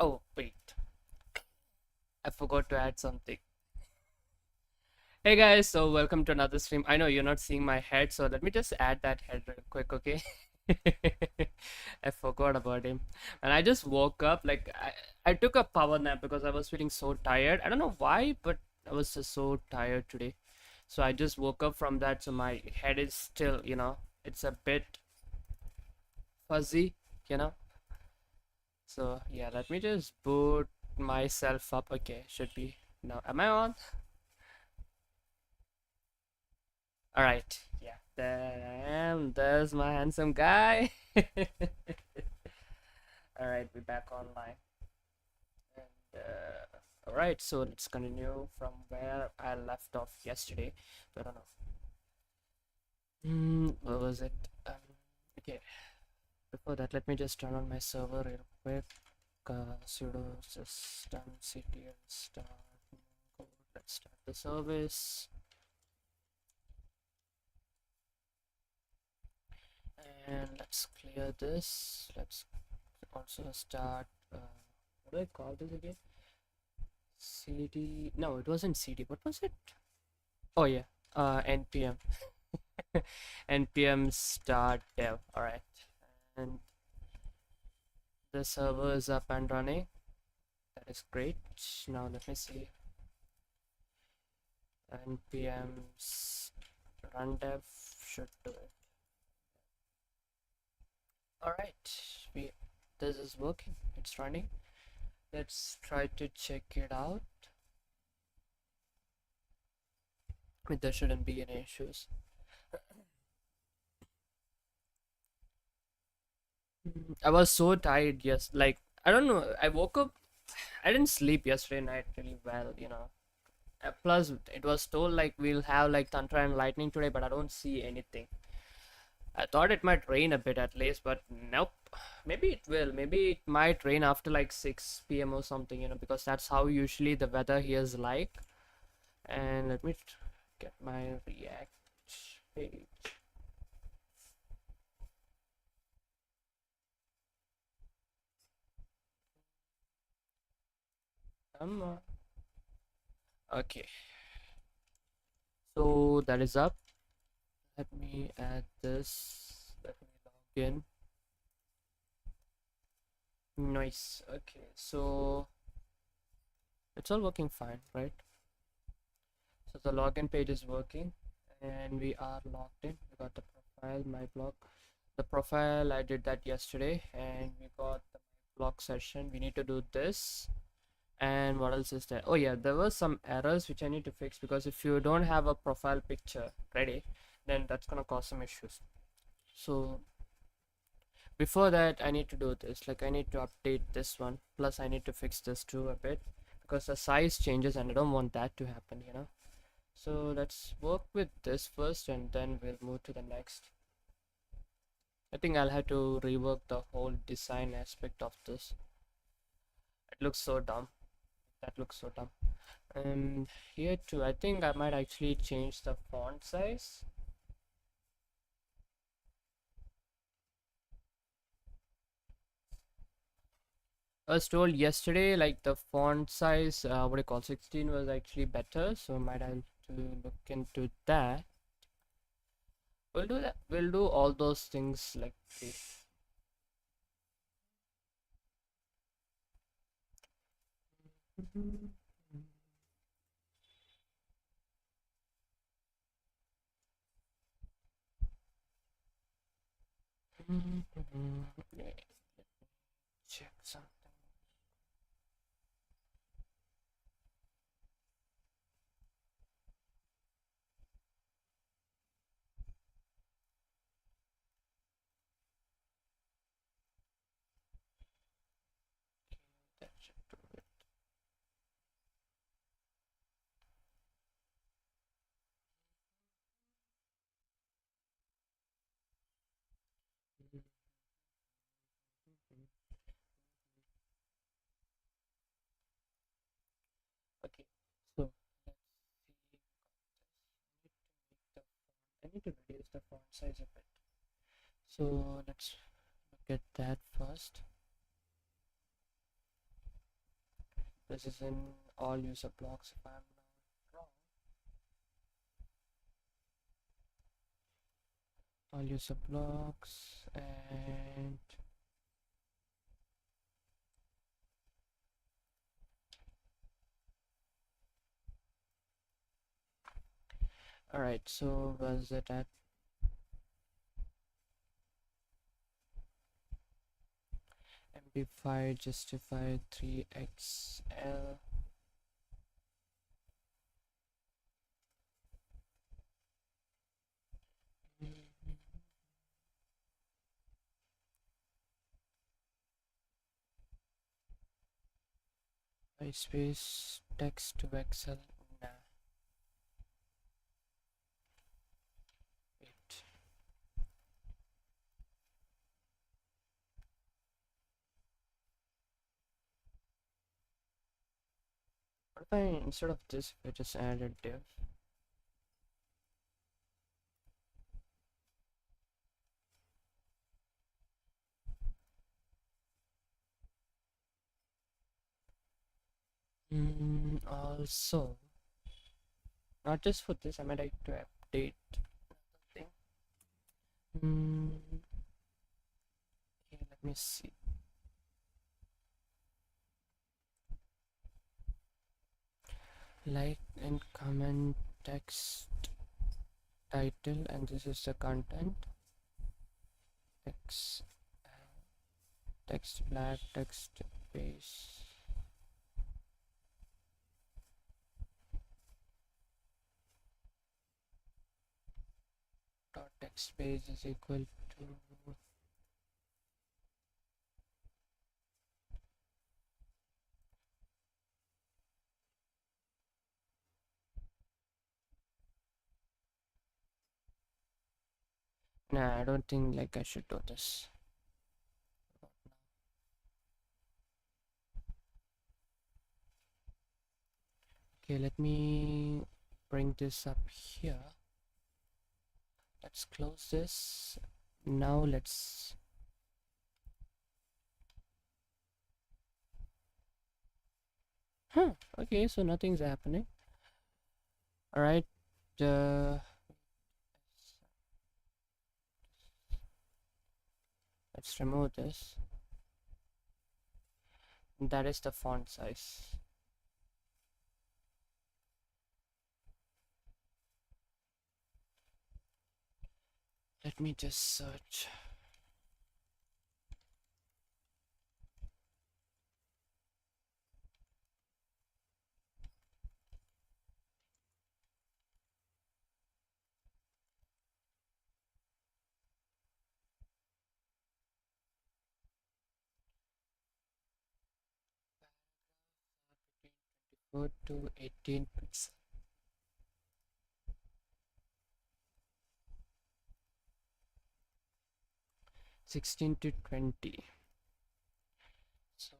Oh, wait. I forgot to add something. Hey guys, so welcome to another stream. I know you're not seeing my head, so let me just add that head real quick, okay? I forgot about him. And I just woke up, I took a power nap because I was feeling so tired. I don't know why, but I was just so tired today. So I just woke up from that, so my head is still, it's a bit fuzzy, you know? So yeah, let me just boot myself up. Okay, should be now. Am I on? All right. Yeah, there I am. There's my handsome guy. All right, we're back online. And all right, so let's continue from where I left off yesterday. I don't know. What was it? Okay. Before that, let me just turn on my server real quick. Sudo systemctl start. Let's start the service. And let's clear this. Let's also start. What do I call this again? CD. No, it wasn't CD. What was it? Oh yeah. npm. npm start dev. All right. And the server is up and running. That is great. Now let me see. npm run dev should do it. All right. We. This is working. It's running. Let's try to check it out. There shouldn't be any issues. I was so tired. Yes, like I don't know. I woke up. I didn't sleep yesterday night really well. Plus, it was told like we'll have like thunder and lightning today, but I don't see anything. I thought it might rain a bit at least, but nope. Maybe it will. Maybe it might rain after like 6 p.m. or something. Because that's how usually the weather here is like. And let me get my React page. Okay, so that is up. Let me add this. Let me log in. Nice. Okay, so it's all working fine, right? So the login page is working and we are logged in. We got the profile, my blog. The profile, I did that yesterday, and we got the blog session. We need to do this. And what else is there? Oh yeah, there were some errors which I need to fix, because if you don't have a profile picture ready, then that's gonna cause some issues. So before that, I need to do this. Like, I need to update this one, plus I need to fix this too a bit, because the size changes and I don't want that to happen. So let's work with this first and then we'll move to the next. I think I'll have to rework the whole design aspect of this. It looks so dumb. That looks so dumb. And here too, I think I might actually change the font size. I was told yesterday like the font size, what do you call, 16 was actually better, so might have to look into that. We'll do that. We'll do all those things like this. Yeah, check something. That should do it. Okay, so let's see. I need to reduce the font size a bit. So let's look at that first. This is in all user blocks if I'm not wrong. All user blocks and alright, so was it at MD5 justify 3XL? Space text to Excel? Nah. Wait. What if I, instead of this, if I just added div? Also, not just for this, I might like to update another thing. Okay, let me see. Like and comment text title, and this is the content. Text, text black, text base. Dot text base is equal to nah, I don't think like I should do this. Okay, let me bring this up here. Let's close this. Now let's okay, so nothing's happening. All right, let's remove this. That is the font size. Let me just search. Go to 18 pixels. 16 to 20. So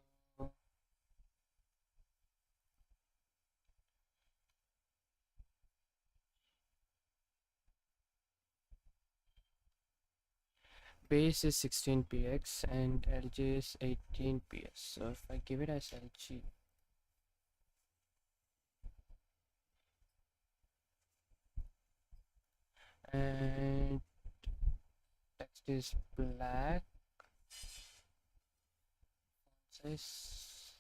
base is 16px and LG is 18ps. So if I give it as LG, and text is black, size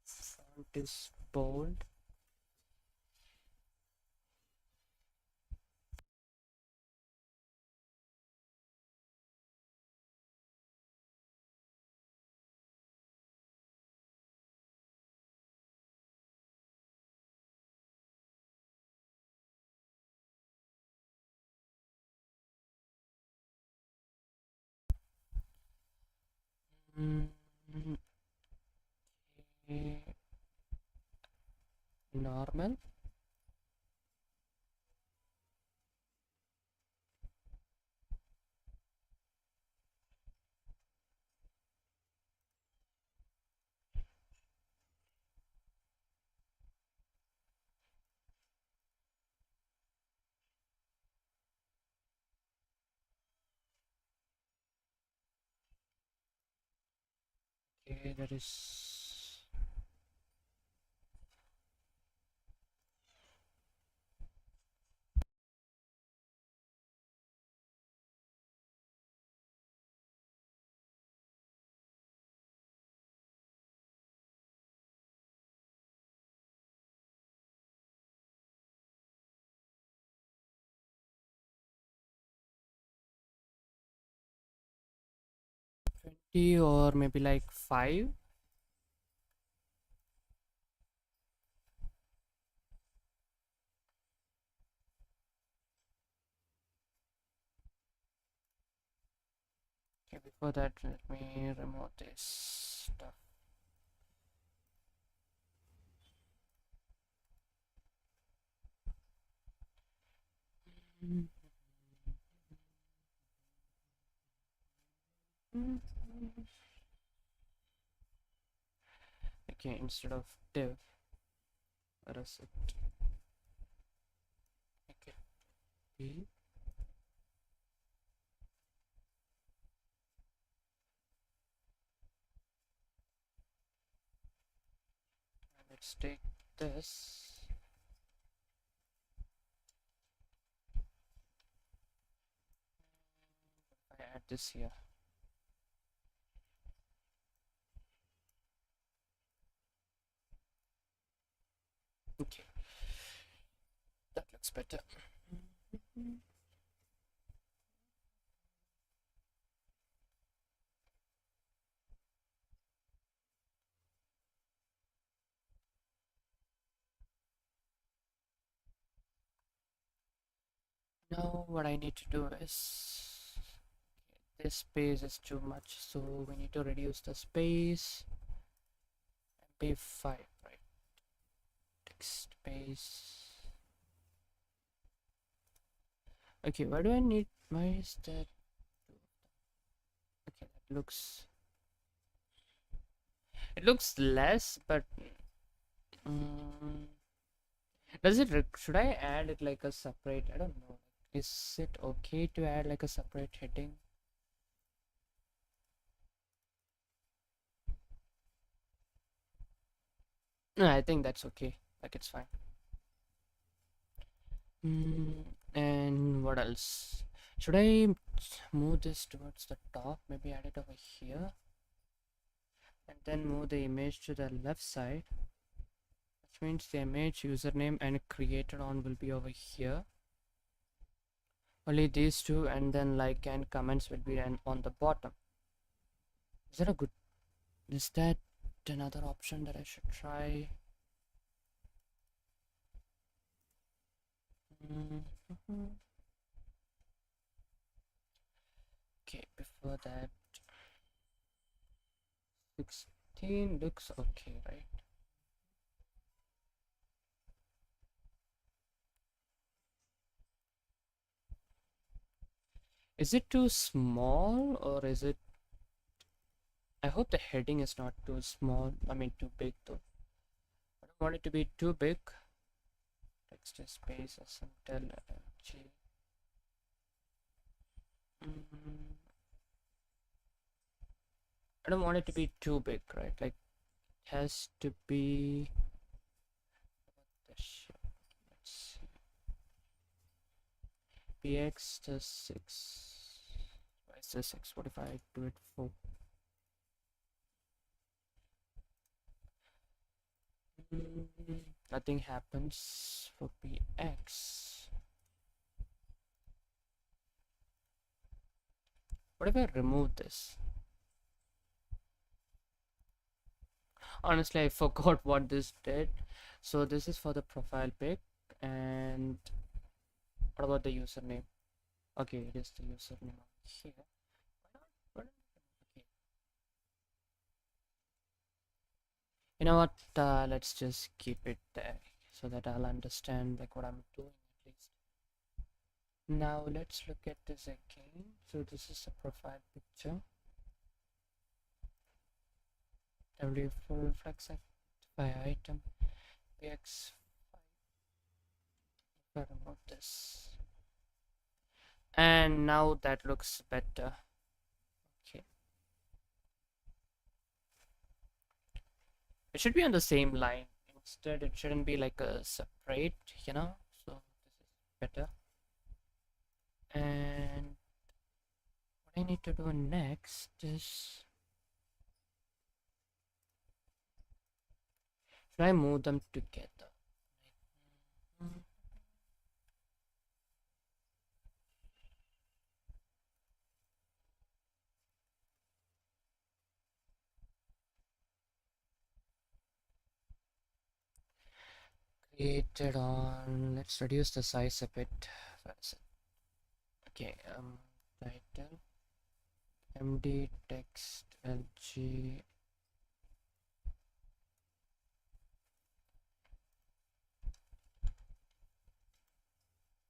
font is bold. Mm, okay. Normal. Okay, that is. Or maybe like 5. Okay, before that, let me remove this stuff. Okay, instead of div, let us it. Okay, P. Let's take this. I add this here. Okay, that looks better. Now what I need to do is, this space is too much, so we need to reduce the space. MP5, right? Text space. Okay, why do I need? Why is that? Okay, that looks. It looks less, but does it? Should I add it like a separate? I don't know. Is it okay to add like a separate heading? No, I think that's okay. Like it's fine. And what else? Should I move this towards the top? Maybe add it over here. And then move the image to the left side. Which means the image, username, and created on will be over here. Only these two, and then like and comments will be on the bottom. Is that a good? Is that another option that I should try? Okay, before that, 16 looks okay, right? Is it too small or is it? I hope the heading is not too small. I mean, too big though. I don't want it to be too big. Text space SMTEL G. I don't want it to be too big, right? Like, it has to be. Let's see. PX to 6. Why is this 6? What if I do it 4? Nothing happens for PX. What if I remove this? Honestly, I forgot what this did. So this is for the profile pic. And what about the username? Okay, it is the username here. Okay. You know what? Let's just keep it there so that I'll understand like what I'm doing at least. Now let's look at this again. So this is a profile picture. W full flex by item px. About this, and now that looks better. Okay. It should be on the same line. Instead, it shouldn't be like a separate, you know? So this is better. And what I need to do next is, should I move them together? Created on, let's reduce the size a bit. Where is it? Okay, title md text lg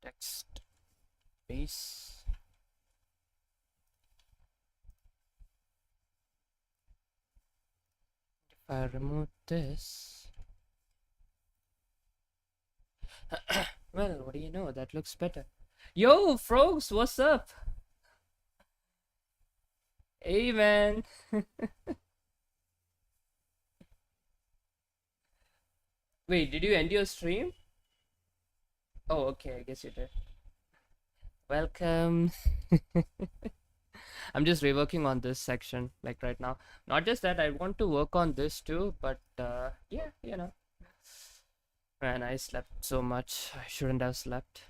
text base. If I remove this, well, what do you know? That looks better. Yo, Frogs, what's up? Hey, man. Wait, did you end your stream? Oh, okay, I guess you did. Welcome. I'm just reworking on this section, like right now. Not just that, I want to work on this too, but yeah, you know. Man, I slept so much. I shouldn't have slept.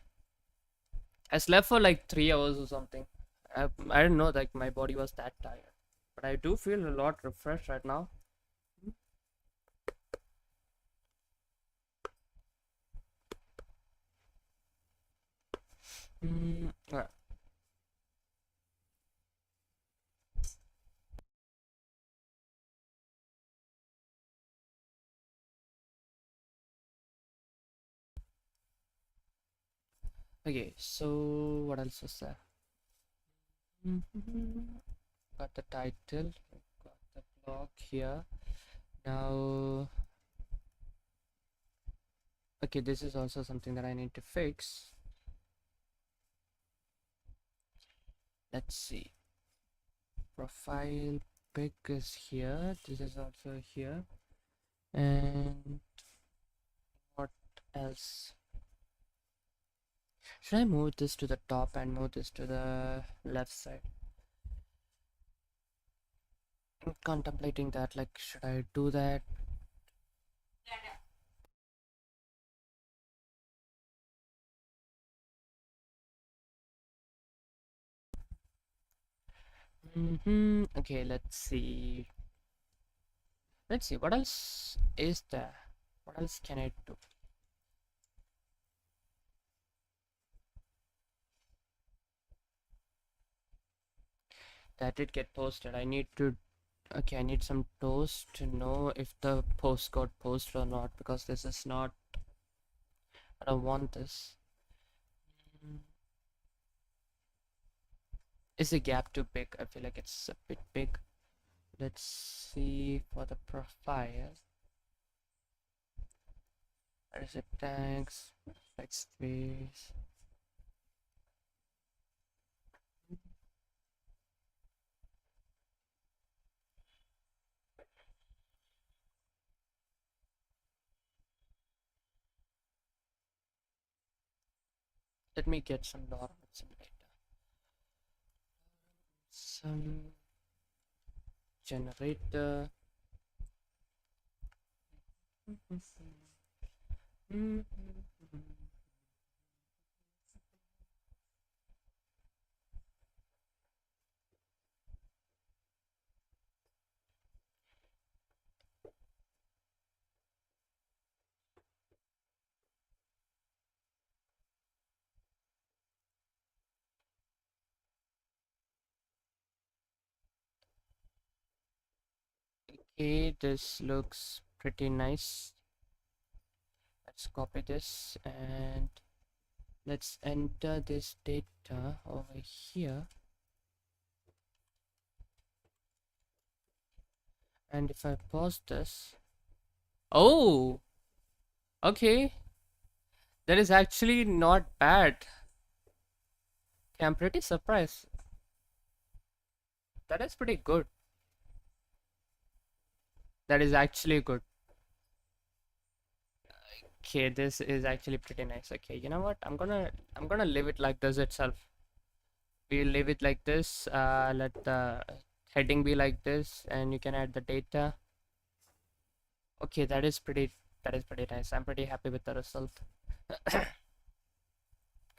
I slept for like 3 hours or something. I don't know, like my body was that tired. But I do feel a lot refreshed right now. Yeah. Okay, so what else was there? Got the title, got the blog here. Now, okay, this is also something that I need to fix. Let's see. Profile pic is here. This is also here. And what else? Should I move this to the top and move this to the left side? I'm contemplating that, like, should I do that? Okay, let's see. Let's see, what else is there? What else can I do? That did get posted. I need to, okay, I need some toast to know if the post got posted or not, because this is not, I don't want this. Is the gap too big? I feel like it's a bit big. Let's see for the profile. Receipt tags, text space. Let me get some normal simulator. Some generator. Okay, this looks pretty nice. Let's copy this and let's enter this data over here. And if I pause this, oh, okay, that is actually not bad. Okay, I'm pretty surprised. That is pretty good. That is actually good. Okay, this is actually pretty nice. Okay, you know what? I'm gonna leave it like this itself. We'll leave it like this. Let the heading be like this, and you can add the data. Okay, that is pretty nice. I'm pretty happy with the result.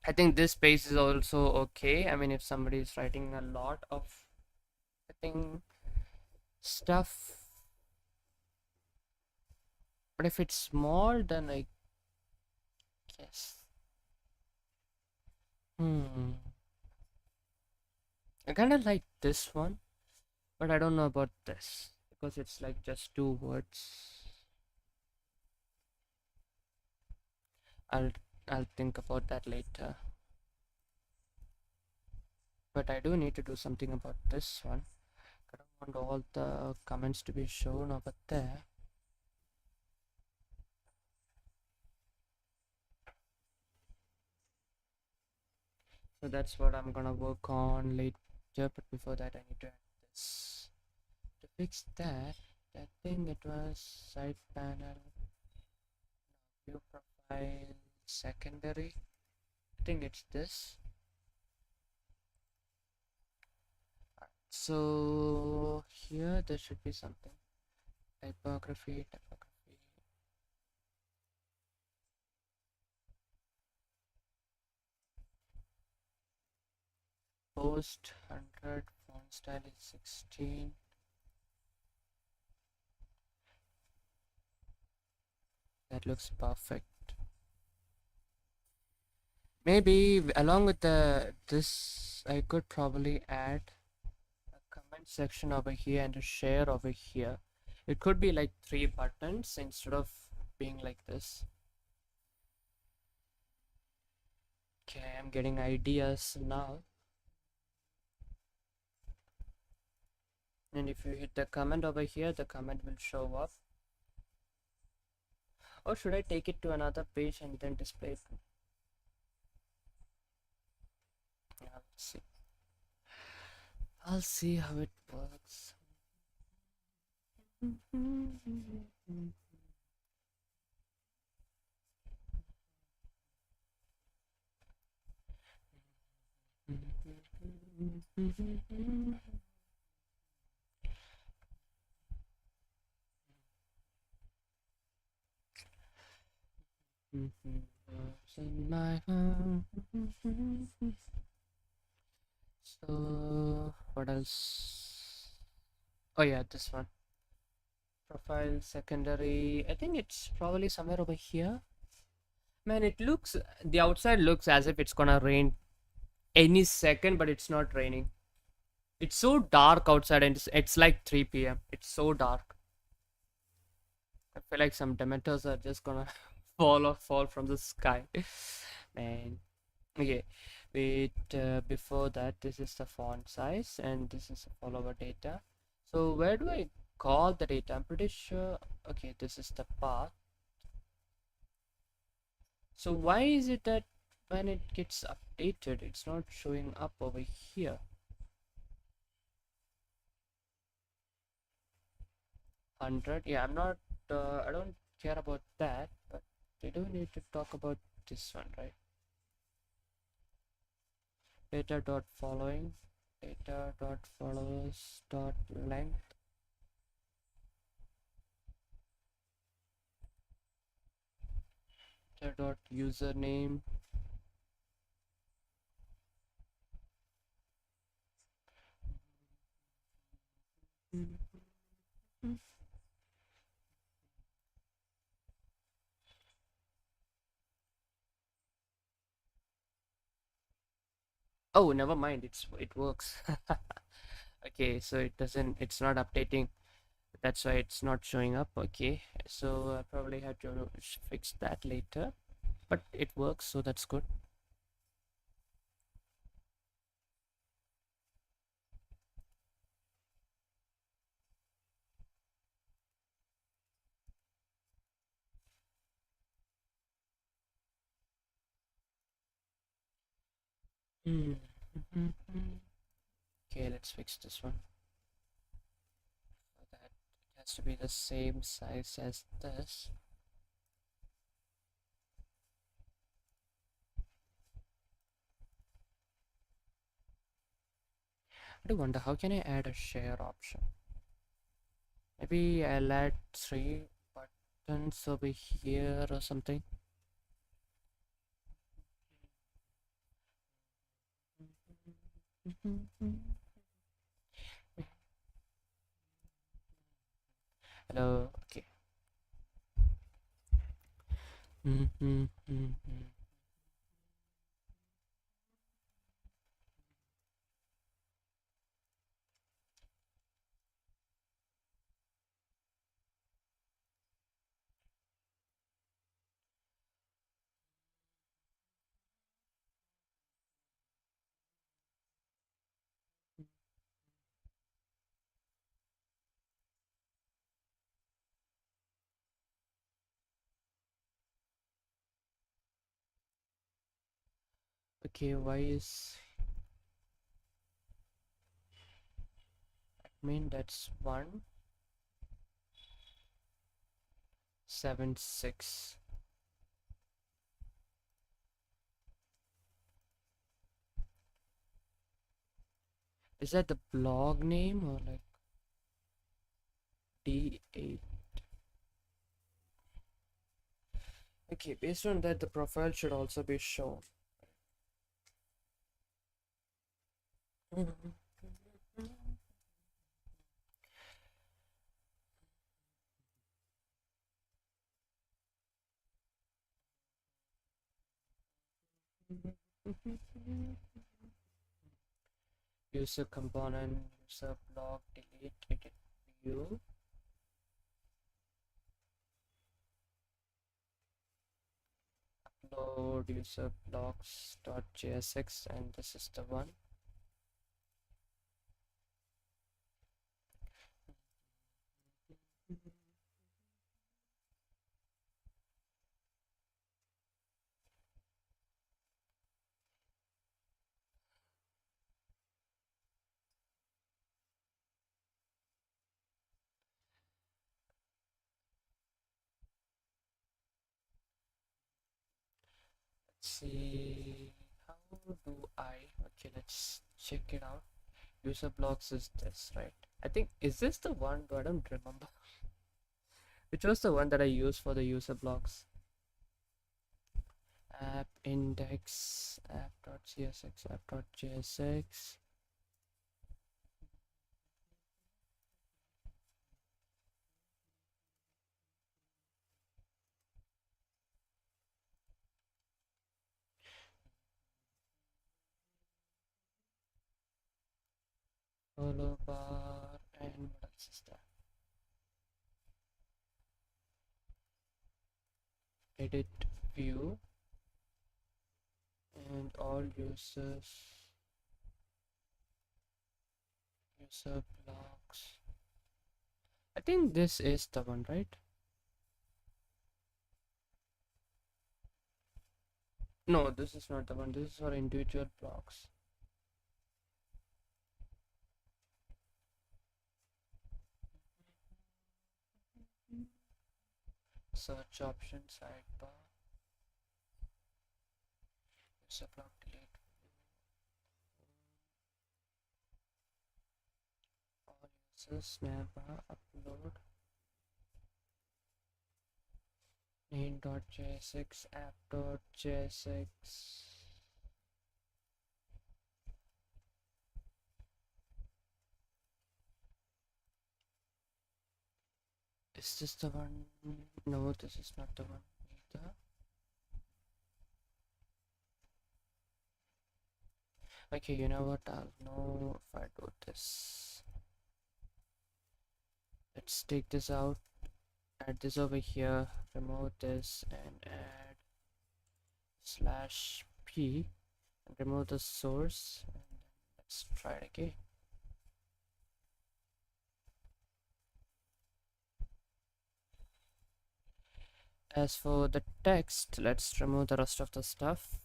I think this space is also okay. I mean, if somebody is writing a lot of, I think, stuff, but if it's small, then I guess. Hmm. I kind of like this one, but I don't know about this because it's like just two words. I'll I'll think about that later. But I do need to do something about this one. I don't want all the comments to be shown over there. So that's what I'm gonna work on later. But before that, I need to add this. To fix that, I think it was side panel, view profile, secondary. I think it's this. So here there should be something. Typography. Post 100, font style is 16. That looks perfect. Maybe along with this, I could probably add a comment section over here and a share over here. It could be like 3 buttons instead of being like this. Okay, I'm getting ideas now. And if you hit the comment over here, the comment will show up. Or should I take it to another page and then display it? Yeah, let's see. I'll see how it works. So what else? Oh yeah, this one. Profile secondary. I think it's probably somewhere over here. Man, it looks, the outside looks as if it's gonna rain any second, but it's not raining. It's so dark outside and it's like 3 p.m. It's so dark. I feel like some dementors are just gonna fall from the sky. Man. Okay. Wait, before that, this is the font size and this is the follower data. So where do I call the data? I'm pretty sure. Okay, this is the path. So why is it that when it gets updated, it's not showing up over here? 100. Yeah, I'm not. I don't care about that, but we do need to talk about this one, right? Data dot following, data dot followers dot length. Data dot username. Oh, never mind. It works. Okay, so it's not updating. That's why it's not showing up. Okay, so I probably have to fix that later, but it works, so that's good. Hmm. Okay, let's fix this one. So that it has to be the same size as this. I do wonder how can I add a share option? Maybe I'll add 3 buttons over here or something. Hello. Okay. Okay, why is admin? That's 176. Is that the blog name or like D8? Okay, based on that, the profile should also be shown. User component, user blog, delete, edit, view. Upload user blogs.jsx, and this is the one. Let's see, how do I, okay, let's check it out. User blogs is this, right? I think, is this the one? I don't remember. Which was the one that I used for the user blogs? App index, app.csx, app.jsx. Follow bar, and what else is that? Edit view, and all users, user blogs. I think this is the one, right? No, this is not the one. This is for individual blogs. Search option, sidebar, user blog, delete, all users, navbar, upload, main.jsx, app.jsx. Is this the one? No, this is not the one either. Okay, you know what? I'll know if I do this. Let's take this out, add this over here, remove this, and add /p, and remove the source, and let's try it again. As for the text, let's remove the rest of the stuff.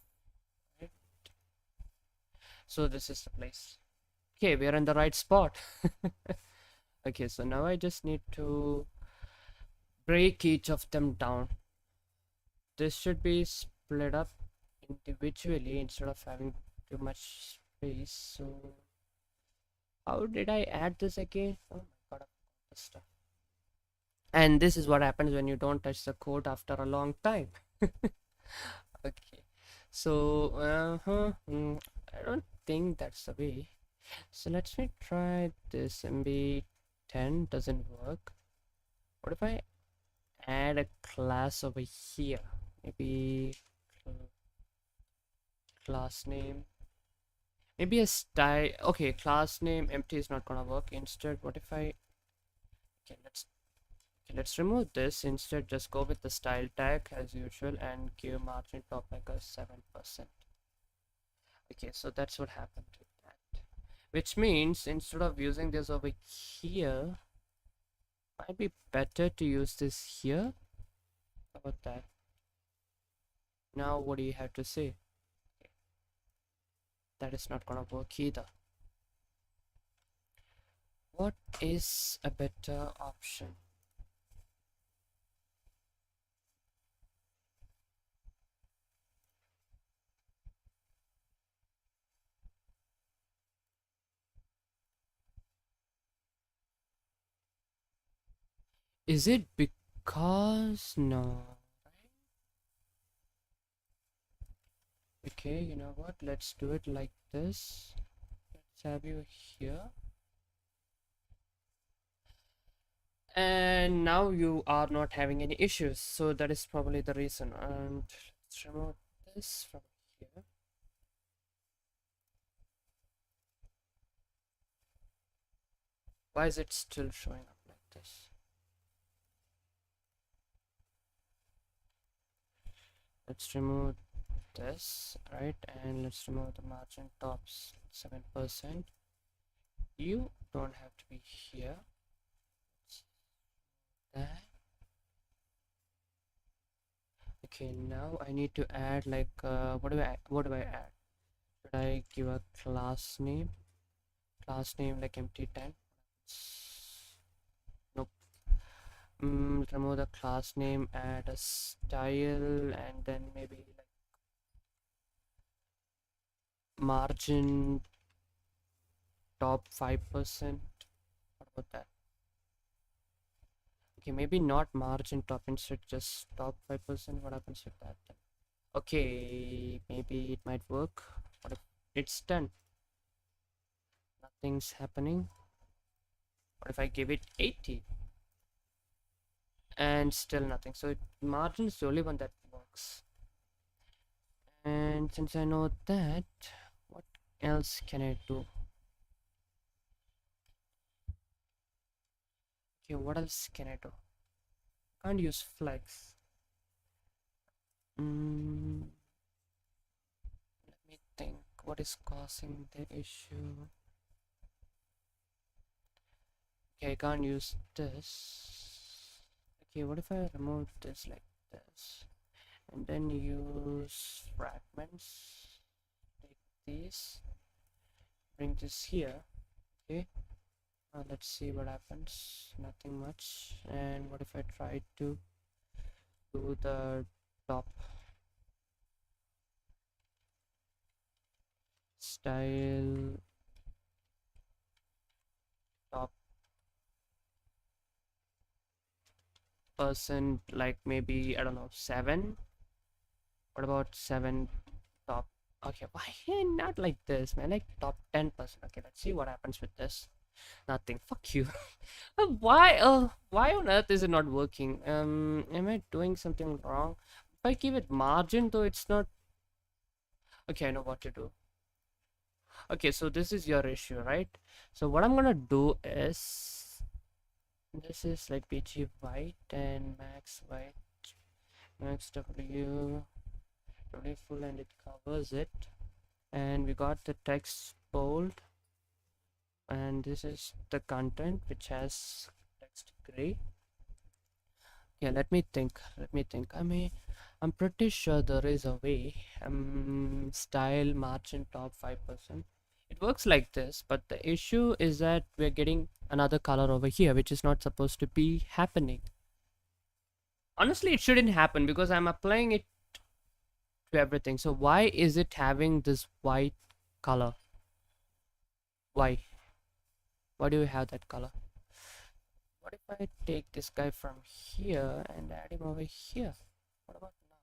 Right. So this is the place. Okay, we are in the right spot. Okay, so now I just need to break each of them down. This should be split up individually instead of having too much space. So How did I add this again? Oh my god, I forgot this stuff. And this is what happens when you don't touch the code after a long time. Okay, so I don't think that's the way. So let's me try this. MB10 doesn't work. What if I add a class over here? Maybe class name, maybe a style. Okay, class name empty is not gonna work. Instead, what if I, okay, let's remove this. Instead, just go with the style tag as usual and give margin top like a 7%. Okay, so that's what happened with that, which means instead of using this over here, might be better to use this here. How about that? Now what do you have to say? That is not gonna work either. What is a better option? Is it because no? Okay, you know what? Let's do it like this. Let's have you here. And now you are not having any issues. So that is probably the reason. And let's remove this from here. Why is it still showing up like this? Let's remove this, right? And let's remove the margin tops 7%. You don't have to be here. That. Okay, now I need to add like what do I add? Should I give a class name? Class name like empty10? Nope. Remove the class name, add a style, and then maybe like margin top 5%. What about that? Okay, maybe not margin top, instead just top 5%. What happens with that then? Okay, maybe it might work. What if it's done? Nothing's happening. What if I give it 80? And still nothing. So margin is the only one that works. And since I know that, what else can I do? Okay, what else can I do? Can't use flex. Let me think. What is causing the issue? Okay, I can't use this. Okay, what if I remove this like this? And then use fragments. Take these. Bring this here. Okay. Let's see what happens. Nothing much. And what if I try to do the top style top percent, like maybe I don't know, 7? What about 7 top? Okay, why not like this, man? Like top 10%. Okay, let's see what happens with this. Nothing. Fuck you. Why on earth is it not working? Am I doing something wrong? If I give it margin though, it's not. Okay, I know what to do. Okay, so this is your issue, right? So what I'm gonna do is, this is like PG white and max white, max W full, and it covers it. And we got the text bold, and this is the content which has text gray. Yeah, let me think. I'm pretty sure there is a way. Style margin top 5%. It works like this, but the issue is that we're getting another color over here, which is not supposed to be happening. Honestly, it shouldn't happen because I'm applying it to everything. So why is it having this white color? Why? Why do we have that color? What if I take this guy from here and add him over here? What about now?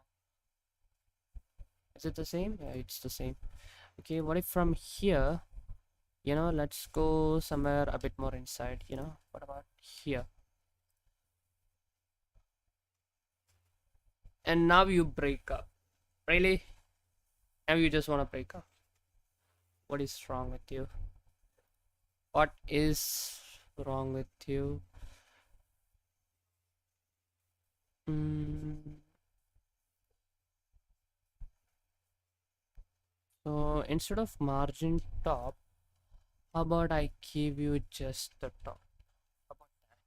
Is it the same? Yeah, it's the same. Okay, what if from here, let's go somewhere a bit more inside, what about here? And now you break up. Really? Now you just want to break up? What is wrong with you? What is wrong with you? So instead of margin top, how about I give you just the top? How about that?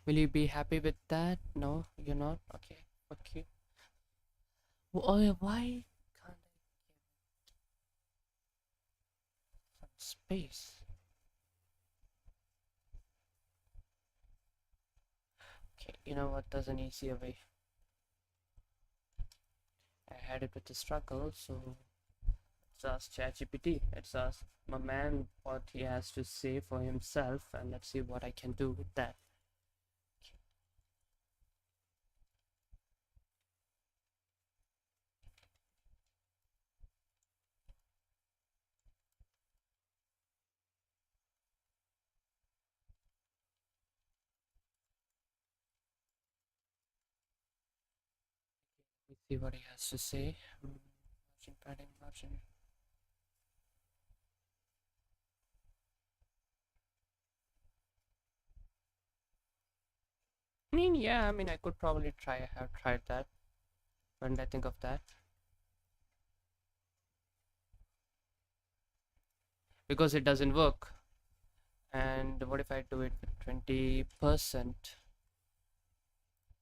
Will you be happy with that? No, you're not? Okay, okay. Why can't I give some space? Okay, you know what? There's an easier way. I had it with the struggle, so let's ask ChatGPT. Let's ask my man what he has to say for himself, and let's see what I can do with that. Let's see what he has to say. Margin padding, margin. Yeah, I could probably try. I have tried that. When did I think of that? Because it doesn't work. And what if I do it with 20%?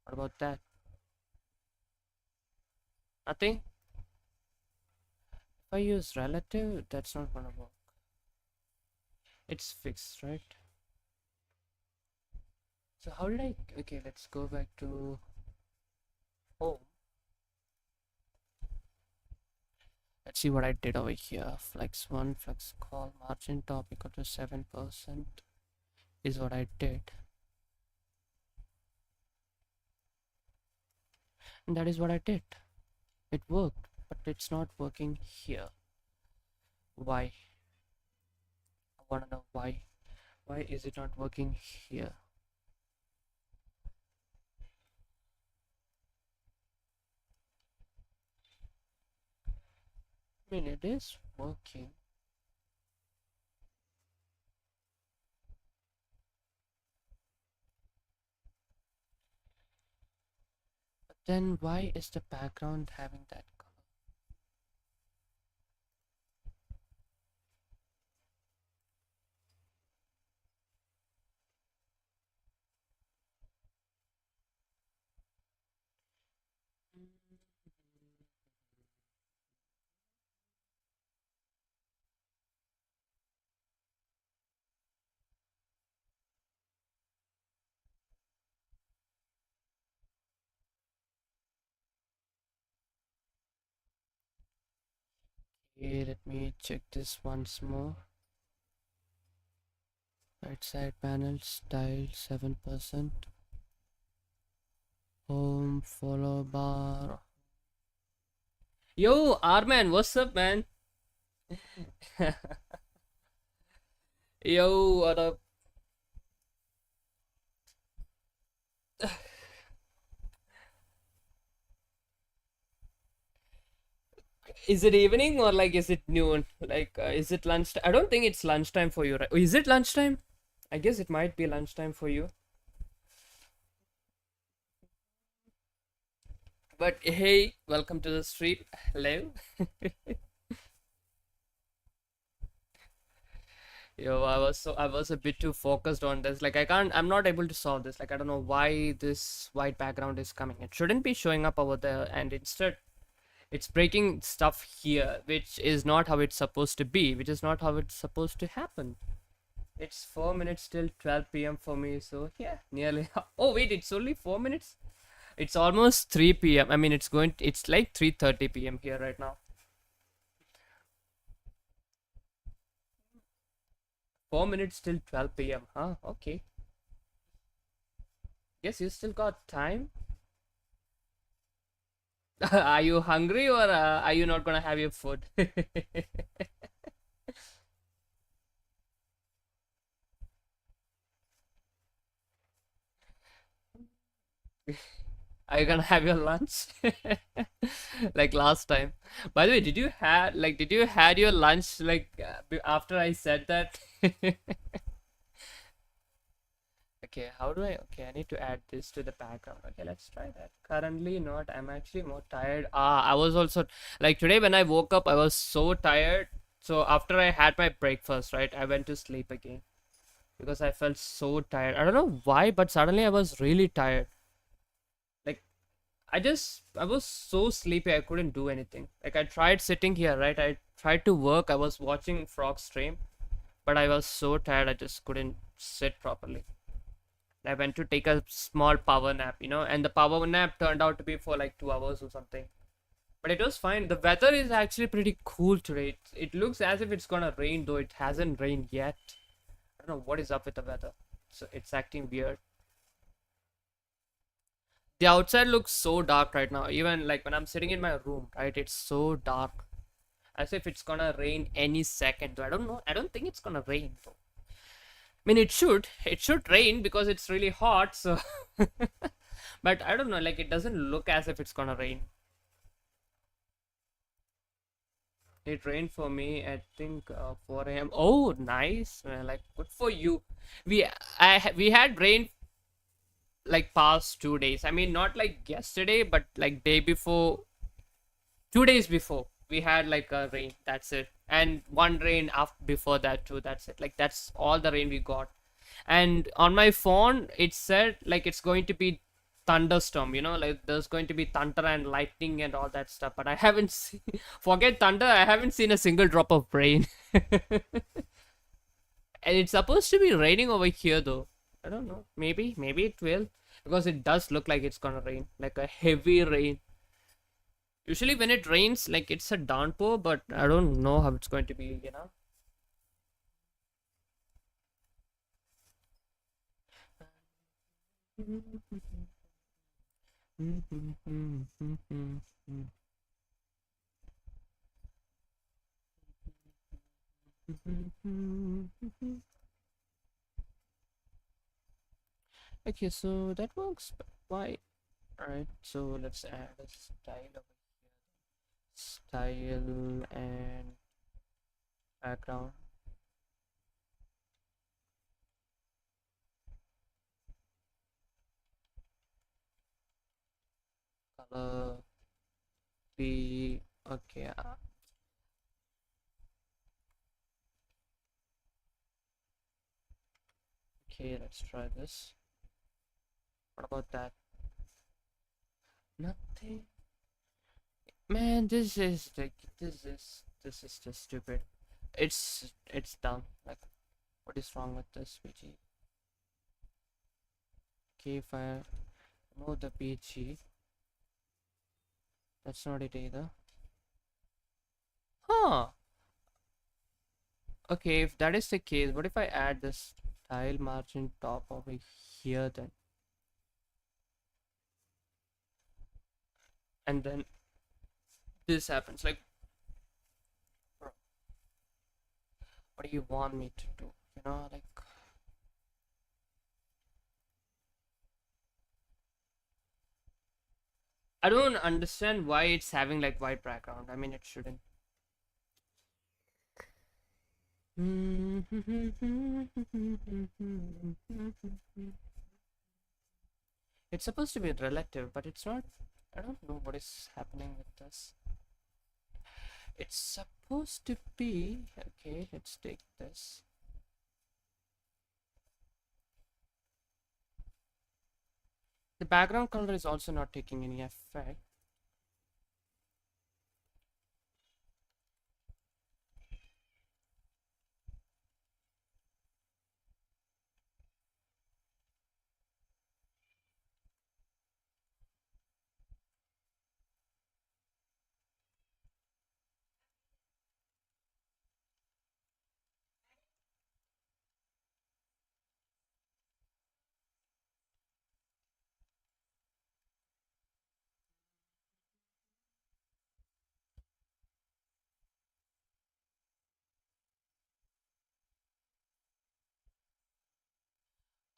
What about that? Nothing? If I use relative, that's not gonna work. It's fixed, right? So how did I... Okay, let's go back to home. Let's see what I did over here. Flex 1, flex call, margin top equal to 7% is what I did. And that is what I did. It worked, but it's not working here. Why? I want to know why. Why is it not working here? It is working. But then why is the background having that color? Okay, let me check this once more. Right side panel, style 7%. Home, follow bar. Yo, Arman, what's up, man? Yo, what up? Is it evening or like is it noon? Like, is it lunch? I don't think it's lunchtime for you, right? Oh, is it lunchtime? I guess it might be lunchtime for you. But hey, welcome to the street. Hello. Yo, I was a bit too focused on this. Like I'm not able to solve this. Like I don't know why this white background is coming. It shouldn't be showing up over there, and instead it's breaking stuff here, which is not how it's supposed to be, which is not how it's supposed to happen. It's 4 minutes till 12 p.m. for me, so yeah, nearly. Oh wait, it's only 4 minutes. It's almost 3 p.m. It's like 3:30 p.m. here right now. 4 minutes till 12 p.m. Huh? Okay. Guess you still got time. Are you hungry or are you not gonna have your food? Are you gonna have your lunch? Like last time. By the way, did you had your lunch like after I said that? Okay, how do I? Okay, I need to add this to the background. Okay, let's try that. Currently not. I'm actually more tired. I was also like today when I woke up, I was so tired. So after I had my breakfast, right, I went to sleep again because I felt so tired. I don't know why, but suddenly I was really tired. Like I was so sleepy I couldn't do anything. Like I tried sitting here, right? I tried to work. I was watching Frog stream, but I was so tired I just couldn't sit properly. I went to take a small power nap, and the power nap turned out to be for like 2 hours or something. But it was fine. The weather is actually pretty cool today. It looks as if it's gonna rain, though it hasn't rained yet. I don't know what is up with the weather. So it's acting weird. The outside looks so dark right now. Even like when I'm sitting in my room, right? It's so dark. As if it's gonna rain any second. Though I don't know. I don't think it's gonna rain though. I mean, it should. It should rain because it's really hot. So, but I don't know. Like, it doesn't look as if it's gonna rain. It rained for me. I think 4 a.m. Oh, nice. Like, good for you. We had rain like past 2 days. I mean, not like yesterday, but like day before, 2 days before. We had like a rain. That's it. And one rain after before that too. That's it. Like that's all the rain we got. And on my phone it said like it's going to be thunderstorm, like there's going to be thunder and lightning and all that stuff, but I haven't seen forget thunder, I haven't seen a single drop of rain. And it's supposed to be raining over here though. I don't know, maybe it will, because it does look like it's gonna rain, like a heavy rain. Usually when it rains, like it's a downpour, but I don't know how it's going to be. Okay, so that works. But why? Alright, so let's add a style over here. Style and background. Color. B. Okay. Okay, let's try this. What about that? Nothing. Man, this is just stupid. It's dumb. Like, what is wrong with this PG? Okay, if I remove the PG, that's not it either. Huh. Okay, if that is the case, what if I add this tile margin top over here then? And then this happens. Like, bro, what do you want me to do? Like, I don't understand why it's having like white background. I mean, it shouldn't. It's supposed to be relative, but it's not. I don't know what is happening with this. It's supposed to be. Okay, let's take this. The background color is also not taking any effect.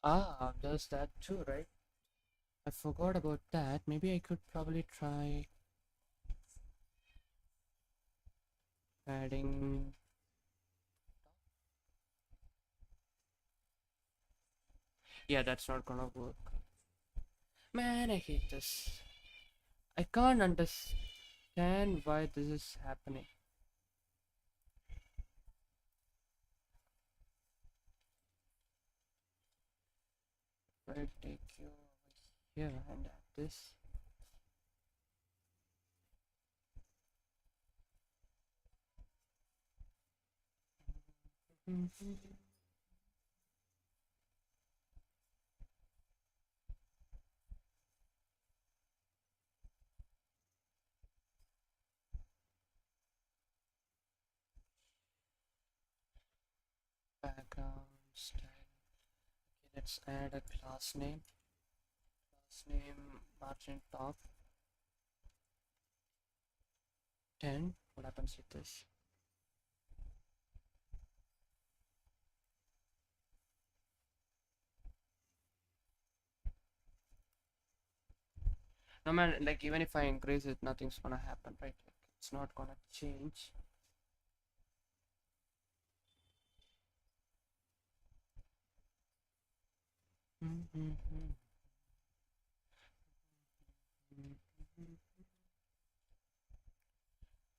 Ah, there's that too, right? I forgot about that. Maybe I could probably try adding. Yeah, that's not gonna work. Man, I hate this. I can't understand why this is happening. I'll take you over here and add this. Background style. Okay, let's add a class name. Class name margin top 10. What happens with this? No man, like even if I increase it, nothing's gonna happen, right? Like, it's not gonna change.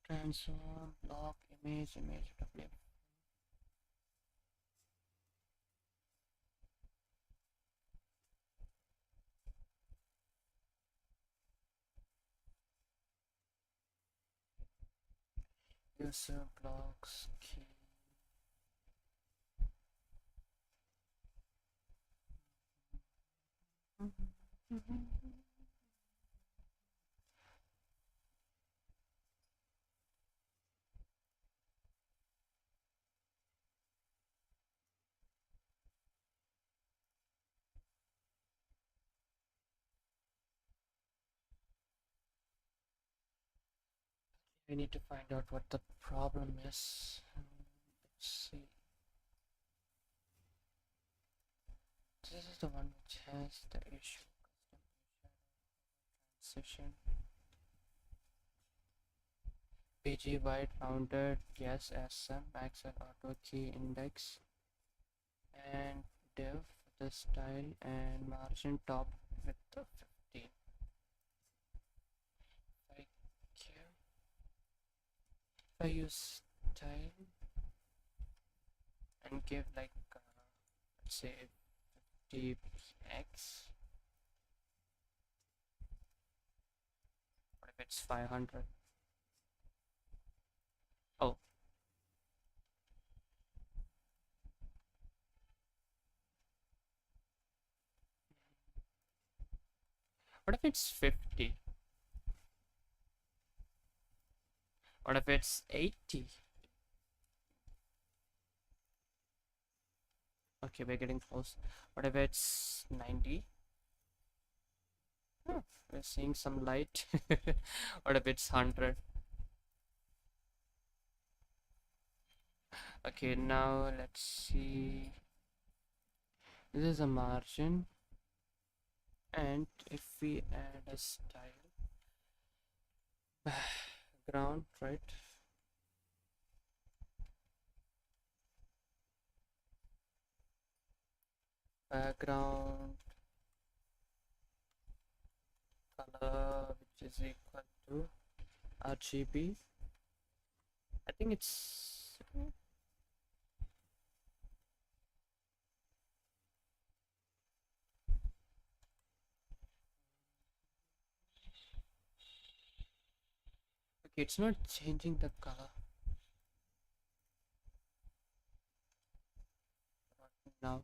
Transform, block, image, WF. User blocks key. We need to find out what the problem is. Let's see. This is the one which has the issue. Custom transition. PG wide rounded, yes, SM, max and auto key index, and div the style and margin top with the 15. If I use style and give like let's say 50x, what if it's 500? Oh, what if it's 50? What if it's 80? Okay, we're getting close. What if it's 90? Oh, we're seeing some light. What if it's 100? Okay, now let's see. This is a margin, and if we add a style background, right? Background color, which is equal to RGB. I think it's okay. It's not changing the color now.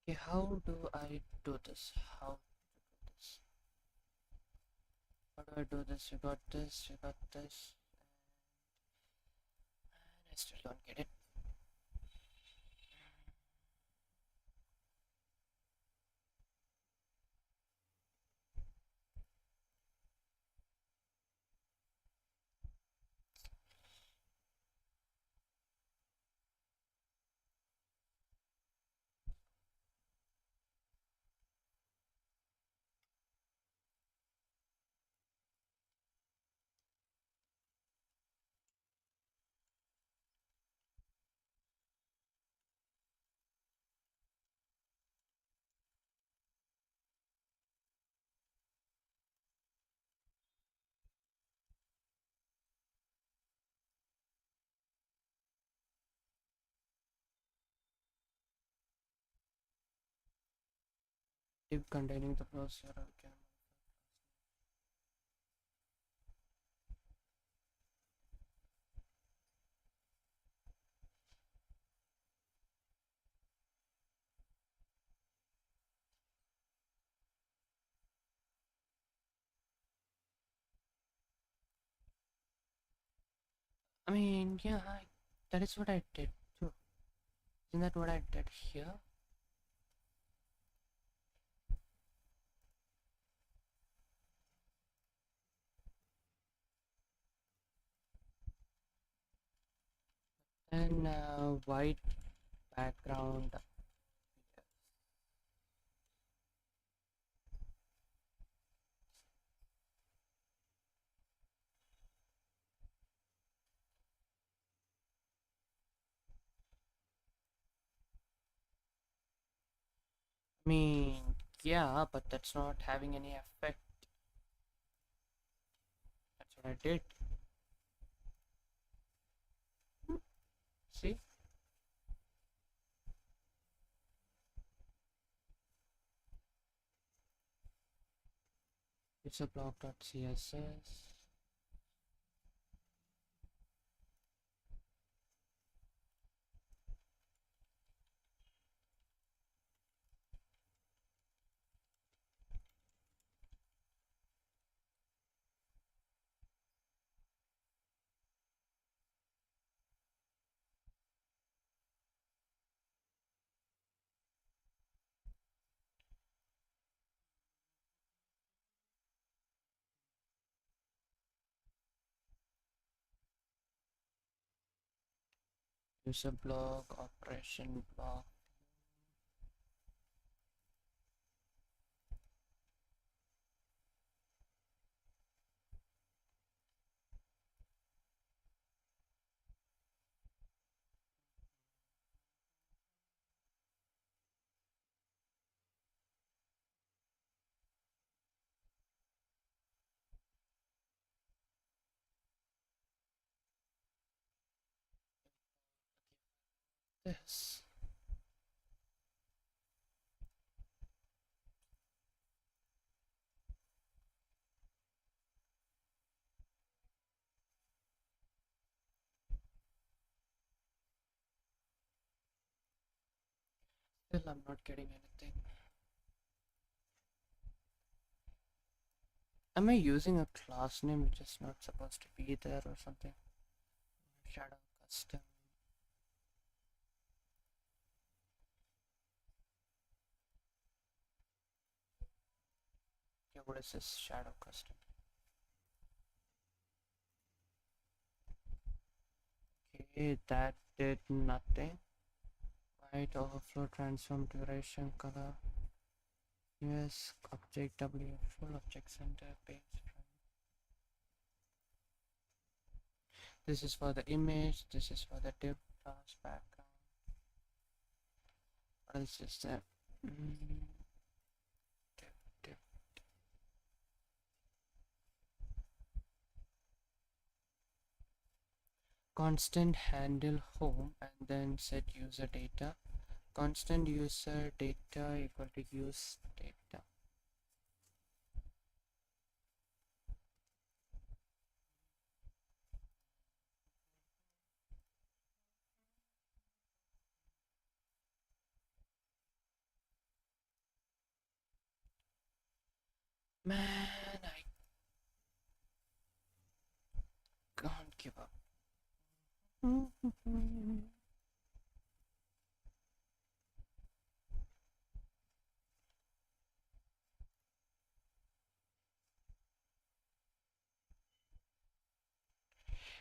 Okay, how do I do this? How to do this? How do I do this? You got this, you got this, and I still don't get it. If containing the browser, okay. I mean, yeah, that is what I did too. Isn't that what I did here? And white background. I mean, yeah, but that's not having any effect. That's what I did. See? It's a block.css. User block, operation block. This. Still, I'm not getting anything. Am I using a class name which is not supposed to be there or something? Shadow custom. Okay, what is this shadow custom? Okay, that did nothing. White overflow transform duration color. US object W full object center page. This is for the image. This is for the div class background. What else is there? Div, div. Constant handle home and then set user data. Constant user data equal to use data. Man, I can't give up.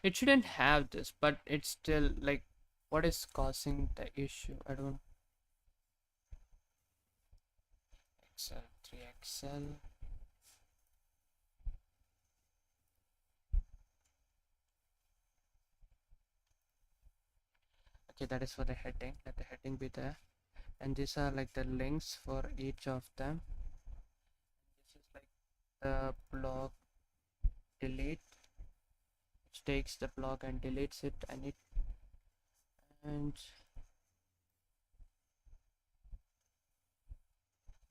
It shouldn't have this, but it's still like, what is causing the issue? I don't. XL 3XL. Okay, that is for the heading. Let the heading be there. And these are like the links for each of them. This is like the blog delete, which takes the blog and deletes it, and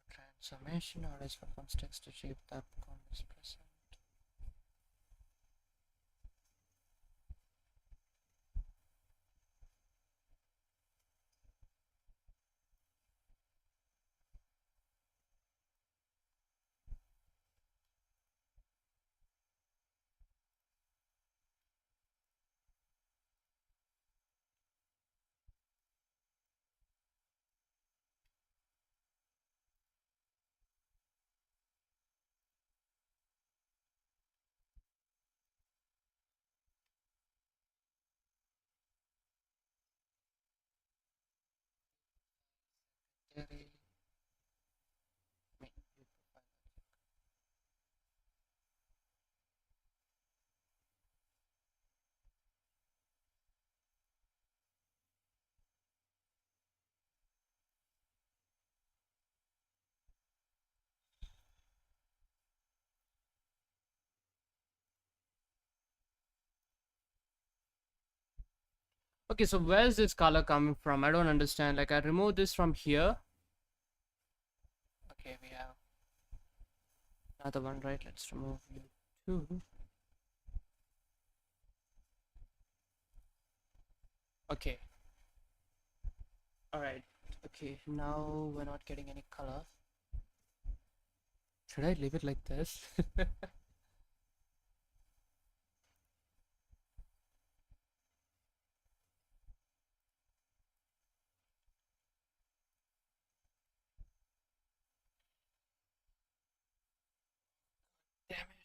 transformation or is for text to shape the is present. Secondary main view profile. Okay, so where's this color coming from? I don't understand. Like, I remove this from here. Okay, we have another one, right? Let's remove you too. Okay. All right. Okay, now we're not getting any color. Should I leave it like this? Damn it.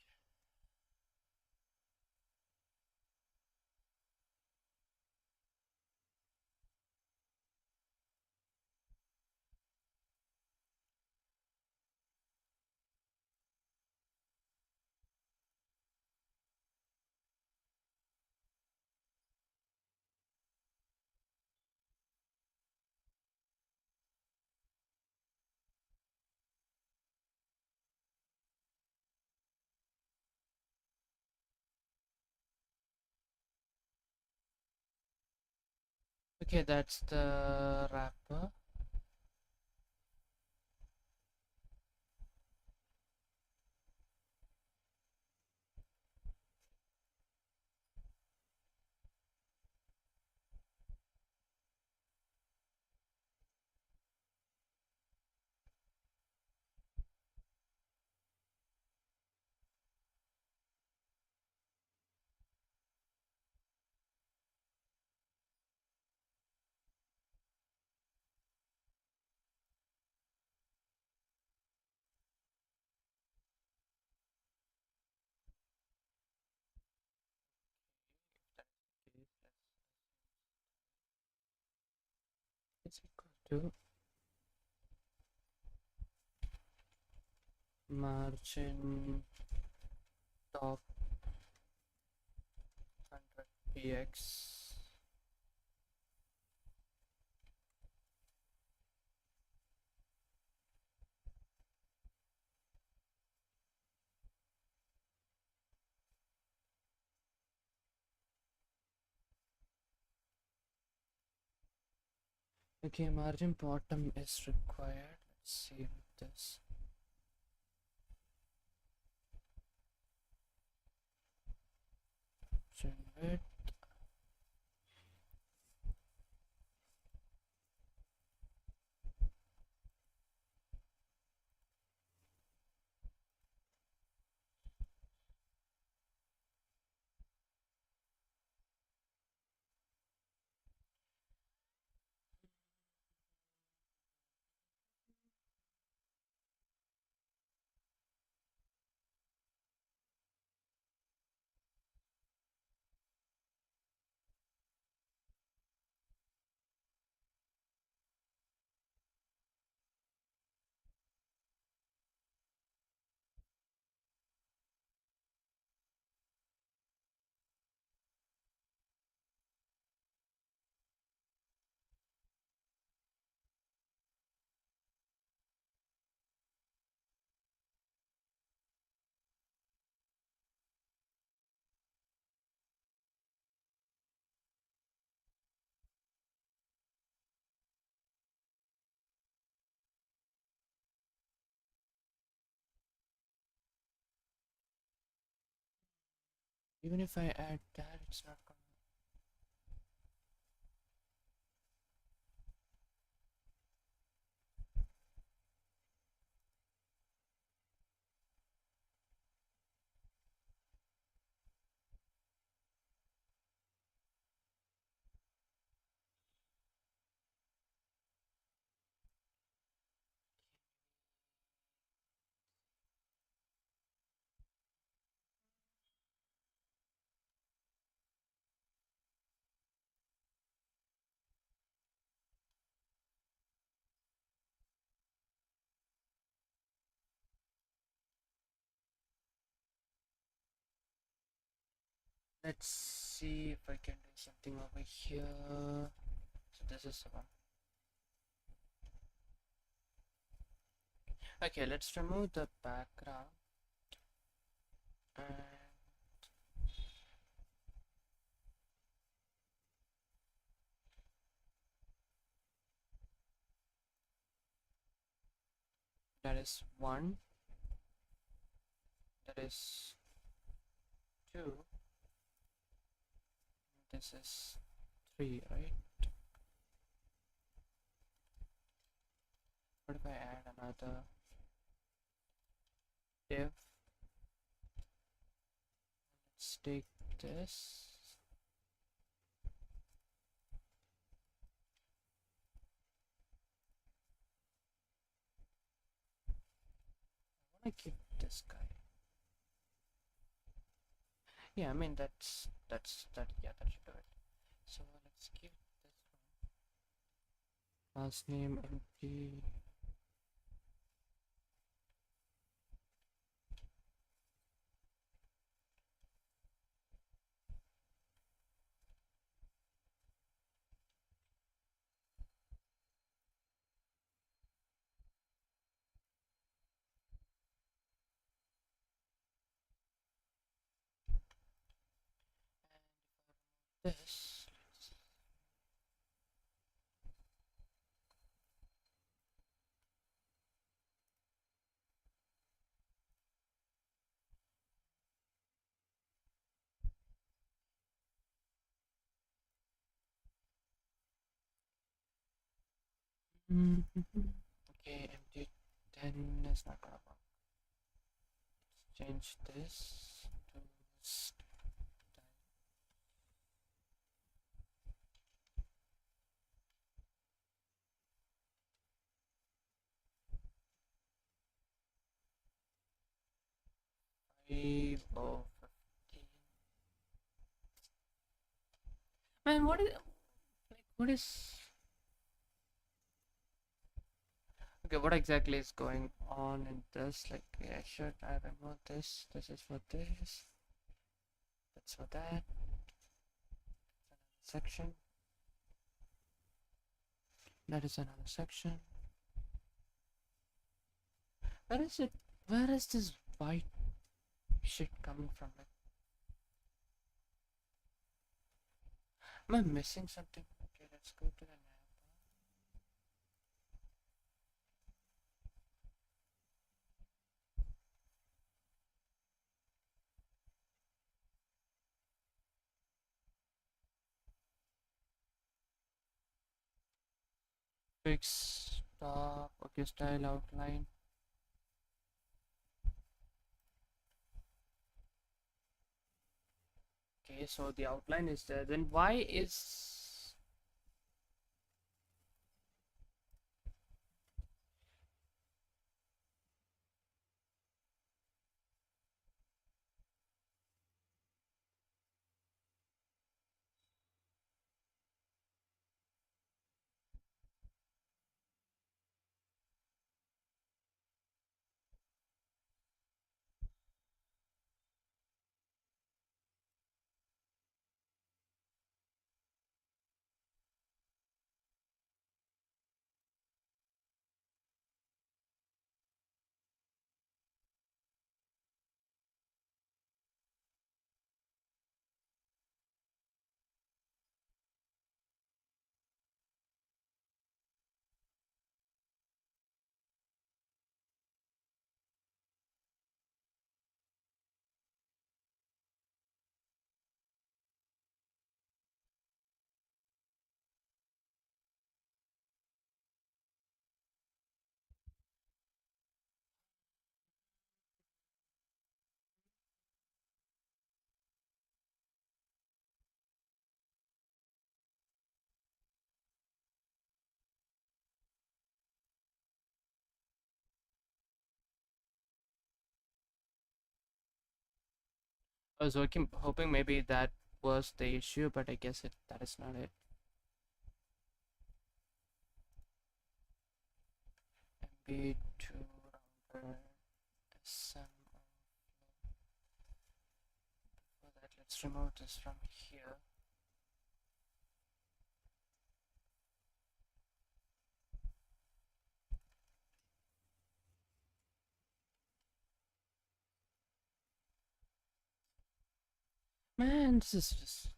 Okay, that's the wrapper. Okay, it's equal to margin top 100 px. Okay, margin bottom is required. Let's save this. Width. Even if I add that, it's not gonna. Let's see if I can do something over here. So this is the one. Okay, let's remove the background and that is one, that is two, this is three, right? What if I add another div? Let's take this. I want to keep this guy. Yeah, I mean that. Yeah, that should do it. So let's keep this one. Last name empty. This. Okay, empty 10 is not gonna work. Let's change this to style. 5 or 15. Man, what is okay, what exactly is going on in this? Like, yeah, should I remove this? This is for this. That's for that. Section. That is another section. Where is it? Where is this white shit coming from? Like, am I missing something? Okay, let's go to the nav. Fix stop. Okay, style outline. Okay, so the outline is there. Then why is I was hoping maybe that was the issue, but I guess that is not it. MB2 router SM. For that, let's remove this from here. Man, this is just.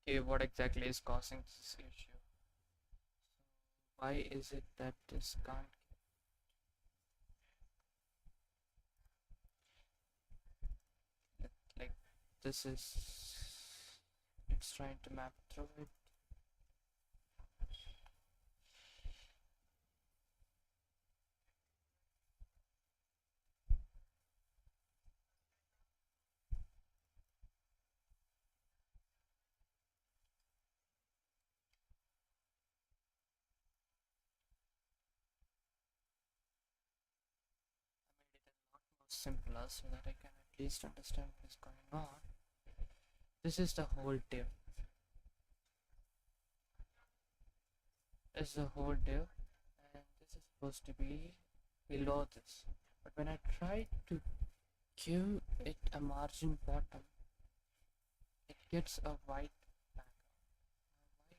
Okay, what exactly is causing this issue? Why is it that this can't like this is it's trying to map through it? Simpler so that I can at least understand what is going on. This is the whole div. This is the whole div, and this is supposed to be below this. But when I try to give it a margin bottom, it gets a white background. Why?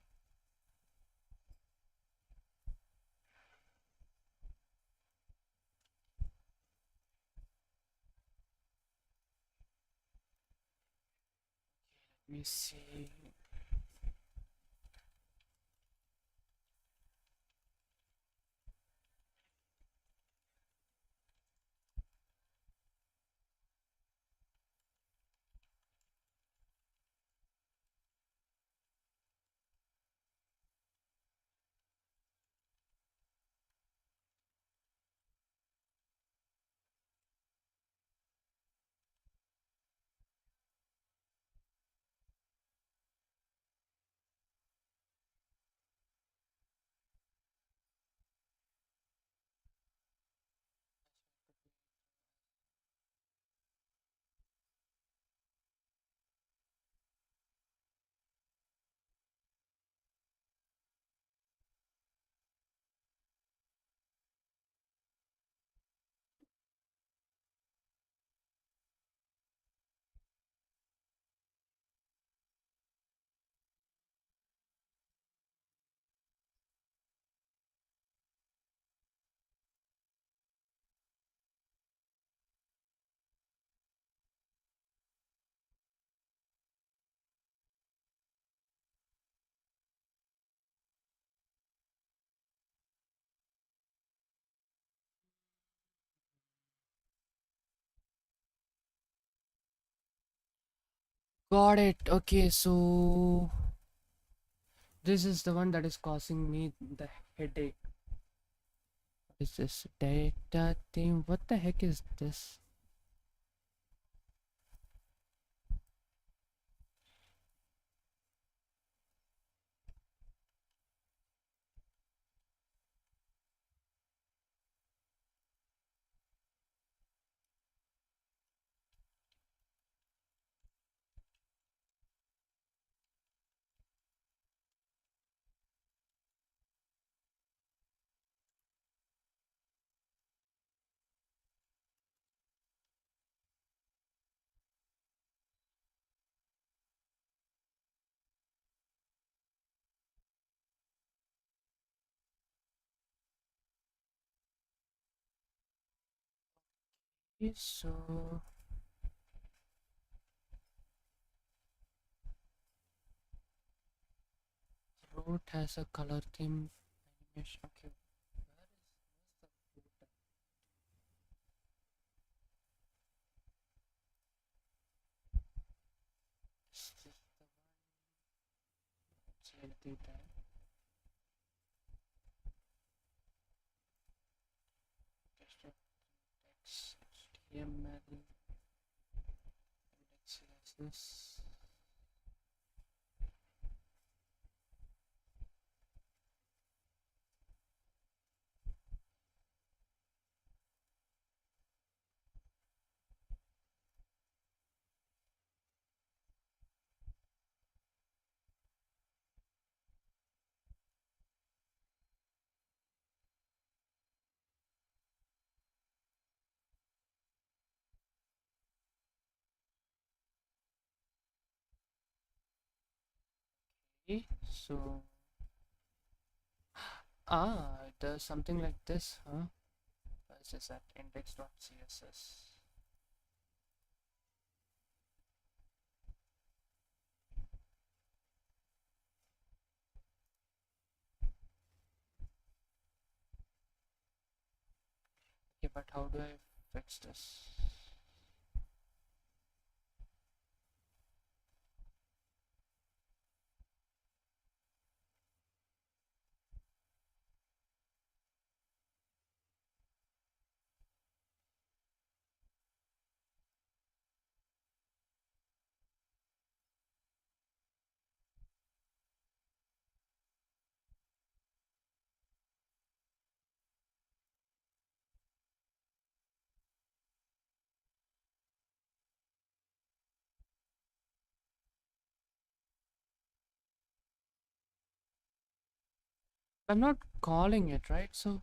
Let me see. Got it. Okay, so this is the one that is causing me the headache. What is this data thing? What the heck is this? Okay, so root has a color theme animation. Okay, where's the root? Is this the one? It's anything there. Just a text, HTML, index CSS. Okay, so there's something like this, huh? This is at index.css. Okay, but how do I fix this? I'm not calling it, right? So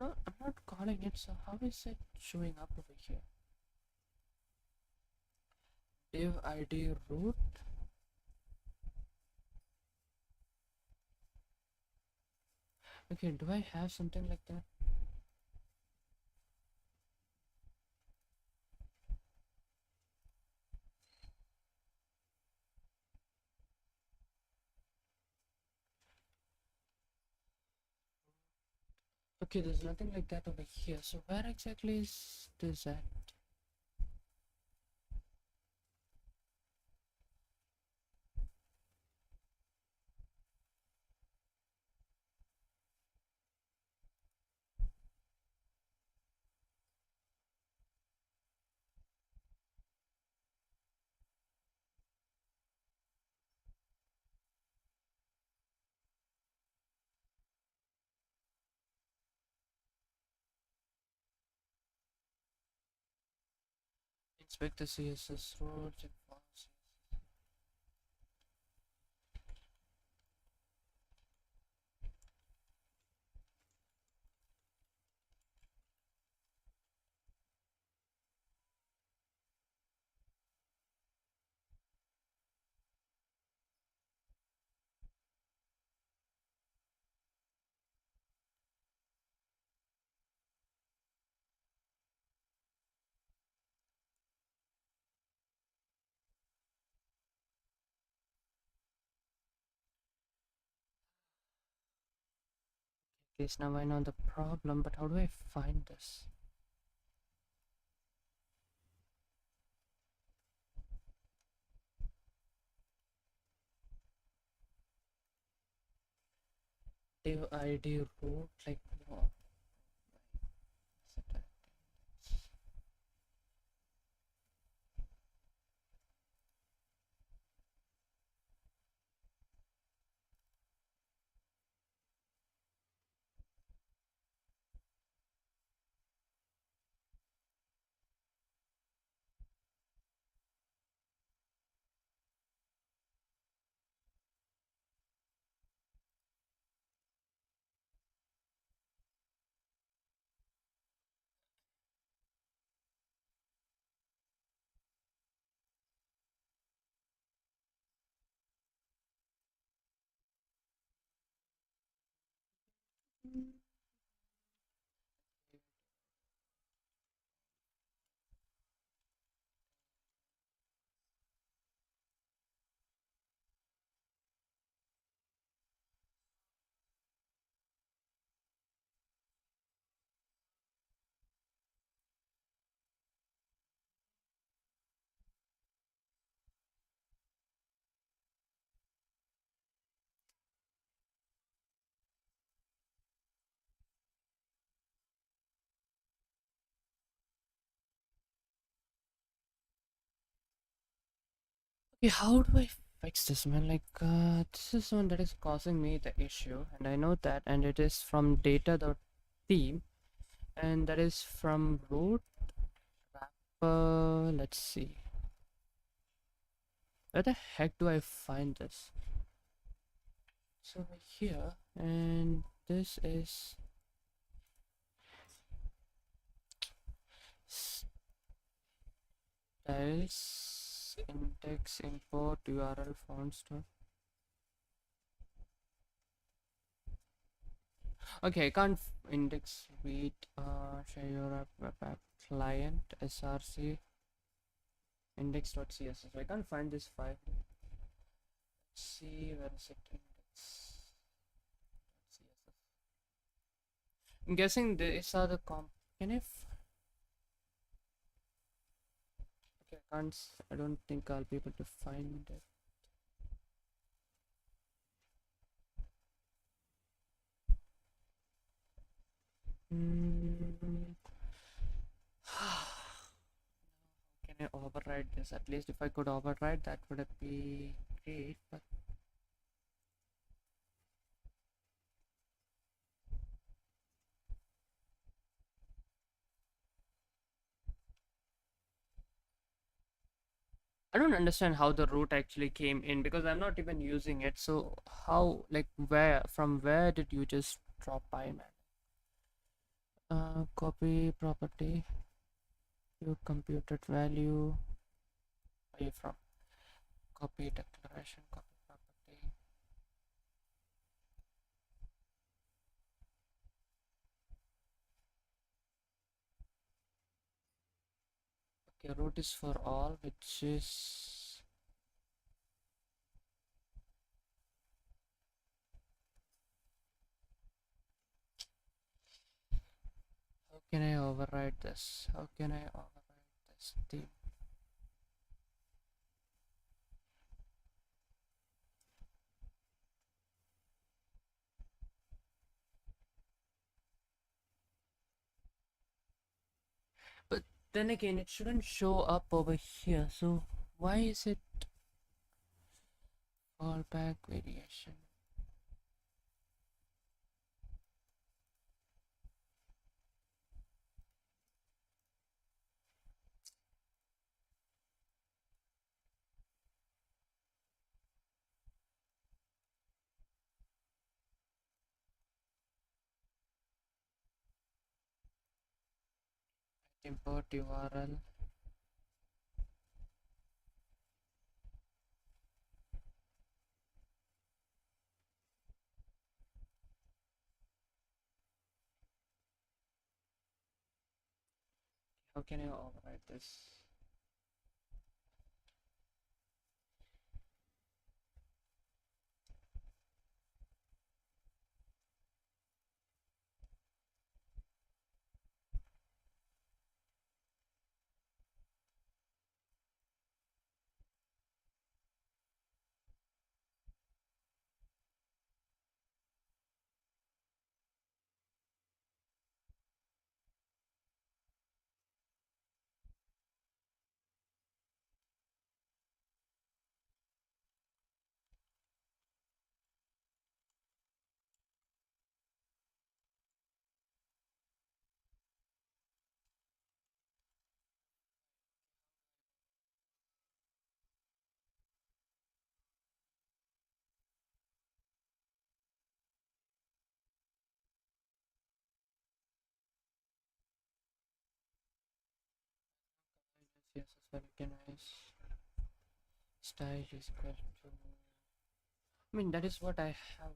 I'm not calling it, so how is it showing up over here? Div ID root. Okay, do I have something like that? Okay, there's nothing like that over here. So where exactly is this at? Inspect the CSS root. Okay, so now I know the problem, but how do I find this? Div ID root, like no. Okay, how do I fix this, man? Like, this is one that is causing me the issue, and I know that, and it is from data.theme, and that is from root wrapper. Let's see. Where the heck do I find this? So over here, and this is styles index import URL font stuff. Okay, I can't index read share your app client src index.css. I can't find this file. Let's see where is it index.css. I'm guessing these are the comp. Can I? Okay, I can't. I don't think I'll be able to find it. Mm. Can I override this? At least if I could override, that would be great. But I don't understand how the root actually came in because I'm not even using it. So how, like, from where did you just drop by, man? Copy property, you computed value. Where you from? Copy declaration, copy property. Okay, root is for all, which is how can I override this? How can I override this theme? But then again, it shouldn't show up over here. So why is it fallback variation? Import URL. How can I override this? CSS recognize style is equal to. I mean, that is what I have.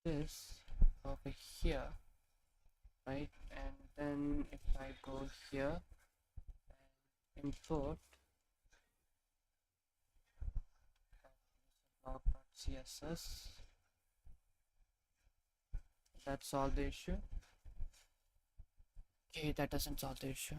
this over here, right? And then if I go here and import log.css, that solve the issue. Okay, that doesn't solve the issue.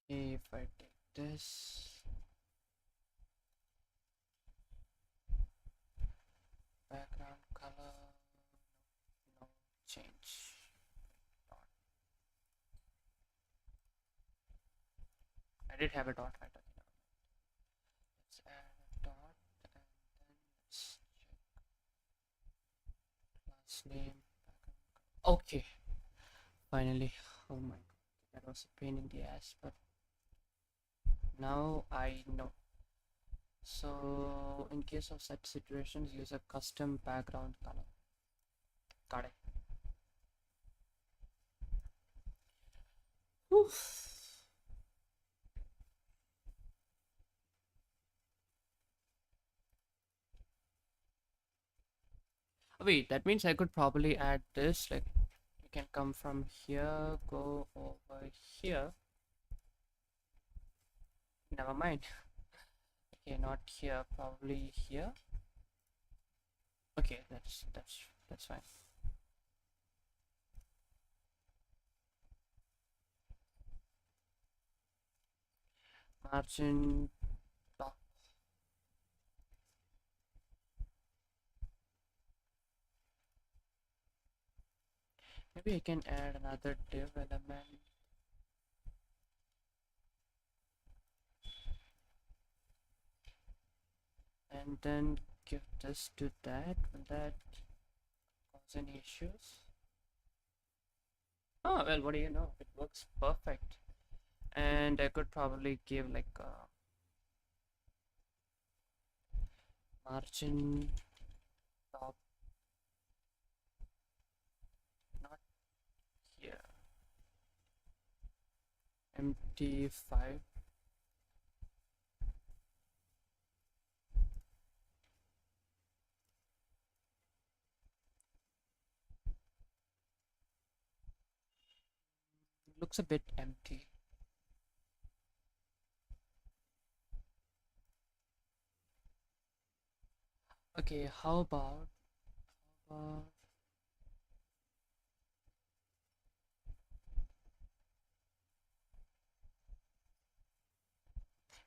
If I take this background color, no change. I did have a dot, right? Okay, let's add a dot and then let's check class name. Okay, finally. Oh my god, that was a pain in the ass, but now I know. So in case of such situations, use a custom background color. Got it. Oof. Wait, that means I could probably add this, like you can come from here, go over here. Never mind. Okay, not here, probably here. Okay, that's fine. Margin top. Maybe I can add another div element. And then give this to that. Will that cause any issues? Oh, well, what do you know? It works perfect. And I could probably give like a margin top, not here, MT5. Looks a bit empty. Okay, how about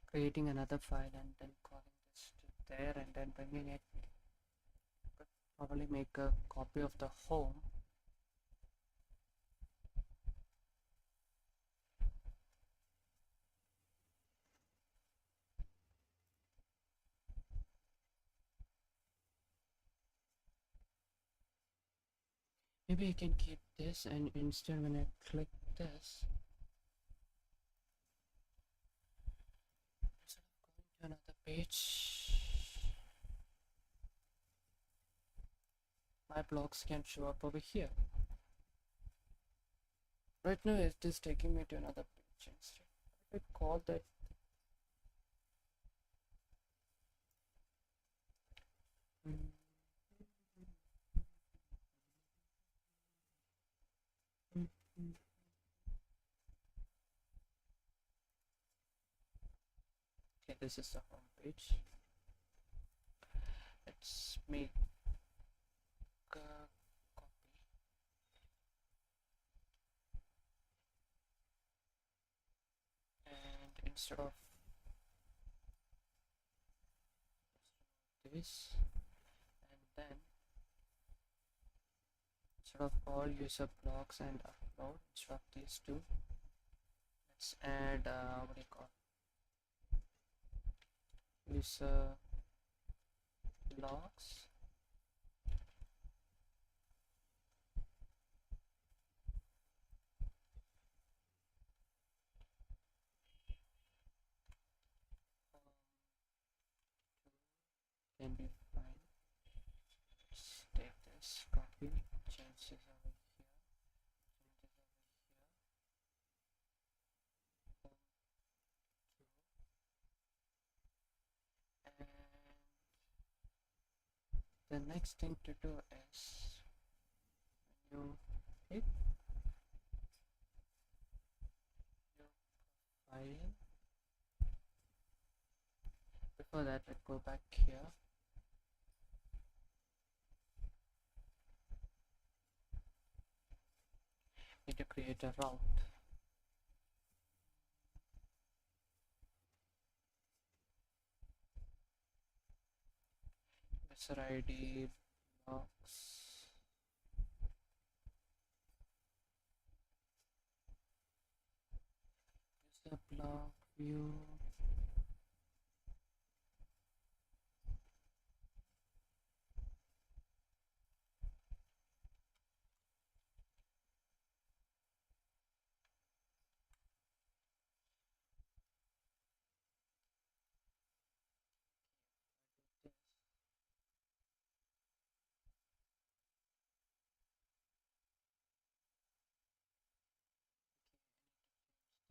creating another file and then calling this to there and then bringing it? Could probably make a copy of the home. Maybe I can keep this, and instead when I click this, instead of going to another page, my blocks can show up over here. Right now it is taking me to another page instead. If I call that this is the home page. Let's make a copy, and instead of this, and then instead of all user blocks and upload, instead of these two, let's add what do you call user blocks. Can be fine. Let's take this, copy, change this over here, change this over here, and the next thing to do is when you hit your file, before that let's go back here. Need to create a route. User ID blocks. User block view.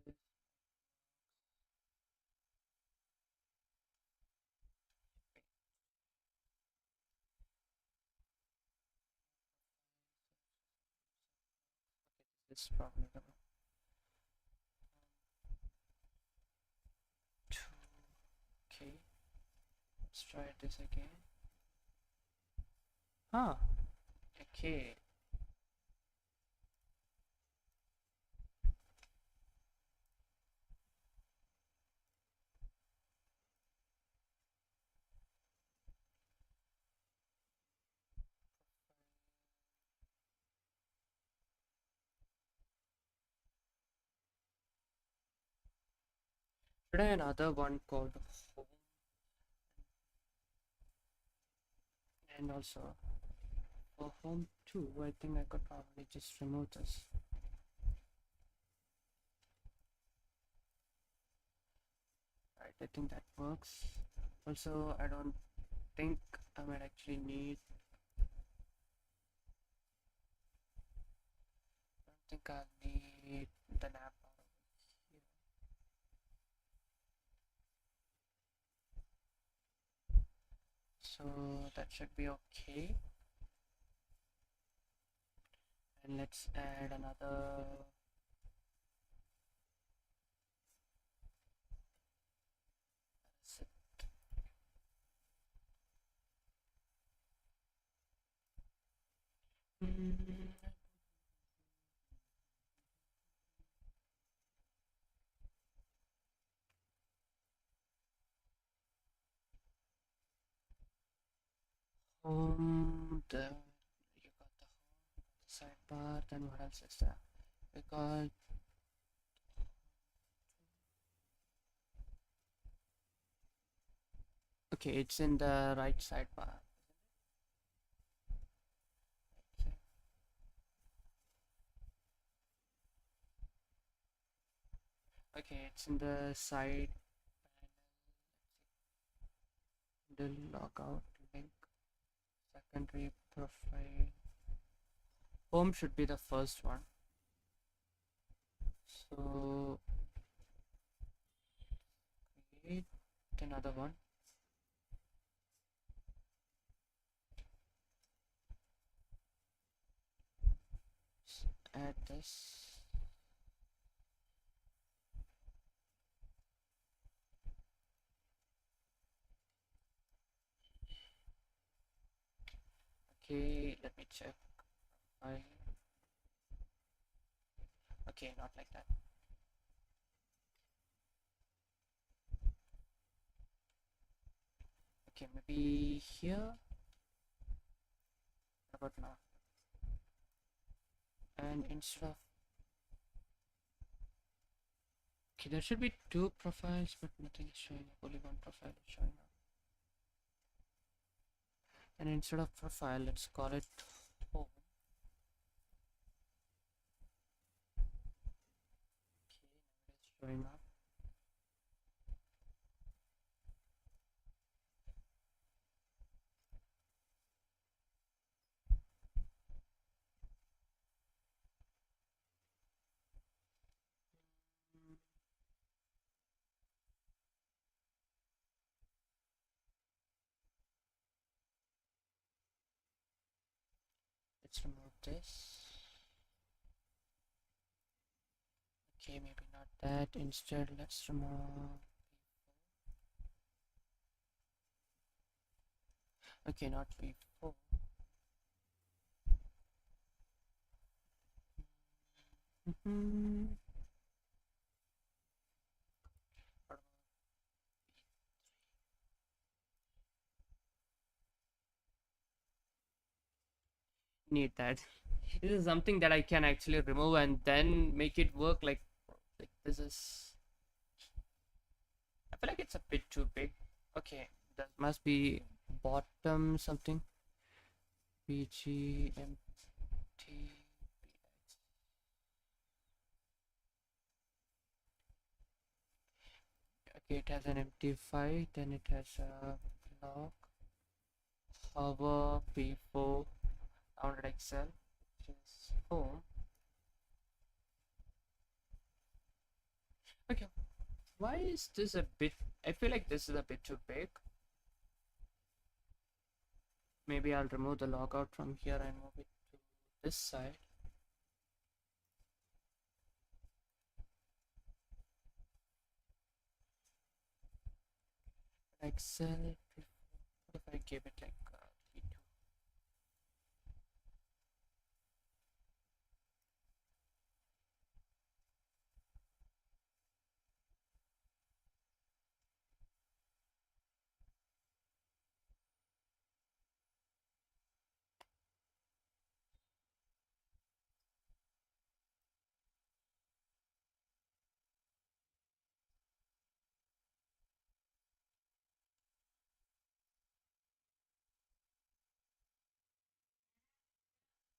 This. This is probably the one. Okay, let's try this again. Huh. Okay. Should I another one called home, and also for home too? I think I could probably just remove this. Right, I think that works. Also, I don't think I might actually need. I don't think I'll need the nap out of here. So that should be okay. And let's add another. That's it. Home, you got the home, the sidebar, then what else is there? We got okay, it's in the right sidebar. Okay, it's in the side panel. The logout link, secondary profile. Home should be the first one. So create another one. Add this. Okay, let me check. I Okay, not like that. Okay, maybe here. How about now? And instead of okay, there should be two profiles, but nothing is showing up. Only one profile is showing up. And instead of profile, let's call it home. Okay, it's showing up. Mm, let's remove this. Okay, maybe not that. Instead, let's remove. Okay, not V4. Mhm. Need that. This is something that I can actually remove and then make it work like this is. I feel like it's a bit too big. Okay, that must be bottom something. BGMT. Okay, it has an empty file, then it has a log, hover P4, download Excel, which is home. Okay, why is this a bit? I feel like this is a bit too big. Maybe I'll remove the logout from here and move it to this side. Excel, what if I give it like P2?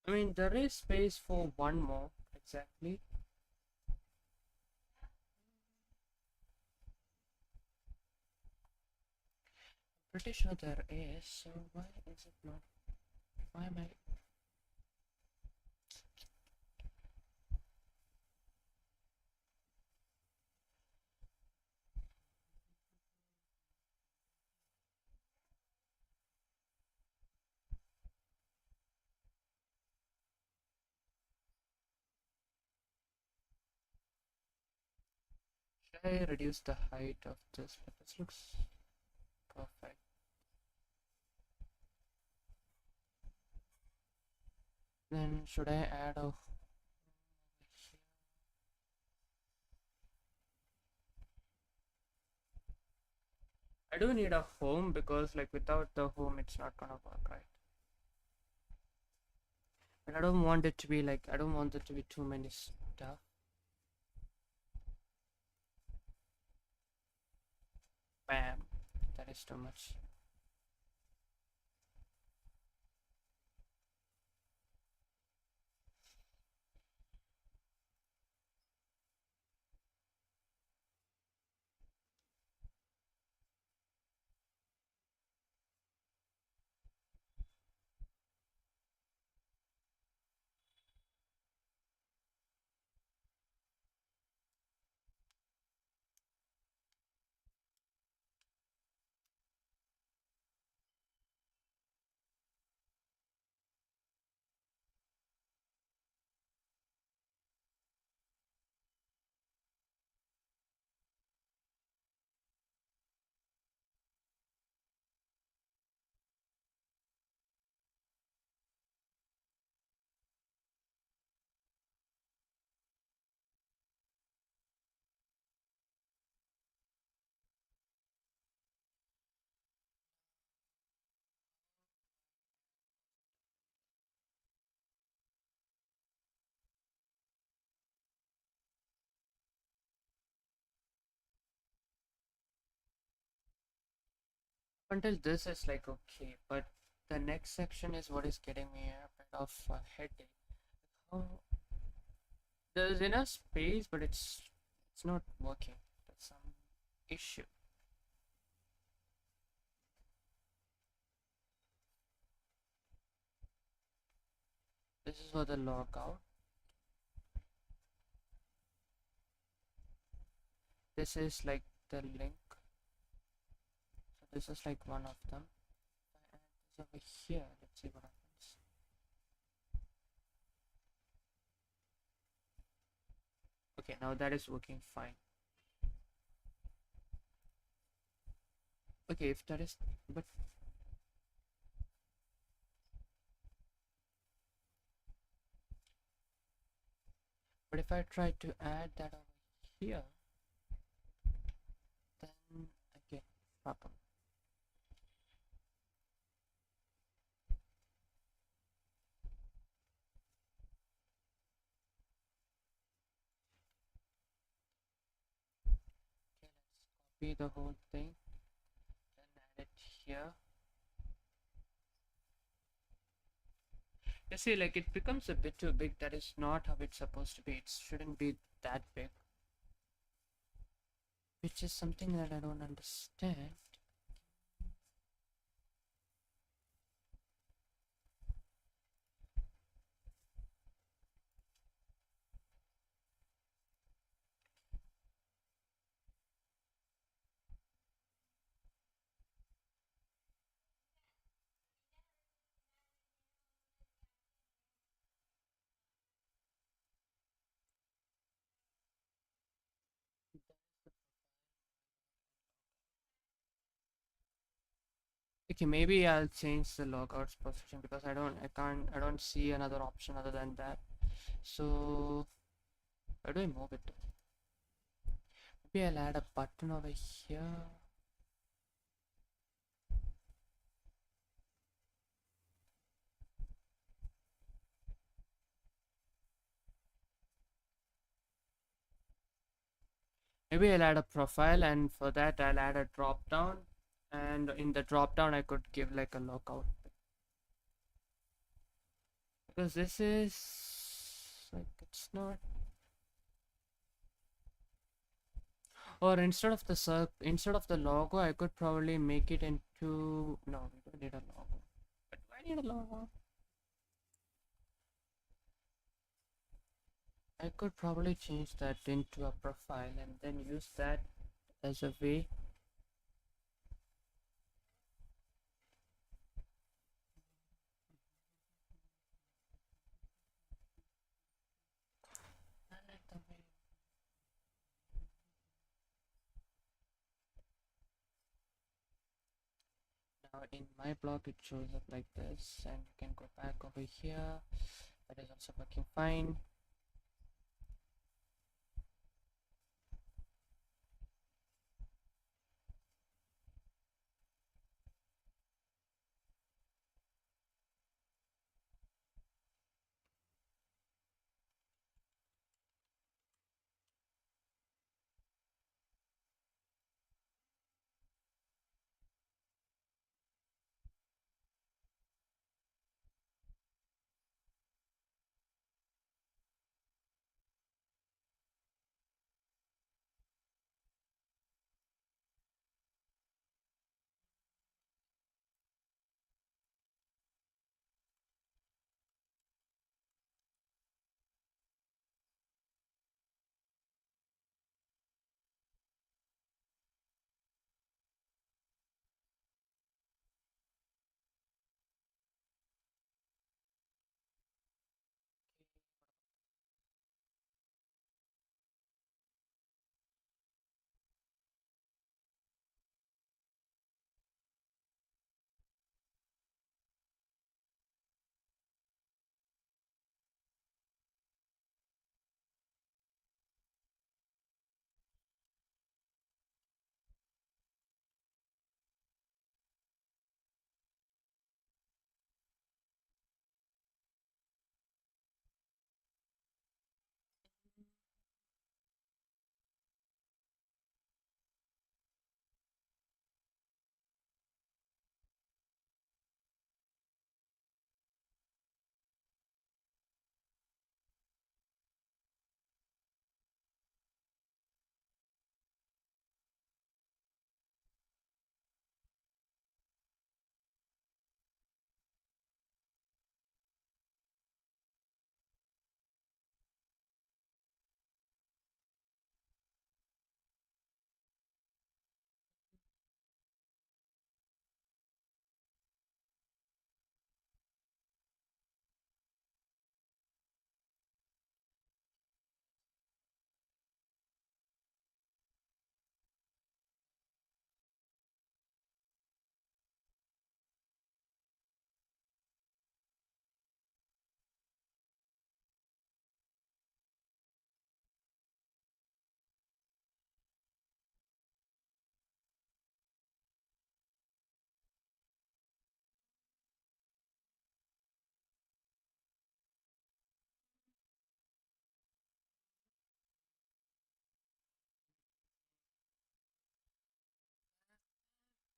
I mean, there is space for one more, exactly. Pretty sure there is, so why is it not? Why am I? Should I reduce the height of this? But this looks perfect. Then should I add a I do need a home because like without the home it's not gonna work right. And I don't want it to be like I don't want it to be too many stuff. Bam. That is too much. Until this is like okay, but the next section is what is getting me a bit of a headache. Oh, there's enough space, but it's not working. That's some issue. This is for the logout. This is like the link. So this is like one of them. And this over here. Let's see what happens. Okay, now that is working fine. Okay, if that is, but if I try to add that over here, then again problem. Okay, let's copy the whole thing and add it here. You see, like it becomes a bit too big. That is not how it's supposed to be. It shouldn't be that big, which is something that I don't understand. Okay, maybe I'll change the logouts position because I don't see another option other than that. So where do I move it to? Maybe I'll add a button over here. Maybe I'll add a profile, and for that I'll add a drop down, and in the drop down I could give like a lookout, because this is like it's not. Or instead of the logo, I could probably make it into, no, we don't need a logo. But do I need a logo? I could probably change that into a profile and then use that as a way. Now in my blog it shows up like this, and you can go back over here. That is also working fine.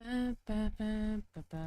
Na na na na na na na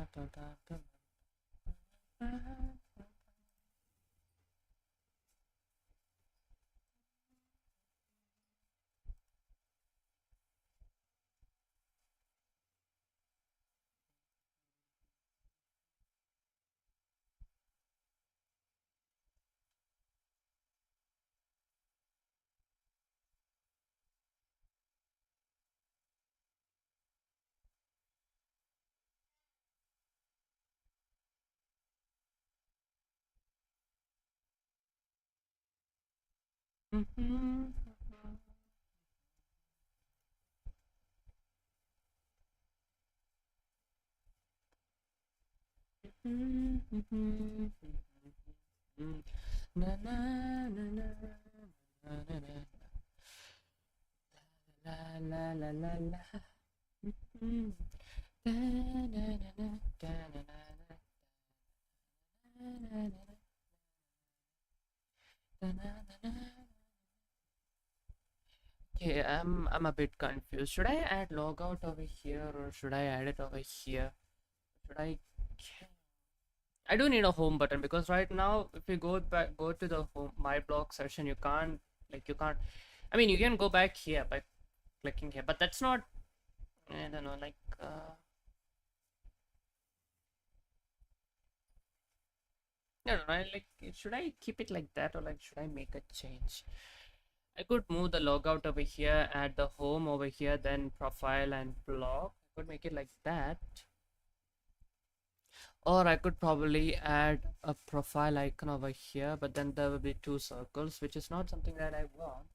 la la la la la. Da na na na da na na na da na na na da na na na. Okay, I'm a bit confused. Should I add logout over here or should I add it over here? Should I do need a home button because right now if you go to the home my blog session you can't I mean you can go back here by clicking here but that's not I don't know no, like should I keep it like that or like should I make a change? I could move the logout over here, add the home over here, then profile and blog. I could make it like that. Or I could probably add a profile icon over here, but then there will be two circles, which is not something that I want.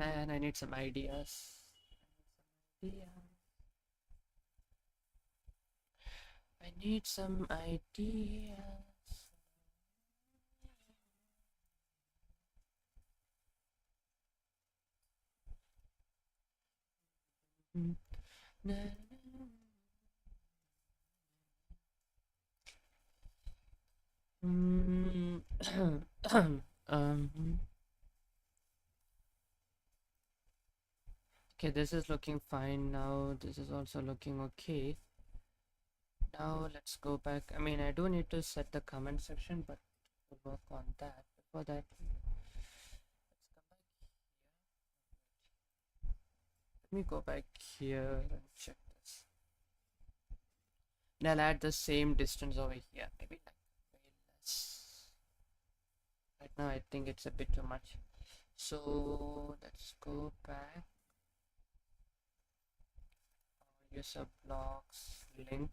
And I need some ideas. I need some ideas. Okay, this is looking fine now. This is also looking okay. Now let's go back. I mean, I do need to set the comment section, but we'll work on that. Before that, let me go back here and check this. And I'll add the same distance over here. Maybe like way less. Right now, I think it's a bit too much. So let's go back. User blocks link.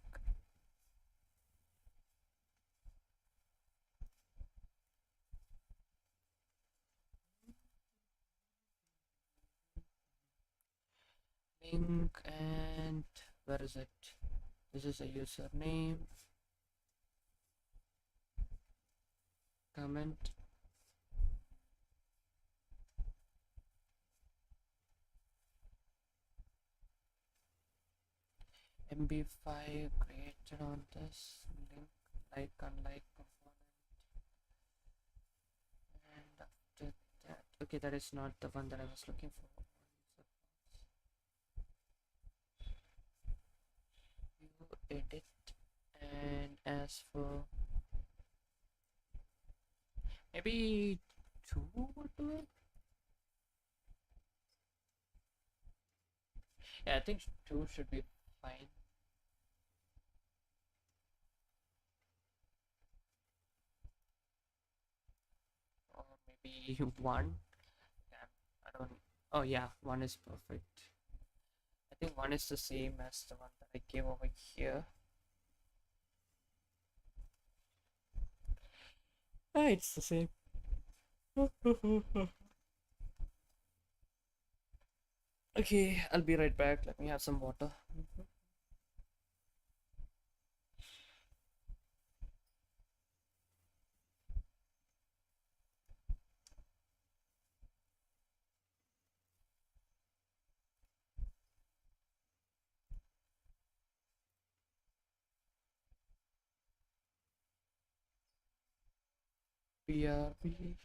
Link and where is it? This is a username. Comment. MB5 created on this link like unlike component and after that okay that is not the one that I was looking for. You edit and as for maybe 2 would do it. Yeah, I think 2 should be fine. Or maybe 1. Yeah, I don't. Oh yeah, 1 is perfect. I think 1 is the same as the one that I gave over here. Ah, it's the same. Okay, I'll be right back. Let me have some water. BRB.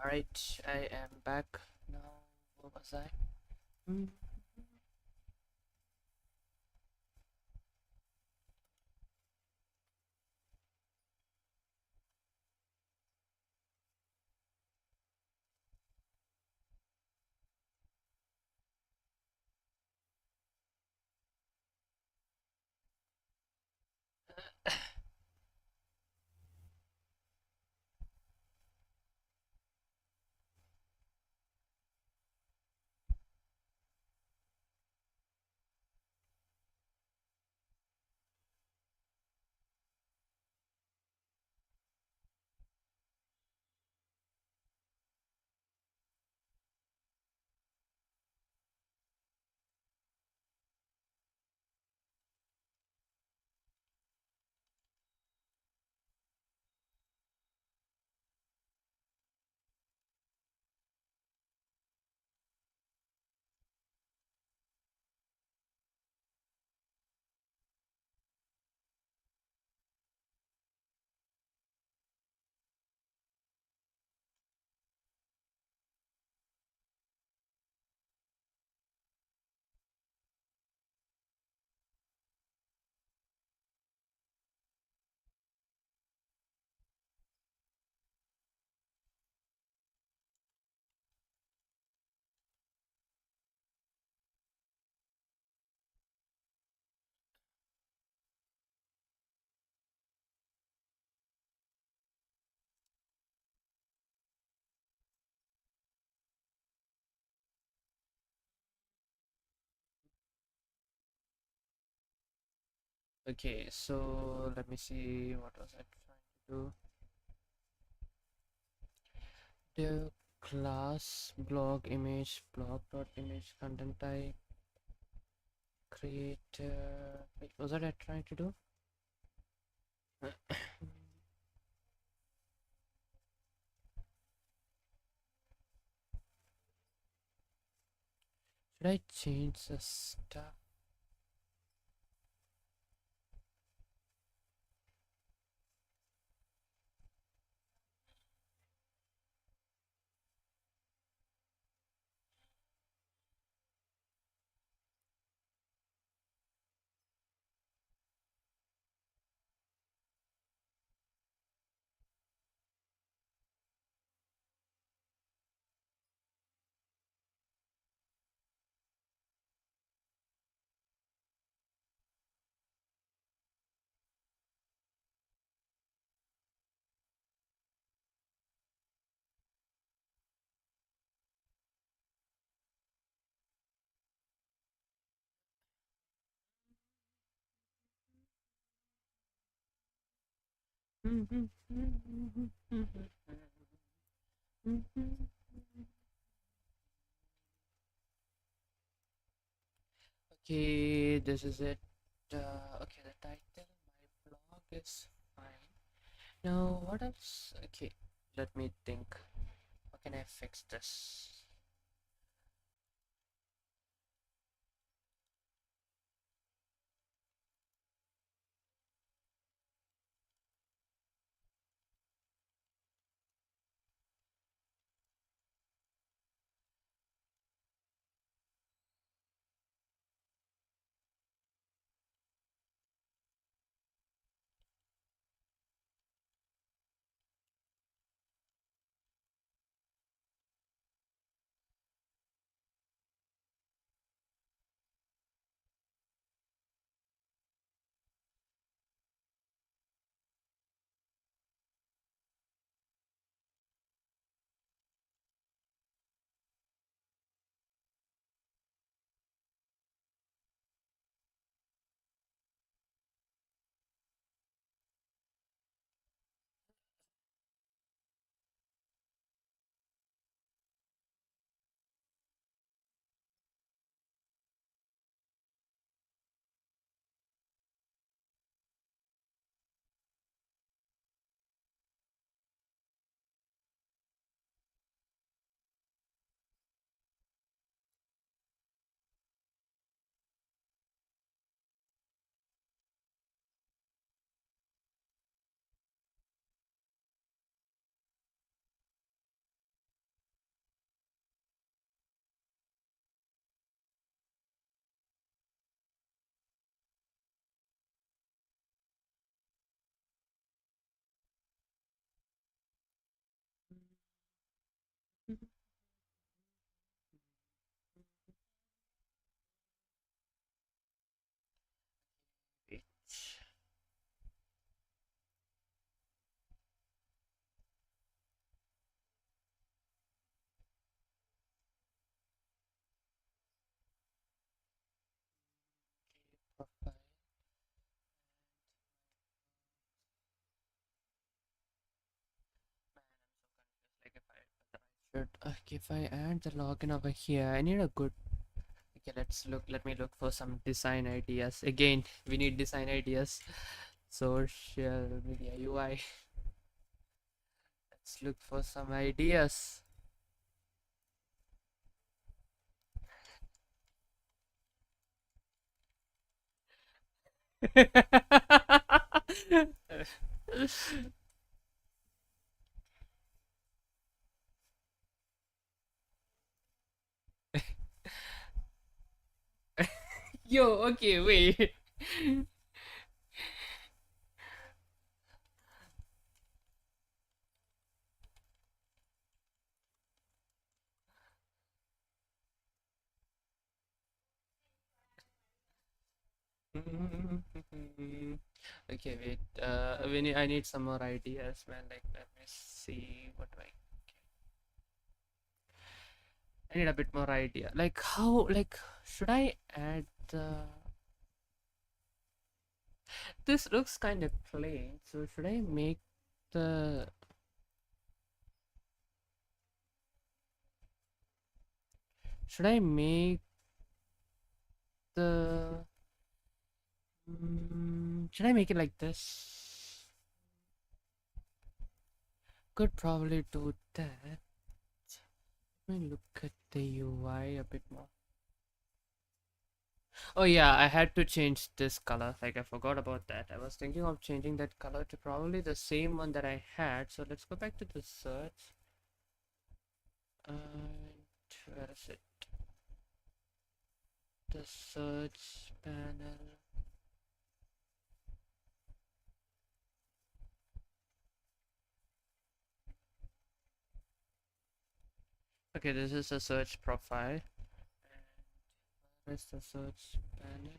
Alright, I am back now. Where was I? Hmm. Okay, so let me see what was I trying to do. The class blog image blog dot image content type create. Wait, was that I trying to do? Should I change the stuff? Okay, this is it. Okay, the title, my blog is fine. Now, what else? Okay, let me think. How can I fix this? should okay, if I add the login over here, I need a good. Okay, let me look for some design ideas. Again, we need design ideas. Social media UI. Let's look for some ideas. Yo, okay, wait. Okay, wait. I need some more ideas, man. Like, let me see what do I need a bit more idea. Like, how? Like, should I add the? This looks kind of plain. So should I make the? Should I make the? Should I make it like this? Could probably do that. Let me look at the UI a bit more. Oh yeah, I had to change this color. Like I forgot about that. I was thinking of changing that color to probably the same one that I had. So let's go back to the search. And where is it? The search panel. Okay, this is the search profile. Where's the search panel?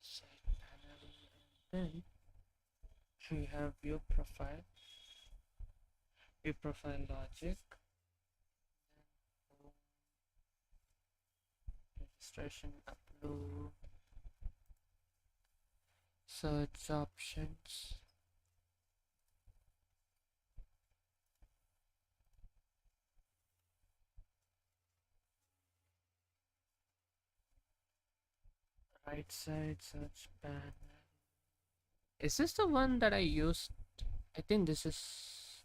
Site panel. And then we have view profile. View profile logic. Registration upload. Search options. Right side search panel. Is this the one that I used? I think this is.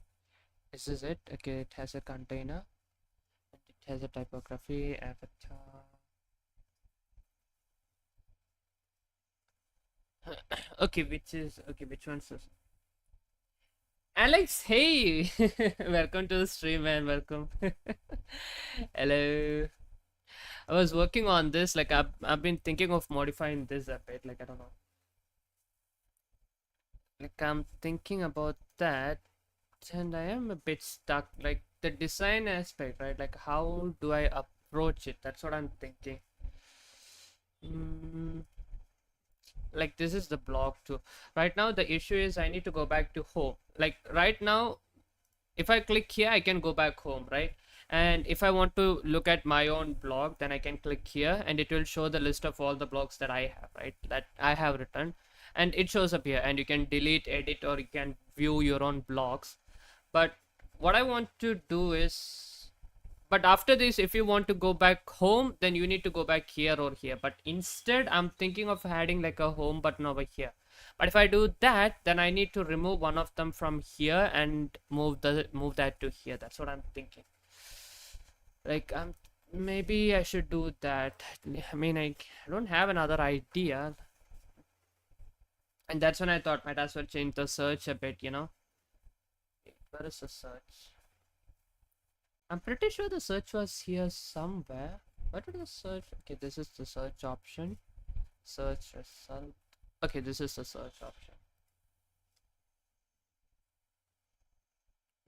This is it. Okay, it has a container. And it has a typography, avatar. Okay, which one's this? Alex, hey! Welcome to the stream, man. Welcome. Hello. I was working on this. Like I've been thinking of modifying this a bit. Like I don't know. Like I'm thinking about that, and I am a bit stuck. Like the design aspect, right? Like how do I approach it? That's what I'm thinking. Mm, like this is the block too. Right now the issue is I need to go back to home. Like right now, if I click here, I can go back home, right? And if I want to look at my own blog, then I can click here and it will show the list of all the blogs that I have, right? That I have written. And it shows up here and you can delete, edit, or you can view your own blogs. But what I want to do is, but after this, if you want to go back home, then you need to go back here or here. But instead, I'm thinking of adding like a home button over here. But if I do that, then I need to remove one of them from here and move that to here. That's what I'm thinking. Like maybe I should do that. I mean, I don't have another idea. And that's when I thought might as well change the search a bit, you know. Where is the search? I'm pretty sure the search was here somewhere. What did the search? Okay, this is the search option. Search result. Okay, this is the search option.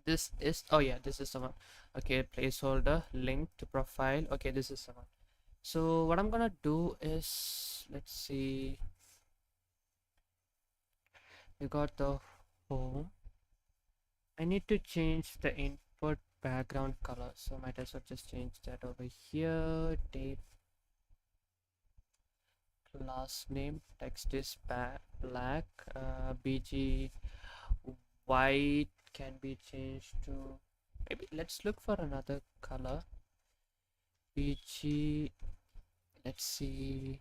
This is, oh yeah, this is the one. Okay, placeholder, link to profile. Okay, this is the one. So what I'm gonna do is, let's see. We got the home. I need to change the input background color, so might as well just change that over here. Date, last name, text is black, bg white can be changed to Maybe let's look for another color. BG, let's see.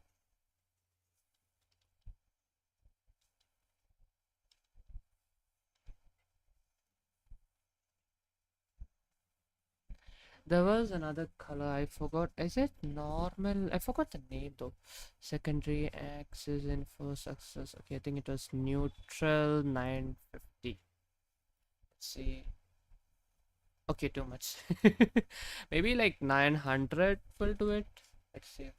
There was another color I forgot. Is it normal? I forgot the name though. Secondary axis and first axis. Okay, I think it was neutral 950. Let's see. Okay, too much. Maybe like 900 will do it. Let's see.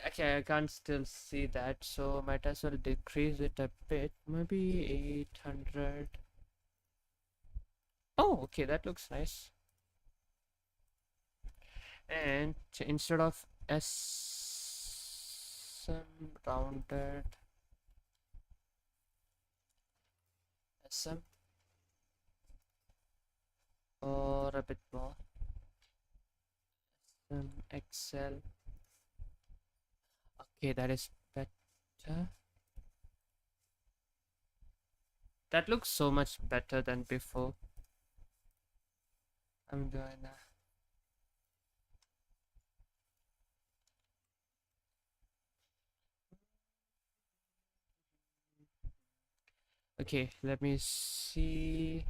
Okay, I can't still see that, so might as well decrease it a bit. Maybe 800. Oh, okay, that looks nice. And instead of SM rounded SM or a bit more XL. Okay, that is better. That looks so much better than before. I'm doing that. Okay, let me see.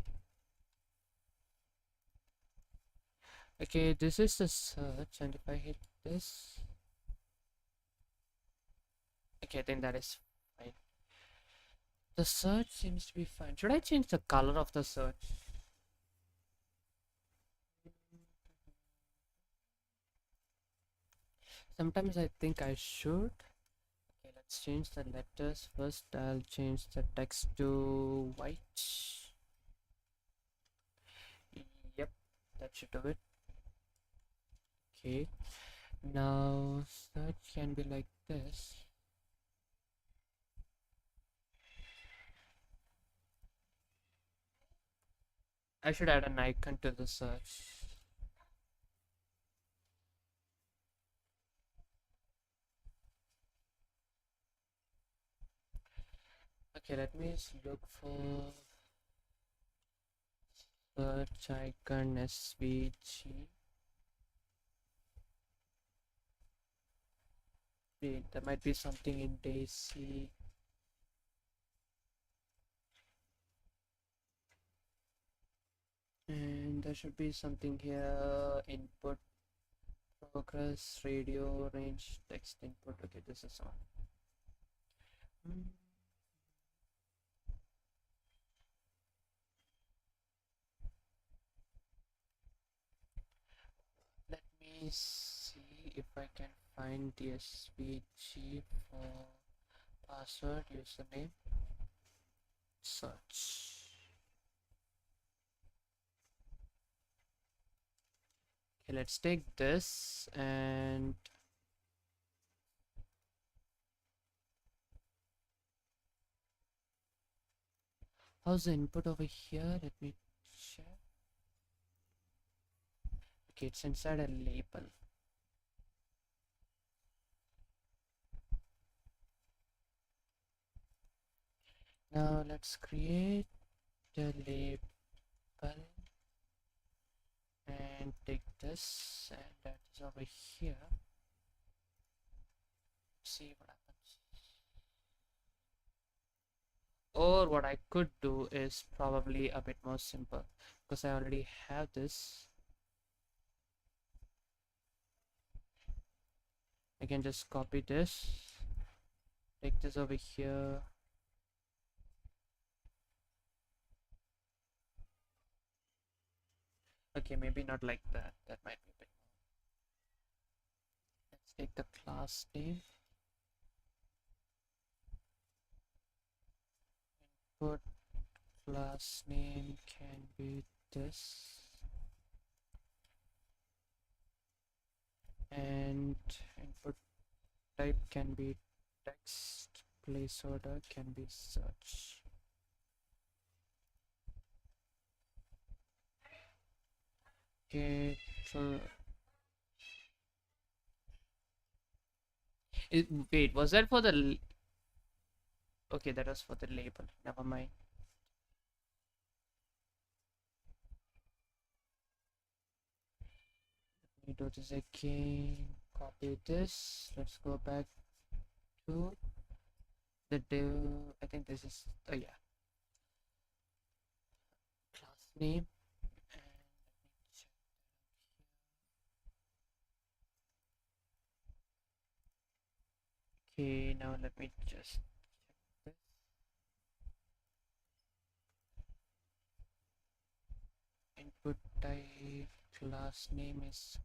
Okay, this is the search, and if I hit this, okay, I think that is fine. The search seems to be fine. Should I change the color of the search? Sometimes I think I should. Okay, let's change the letters first. I'll change the text to white. Yep, that should do it. Okay, now search can be like this. I should add an icon to the search. Okay, let me look for search icon SVG. Wait, there might be something in Daisy. And there should be something here. Input, progress, radio, range, text input. Okay, this is on. Let me see if I can find the SVG for password, username, search. Okay, let's take this and how's the input over here? Let me check. Okay, it's inside a label. Now let's create the label and take this and that is over here. See what happens. Or what I could do is probably a bit more simple because I already have this. I can just copy this, take this over here. Okay, maybe not like that. That might be a bit more. Let's take the class name. Input class name can be this. And input type can be text. Placeholder can be search. Okay, so wait, was that for the okay, that was for the label. Never mind. We do this again. Copy this. Let's go back to the div. I think this is, oh yeah, class name. And let me check. Okay, now let me just check this. Input type, class name is,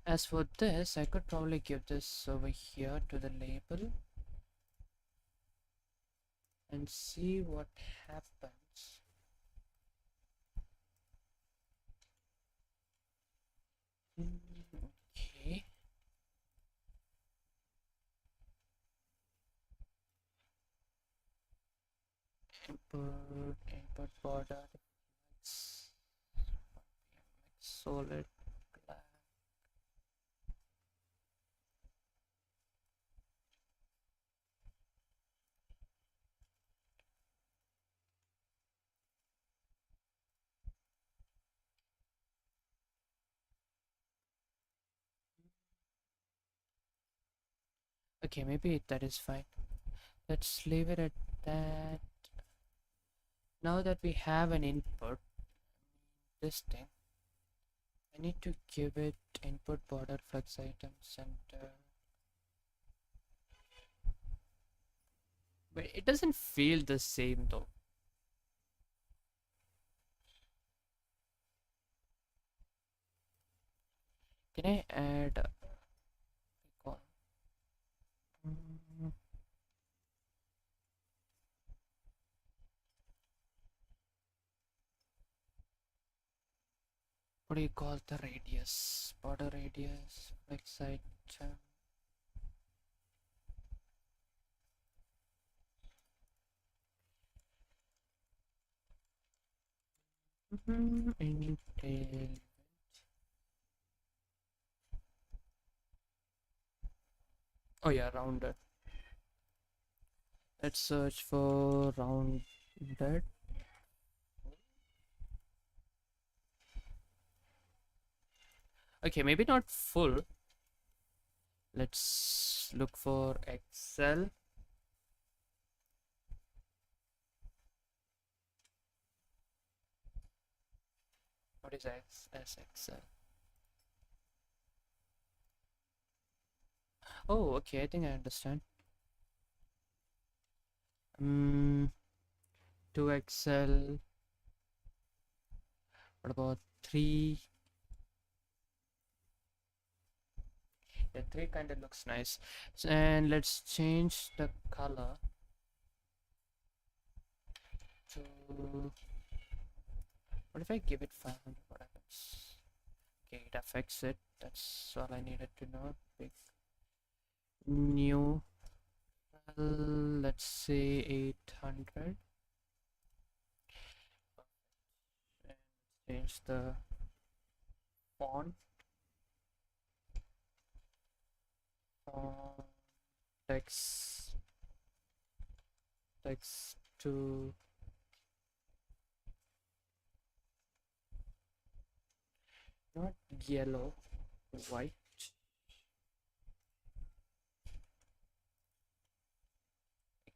as for this, I could probably give this over here to the label and see what happens. Okay. Input border, solid black. Okay, maybe that is fine. Let's leave it at that. Now that we have an input, this thing, I need to give it input border flex item center. But it doesn't feel the same though. Can I add a icon? What do you call the radius? Border radius, flex item. Intel. Oh yeah, rounded. Let's search for rounded. Okay, maybe not full. Let's look for Excel. What is Excel? Oh, okay, I think I understand. 2XL. What about 3? Yeah, 3 kind of looks nice. And let's change the color to, what if I give it 500? What happens? Okay, it affects it. That's all I needed to know. Big new, let's say 800. And change the font. Text to not yellow, white.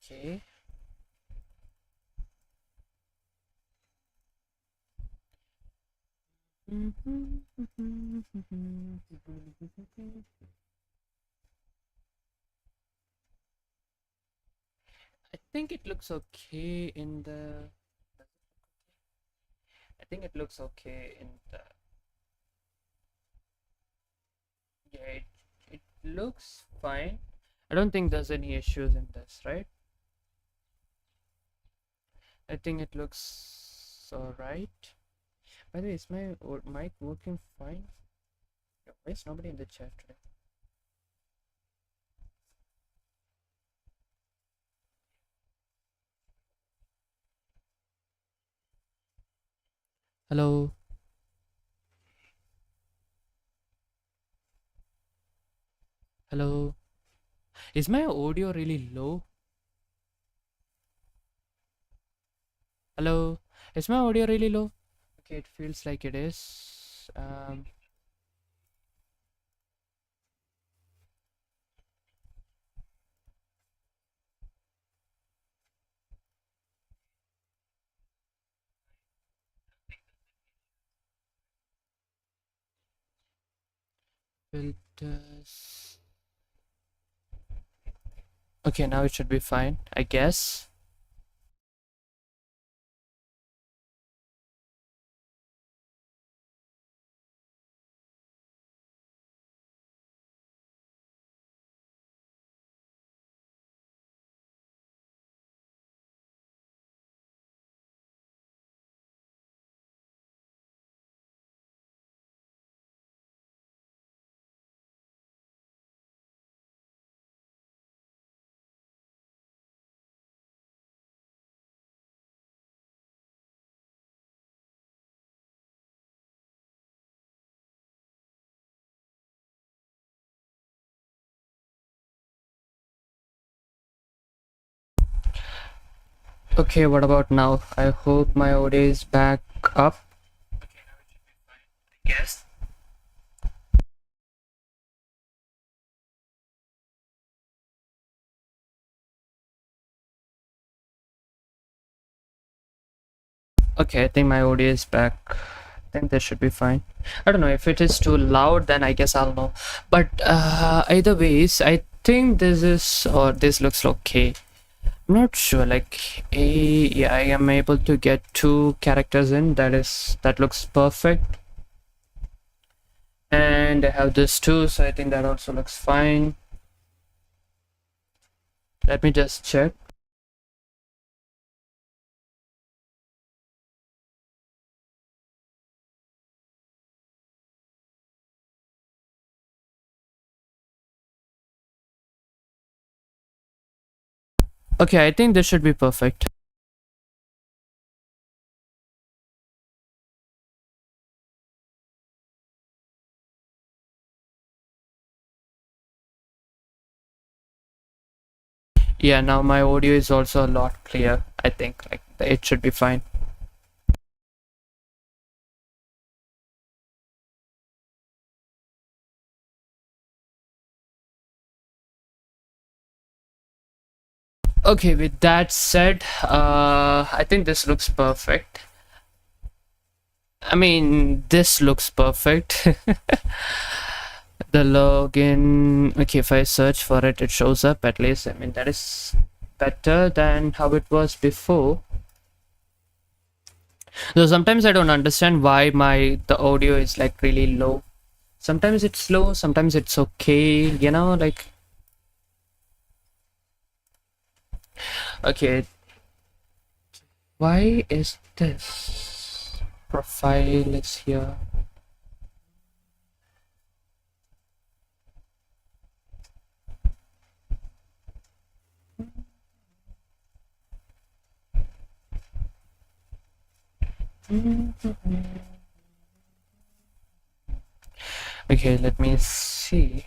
Okay. I think it looks okay in the, I think it looks okay in the, yeah, it looks fine. I don't think there's any issues in this, right? I think it looks alright. By the way, is my mic working fine? Why is nobody in the chat today? Hello. Hello? Is my audio really low? Hello? Is my audio really low? Okay, it feels like it is. Filters. Okay, now it should be fine, I guess. Okay, what about now? I hope my audio is back up. Okay, now it should be fine, I guess. Okay, I think my audio is back. I think this should be fine. I don't know if it is too loud, then I guess I'll know. But either ways, I think this is or this looks okay. I'm not sure. Like, yeah, I am able to get two characters in. That looks perfect. And I have this too, so I think that also looks fine. Let me just check. Okay, I think this should be perfect. Yeah, now my audio is also a lot clear. I think like it should be fine. Okay, with that said, I think this looks perfect. I mean, this looks perfect. The login, okay, if I search for it, it shows up at least. I mean, that is better than how it was before. So sometimes I don't understand why the audio is like really low. Sometimes it's slow, sometimes it's okay, you know, like. Okay, why is this profile is here? Okay, let me see.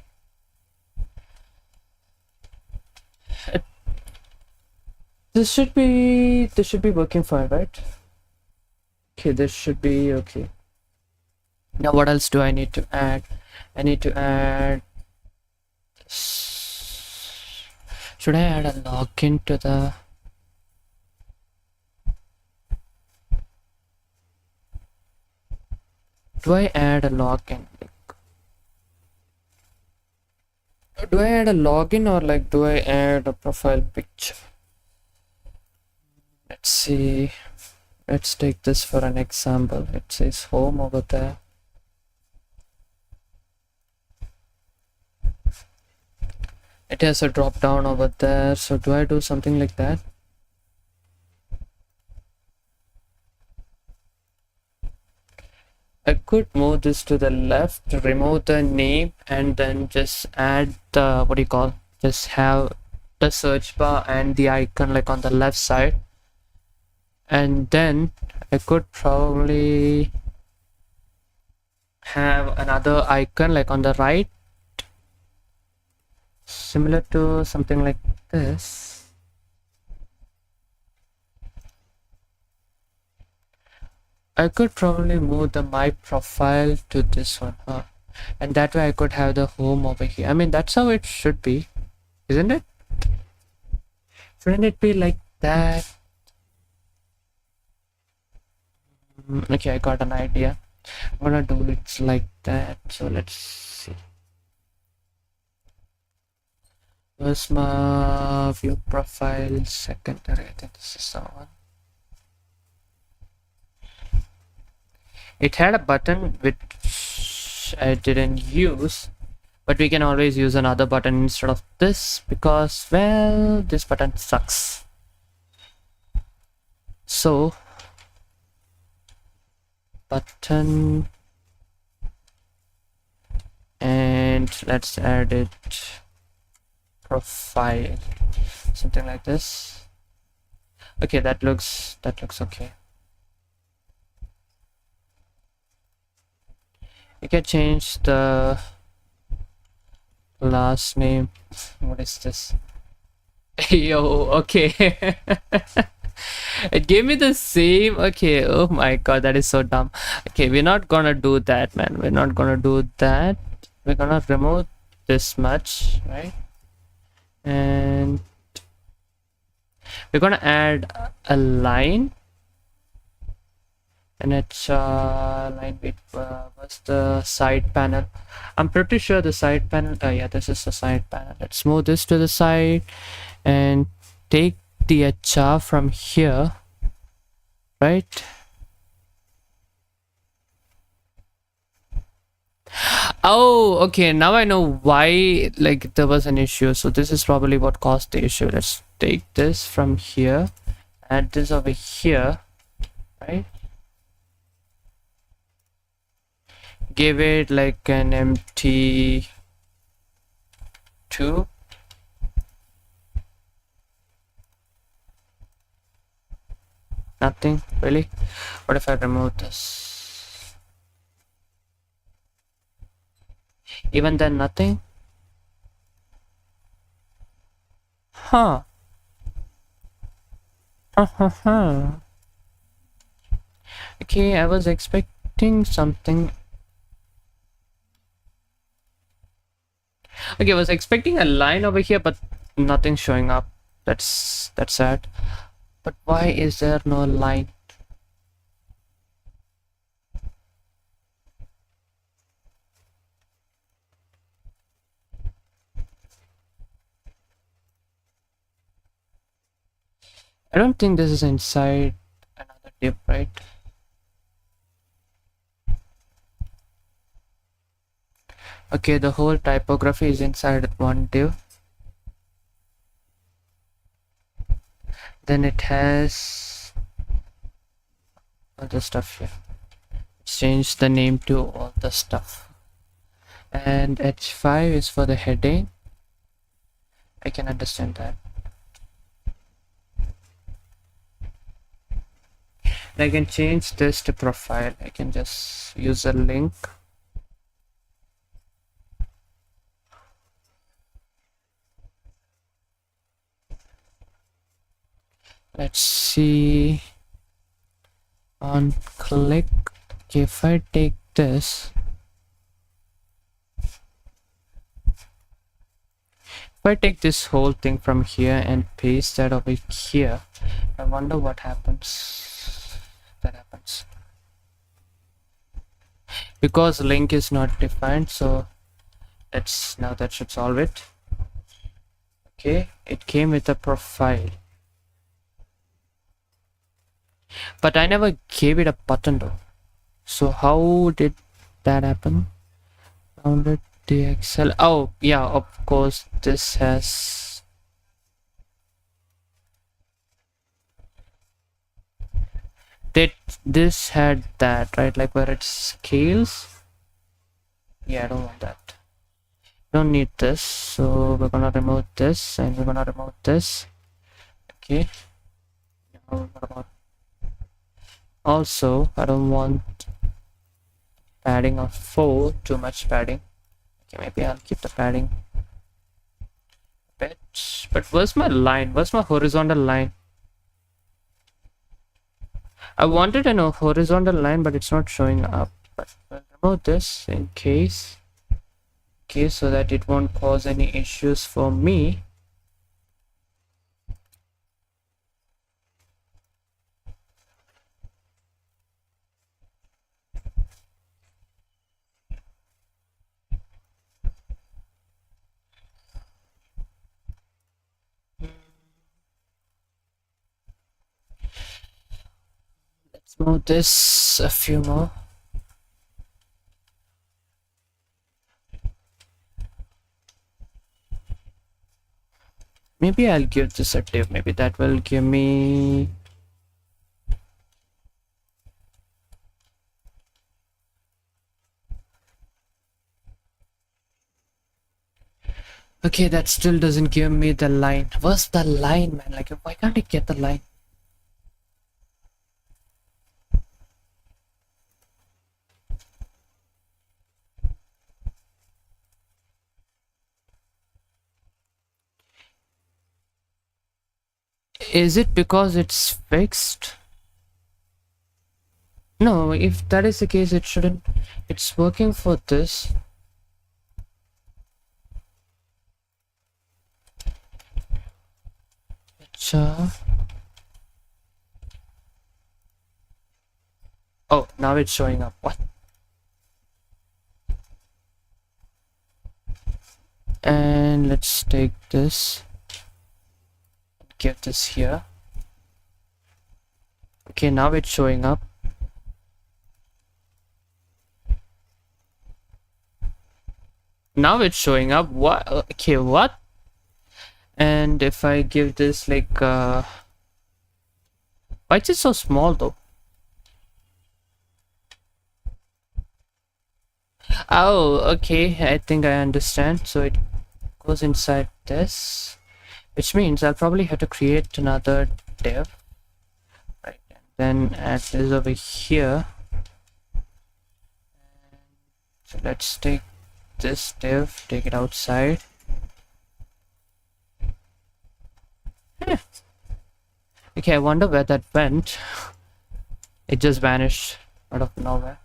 This should be working fine, right? Okay, this should be okay. Now what else do I need to add? I need to add, should I add a login to the, do I add a login? Do I add a login or like do I add a profile picture? Let's see. Let's take this for an example. It says home over there. It has a drop down over there. So do I do something like that? I could move this to the left, remove the name, and then just add the, what do you call, just have the search bar and the icon like on the left side. And then I could probably have another icon like on the right. similar to something like this. I could probably move the my profile to this one, huh? And that way I could have the home over here. I mean, that's how it should be, isn't it? Shouldn't it be like that? Okay, I got an idea. I'm gonna do it like that. So let's see. Where's my view profile secondary? I think this is the one. It had a button which I didn't use, but we can always use another button instead of this because, well, this button sucks. So button, and let's add it profile, something like this. Okay, that looks okay. You can change the last name. What is this? Yo, okay. It gave me the same. Okay, oh my god, that is so dumb. Okay, we're not gonna do that, man. We're not gonna do that. We're gonna remove this much, right? And we're gonna add a line, and it's line with what's the side panel. I'm pretty sure the side panel, yeah, this is the side panel. Let's move this to the side and take the HR from here, right? Oh, okay, now I know why like there was an issue. So this is probably what caused the issue. Let's take this from here, add this over here, right? Give it like an empty 2. Nothing really. What if I remove this? Even then, nothing. Huh. Okay, I was expecting something. Okay, I was expecting a line over here, but nothing showing up. That's sad. But why is there no line? I don't think this is inside another div, right? Okay, the whole typography is inside one div. Then it has other stuff here. Change the name to all the stuff. And H5 is for the heading. I can understand that. And I can change this to profile. I can just use a link. Let's see. On click, okay, if I take this, if I take this whole thing from here and paste that over here, I wonder what happens. That happens because link is not defined, so let's, now that should solve it. Okay, it came with a profile, but I never gave it a button though. So how did that happen? Download the Excel. Oh yeah, of course this has, this had that, right? Like where it scales. Yeah, I don't want that. Don't need this, so we're gonna remove this and we're gonna remove this. Okay. Now, what about, also I don't want padding of 4, too much padding. Okay, maybe I'll keep the padding But where's my line? Where's my horizontal line? I wanted a horizontal line, but it's not showing up. But I'll remove this in case. Okay, so that it won't cause any issues for me. Let's move this a few more. Maybe I'll give this a div. Maybe that will give me. Okay, that still doesn't give me the line. Where's the line, man? Like, why can't I get the line? Is it because it's fixed? No, if that is the case, it shouldn't. It's working for this. Oh, now it's showing up. What? And let's take this. Give this here. Okay, now it's showing up. Now it's showing up. What? Okay, what? And if I give this like why is it so small though? Oh, okay, I think I understand. So it goes inside this, which means I'll probably have to create another div, right? And then add this over here. So let's take this div, take it outside. Okay, I wonder where that went. It just vanished out of nowhere.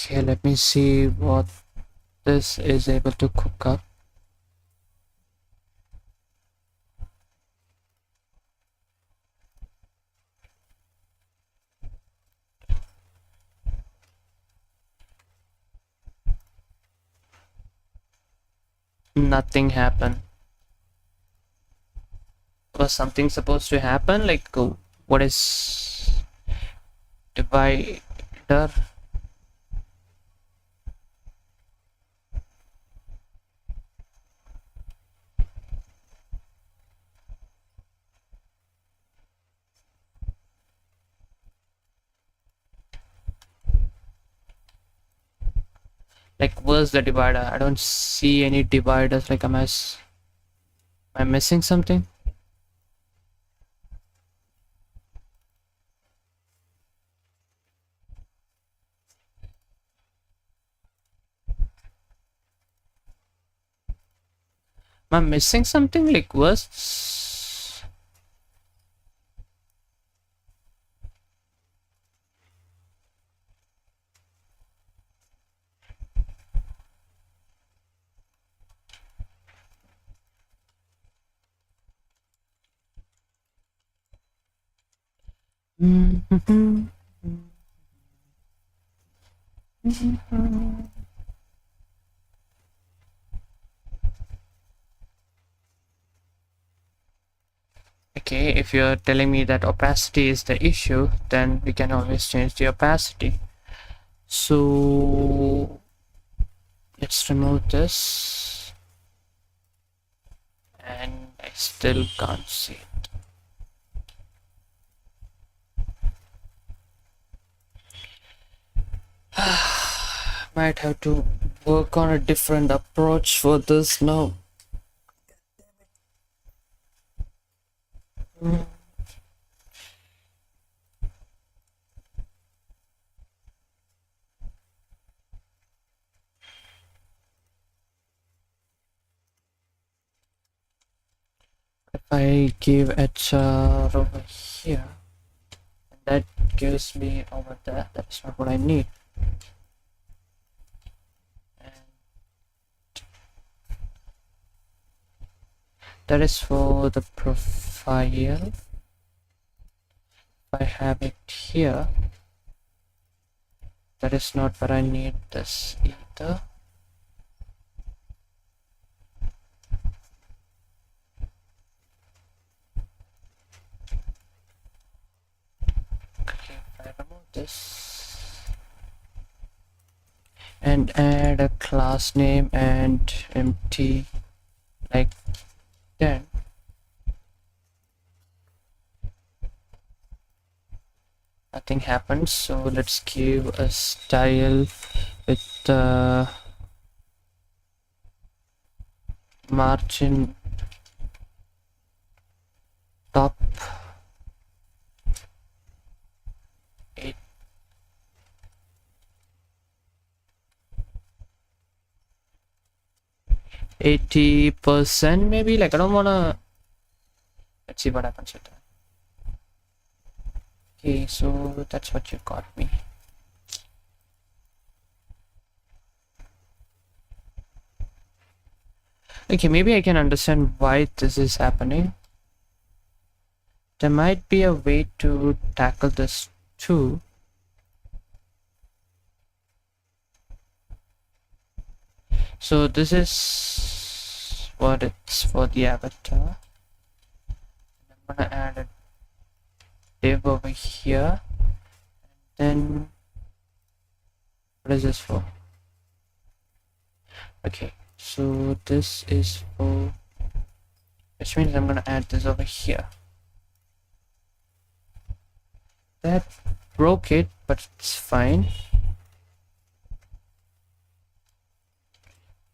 Okay, let me see what this is able to cook up. Nothing happened. Was something supposed to happen? Like, what is divider? Like, where's the divider? I don't see any dividers. Like, am I missing something? Am I missing something? Like, where's... Okay, if you're telling me that opacity is the issue, then we can always change the opacity. So let's remove this, and I still can't see it. Might have to work on a different approach for this now. If I give HR over here, that gives me over there. That's not what I need. And that is for the profile. If I have it here, that is not what I need this either. Okay, if I remove this and add a class name and empty like that, nothing happens. So let's give a style with the margin top 80%, maybe. Like, I don't wanna. Let's see what happens with that. Okay, so that's what you got me. Okay, maybe I can understand why this is happening. There might be a way to tackle this too. So this is what it's for the avatar. I'm gonna add a div over here. Then what is this for? Okay, so this is for, which means I'm gonna add this over here. That broke it, but it's fine.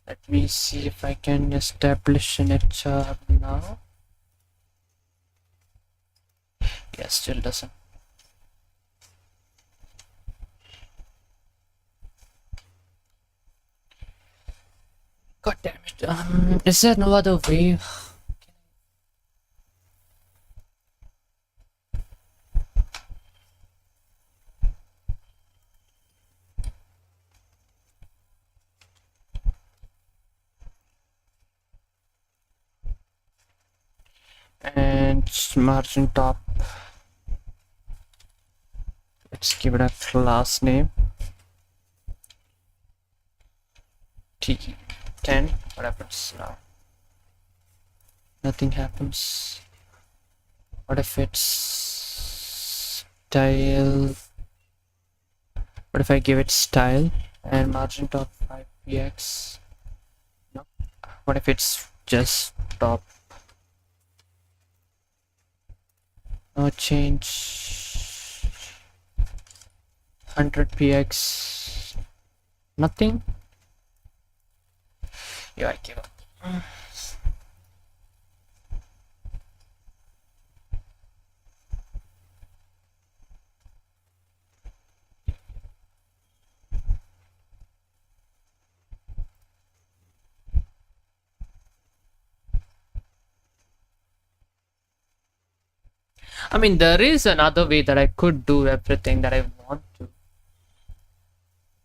Let me see if I can establish an HR now. Yeah, still doesn't. God damn it. Is there no other way? And margin top. Let's give it a class name. T10. What happens now? Nothing happens. What if it's style? What if I give it style and margin top 5px? No. What if it's just top? No change. 100px. Nothing. Yeah, I give up. I mean, there is another way that I could do everything that I want to,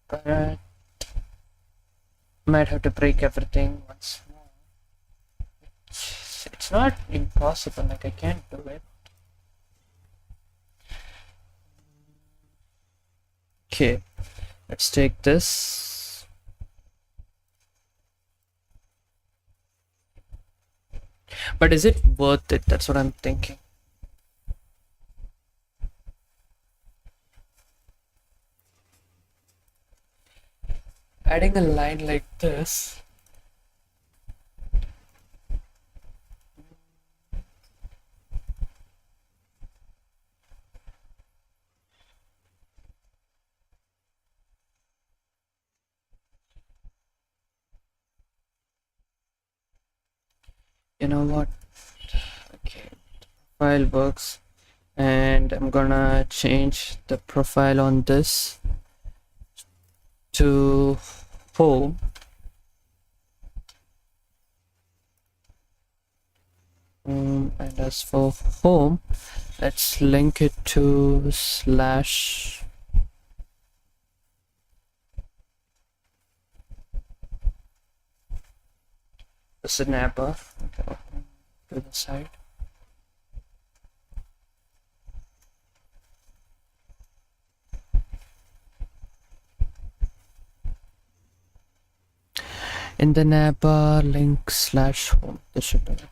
but I might have to break everything once more. It's not impossible, like I can't do it. Okay, let's take this. But is it worth it? That's what I'm thinking. adding a line like this. You know what? Okay, file works, and I'm gonna change the profile on this to home. And as for home, let's link it to slash snapper. Okay, to the side. In the navbar link slash home. This should do it.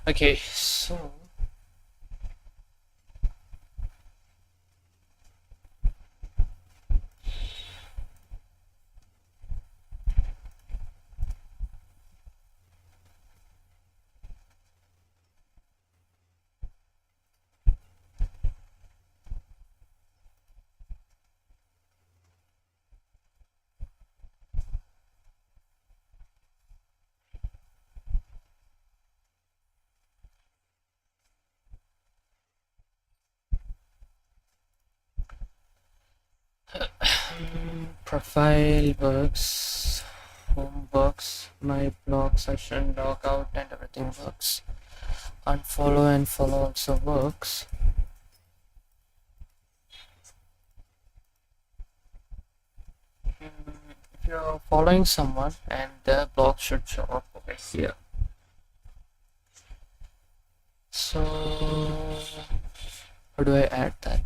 Okay, so profile works, home works, my blog session, logout, and everything works. Unfollow and follow also works. If you're following someone and their blog should show up over here. So how do I add that?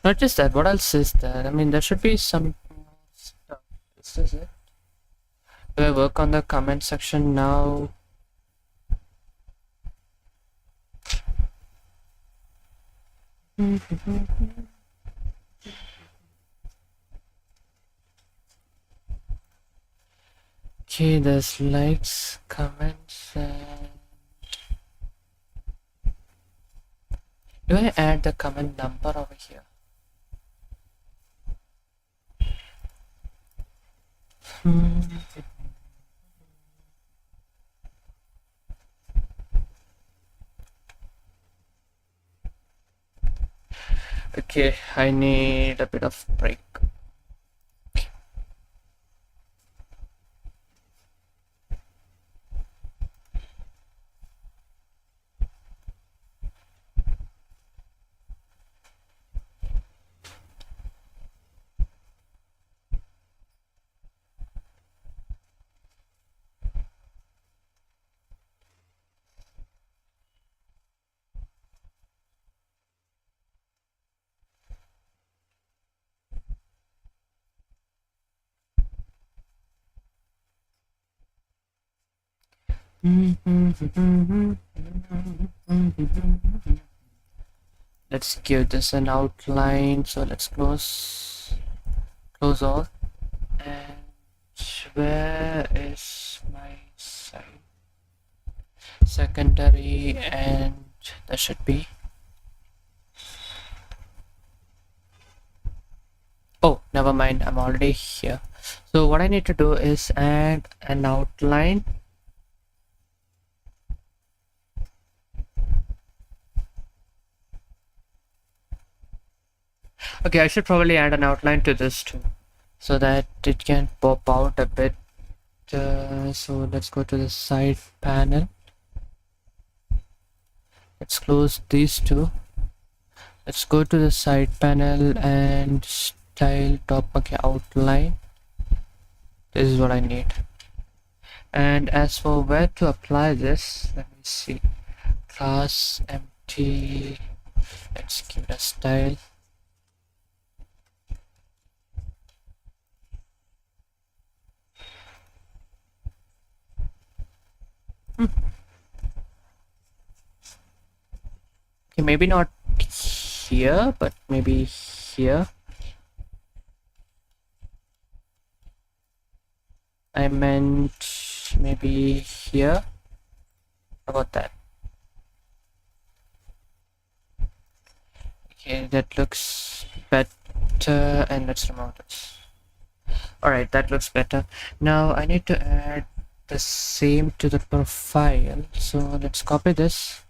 Not just that, what else is there? I mean, there should be some stuff. This is it. Do I work on the comment section now? Okay, there's likes, comments, and do I add the comment number over here? Okay, I need a bit of break. Let's give this an outline. So let's close all. And where is my site? Secondary, and there should be. Oh, never mind. I'm already here. So what I need to do is add an outline. Okay, I should probably add an outline to this too, so that it can pop out a bit. So let's go to the side panel. Let's close these two. Let's go to the side panel and style top. Okay, outline. This is what I need. And as for where to apply this, let me see. Class empty. Let's give it a style. Okay, maybe not here, but maybe here. I meant maybe here. How about that? Okay, that looks better, and let's remove this. Alright, that looks better. Now I need to add the same to the profile. So let's copy this.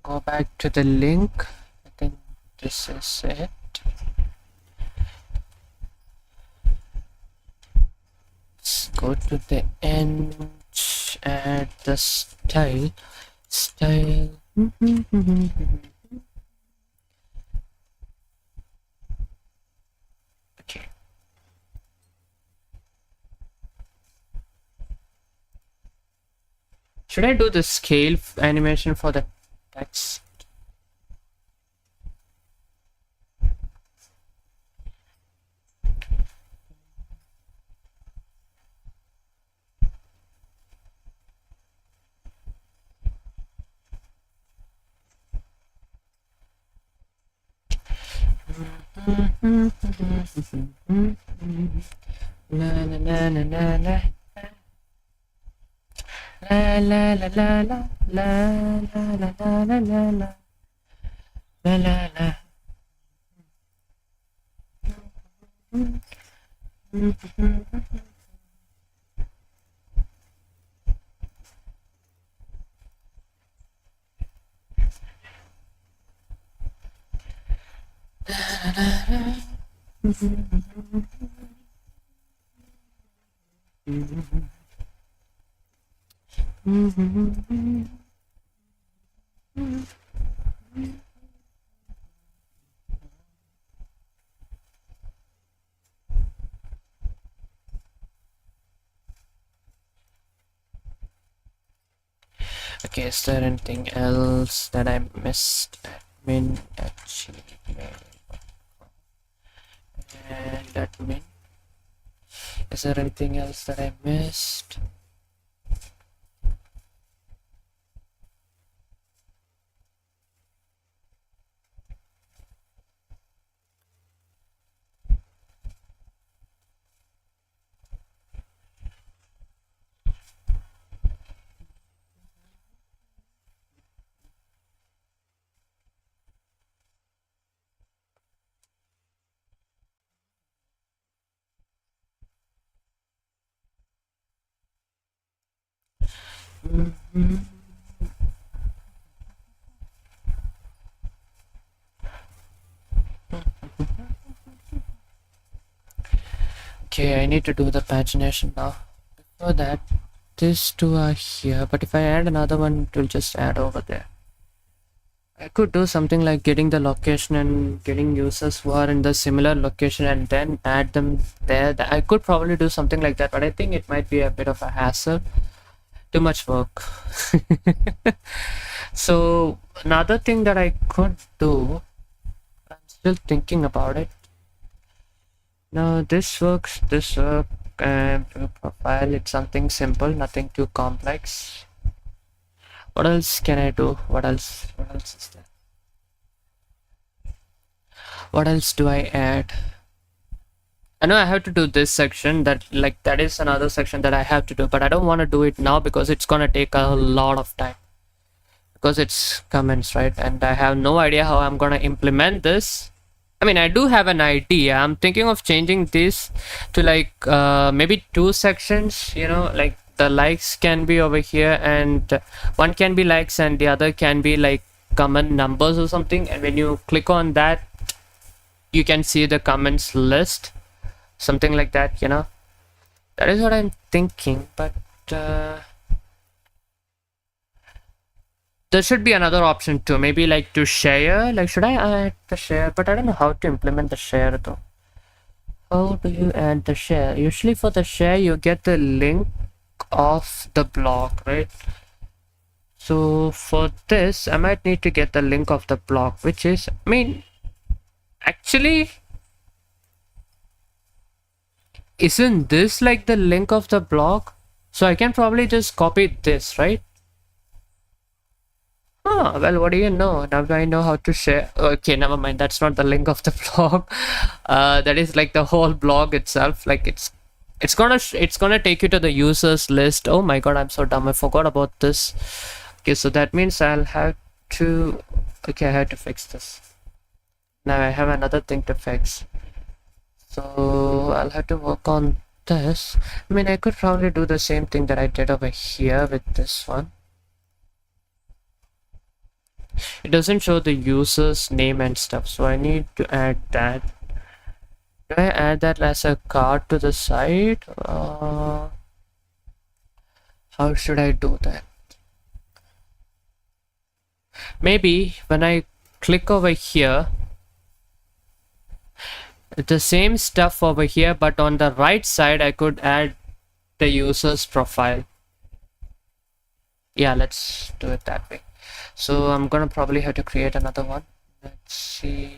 Go back to the link. I think this is it. Let's go to the end, add the style. Okay. Should I do the scale animation for the text? La la la la la la. La la la la la la la la la la la la la la. Okay, is there anything else that I missed? Admin at Gmail and admin. Is there anything else that I missed? Okay, I need to do the pagination now. Before that, these two are here, but if I add another one, it will just add over there. I could do something like getting the location and getting users who are in the similar location and then add them there. I could probably do something like that, but I think it might be a bit of a hassle. Too much work. So another thing that I could do, I'm still thinking about it. No, this works, and profile, it's something simple, nothing too complex. What else can I do? What else is there? What else do I add? I know I have to do this section, that is another section that I have to do, but I don't want to do it now because it's gonna take a lot of time, because it's comments, right? And I have no idea how I'm gonna implement this. I mean, I do have an idea. I'm thinking of changing this to maybe two sections, like the likes can be over here and one can be likes and the other can be like comment numbers or something, and when you click on that you can see the comments list, something like that. That is what I'm thinking, but there should be another option too, maybe like to share, like should I add the share? But I don't know how to implement the share though. How do you add the share? Usually for the share you get the link of the blog, right? So for this I might need to get the link of the blog, which is, I mean, actually isn't this like the link of the blog? So I can probably just copy this, right? Oh, well, what do you know? Now I know how to share. Okay, never mind. That's not the link of the blog. That is like the whole blog itself. Like it's gonna take you to the users list. Oh my god, I'm so dumb. I forgot about this. Okay, so that means I'll have to. Okay, I have to fix this. Now I have another thing to fix. So I'll have to work on this. I mean, I could probably do the same thing that I did over here with this one. It doesn't show the user's name and stuff, so I need to add that. Do I add that as a card to the site? How should I do that? Maybe when I click over here, the same stuff over here, but on the right side I could add the user's profile. Yeah, let's do it that way. So I'm gonna probably have to create another one. Let's see.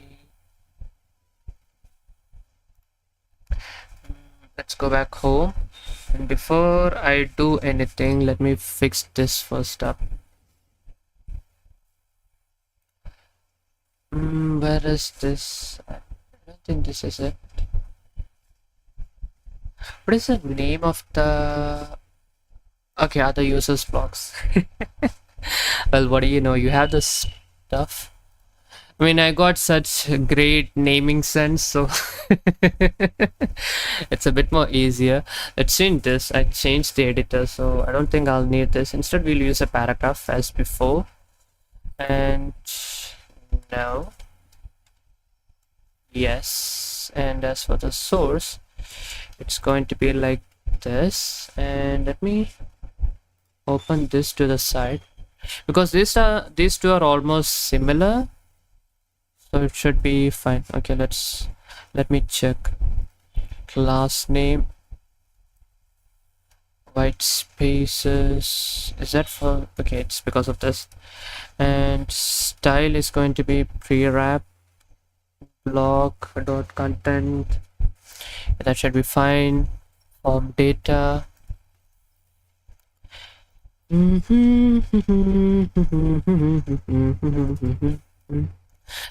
Let's go back home, and before I do anything, let me fix this first up. Where is this? I don't don't think this is it. What is the name of the... Okay, other users blocks. Well, what do you know? You have this stuff. I mean, I got such great naming sense, so it's a bit more easier. Let's change this. I changed the editor, so I don't think I'll need this. Instead, we'll use a paragraph as before. And now, yes. And as for the source, it's going to be like this. And let me open this to the side, because these two are almost similar, so it should be fine. Okay, let me check. Class name, white spaces, is that for... okay, it's because of this. And style is going to be pre-wrap block dot content. That should be fine. Form data.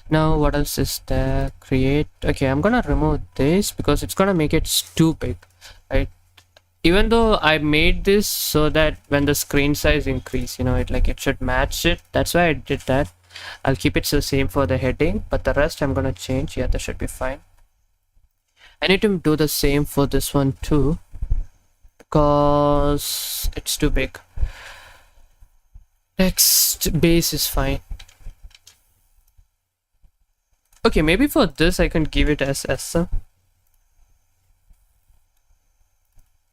Now what else is there? Create. Okay, I'm gonna remove this because it's gonna make it too big, right? Even though I made this so that when the screen size increase, you know, it should match it. That's why I did that. I'll keep it the same for the heading, but the rest I'm gonna change. Yeah, that should be fine. I need to do the same for this one too, because it's too big. Text base is fine. Okay, maybe for this I can give it as SM,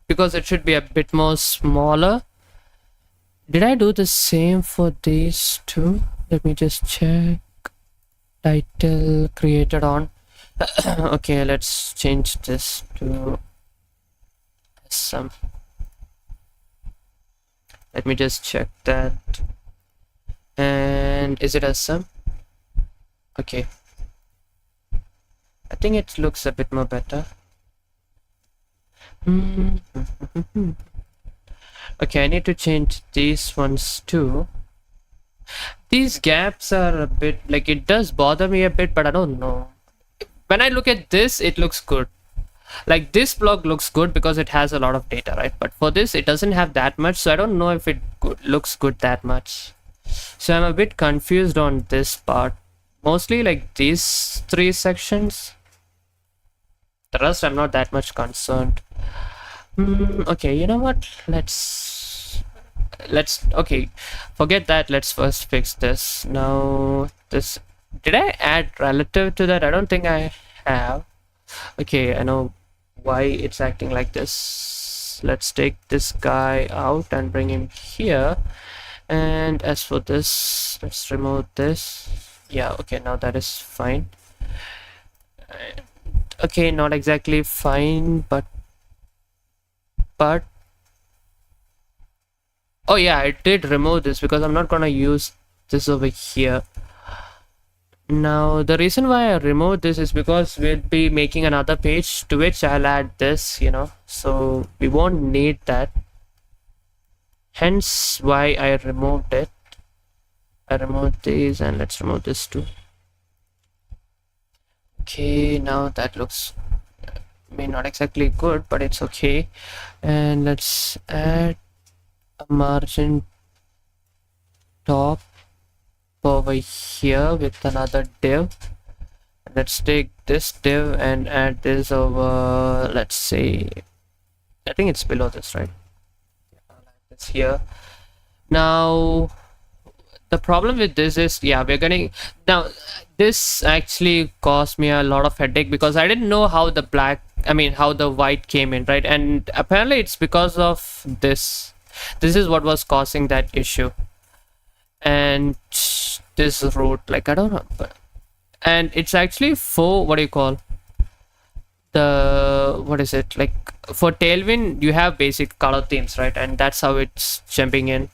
because it should be a bit more smaller. Did I do the same for these two? Let me just check. Title created on. Okay, let's change this to SM. Let me just check that. And is it SM? Okay. I think it looks a bit more better. Okay, I need to change these ones too. These gaps are a bit, like, it does bother me a bit, but I don't know. When I look at this, it looks good. Like, this block looks good because it has a lot of data, right? But for this, it doesn't have that much, so I don't know if it looks good that much. So I'm a bit confused on this part. Mostly like these three sections. The rest I'm not that much concerned. Okay, you know what? Let's okay, forget that. Let's first fix this. Now this, did I add relative to that? I don't think I have. Okay, I know why it's acting like this. Let's take this guy out and bring him here. And as for this, let's remove this. Yeah, okay, now that is fine. Okay, not exactly fine, but oh yeah, I did remove this because I'm not gonna use this over here. Now the reason why I removed this is because we'll be making another page to which I'll add this, you know, so we won't need that. Hence why I removed it. I removed these, and let's remove this too. Okay, now that looks, I mean, not exactly good, but it's okay. And let's add a margin top over here with another div. Let's take this div and add this over, let's say, I think it's below this, right? It's here. Now the problem with this is, yeah, we're gonna, now this actually caused me a lot of headache because I didn't know how the black, I mean how the white came in, right? And apparently it's because of this is what was causing that issue. And this root, like, I don't know, but, and it's actually for, what do you call, the, what is it, like for Tailwind you have basic color themes, right? And that's how it's jumping in.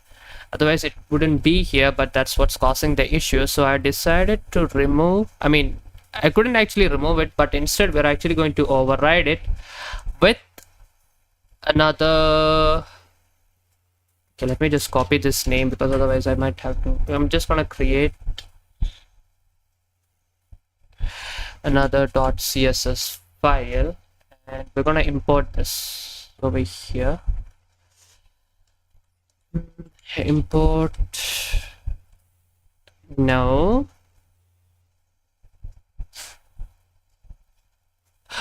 Otherwise it wouldn't be here, but that's what's causing the issue. So I decided to remove, I mean, I couldn't actually remove it, but instead we're actually going to override it with another. Okay, let me just copy this name because otherwise I might have to, I'm just gonna create another .css file, and we're gonna import this over here. Import. No.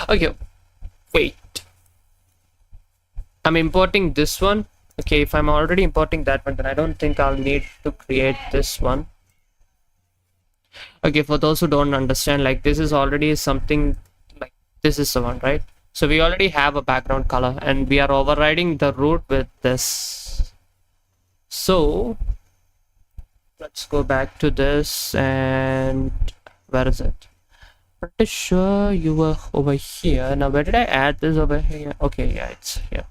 Okay, wait. I'm importing this one. Okay, if I'm already importing that one, then I don't think I'll need to create this one. Okay, for those who don't understand, like this is already something like this is the one, right? So we already have a background color and we are overriding the root with this. So let's go back to this, and where is it? Pretty sure you were over here. Now where did I add this over here? Okay, yeah, it's here.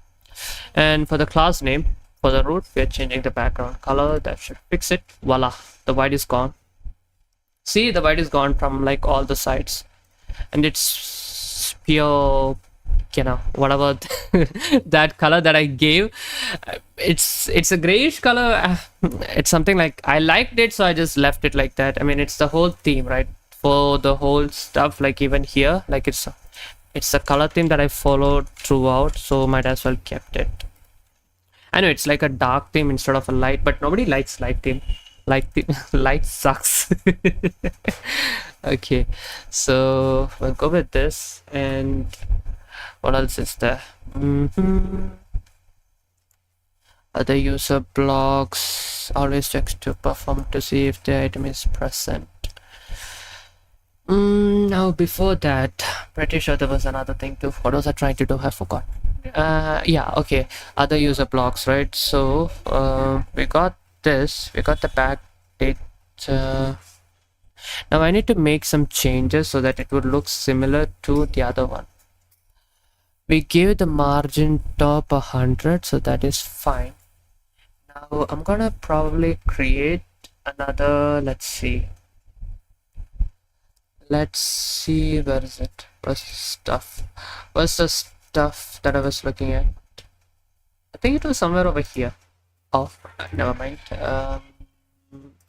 And for the class name, for the root, we're changing the background color. That should fix it. Voila, the white is gone. See, the white is gone from like all the sides, and it's pure, you know, whatever that color that I gave. It's a grayish color. It's something like I liked it, so I just left it like that. I mean, it's the whole theme, right? For the whole stuff, like even here, like it's the color theme that I followed throughout, so might as well kept it. I know it's like a dark theme instead of a light, but nobody likes light theme. Light sucks. Okay, so we'll go with this. And what else is there? Other user blocks. Always checks to perform to see if the item is present. Now before that, pretty sure there was another thing too. What was I trying to do? I forgot. Yeah, okay. Other user blocks, right? So we got this. We got the backdate. Now I need to make some changes so that it would look similar to the other one. We gave the margin top 100, so that is fine. Now I'm gonna probably create another. Let's see, where is it? What's the stuff that I was looking at? I think it was somewhere over here. Oh, never mind.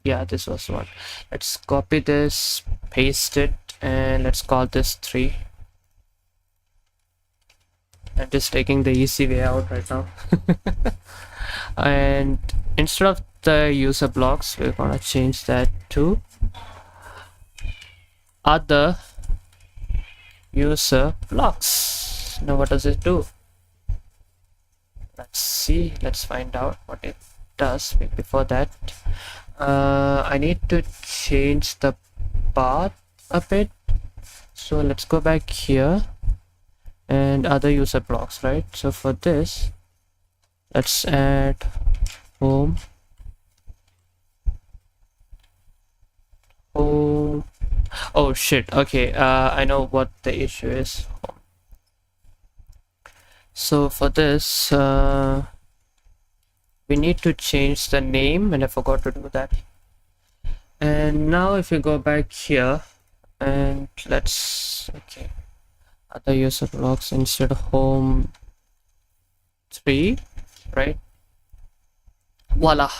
Yeah, this was one. Let's copy this, paste it, and let's call this 3. I'm just taking the easy way out right now. And instead of the user blocks, we're gonna change that to other user blocks. Now what does it do? Let's see, let's find out what it does. Before that, I need to change the path a bit. So let's go back here and other user blocks, right? So for this, let's add home. Oh shit, okay, I know what the issue is. So for this, we need to change the name, and I forgot to do that. And now if you go back here and let's, okay, other user blocks instead of home 3, right? Voila.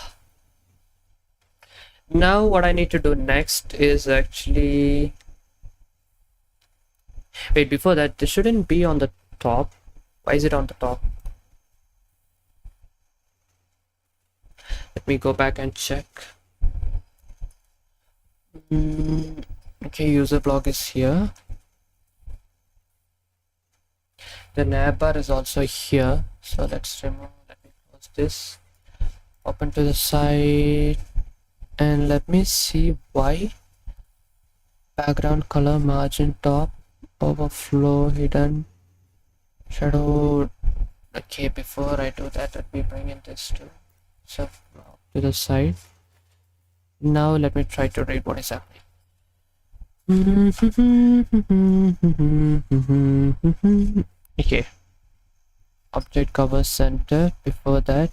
Now what I need to do next is actually, wait, before that, this shouldn't be on the top. Why is it on the top? Let me go back and check. Okay, user block is here. The navbar is also here, so let's remove. Let me close this, open to the side, and let me see why. Background color, margin top, overflow, hidden, shadow. Okay, before I do that, let me bring in this too. So to the side. Now let me try to read what is happening. Okay, object cover center. Before that,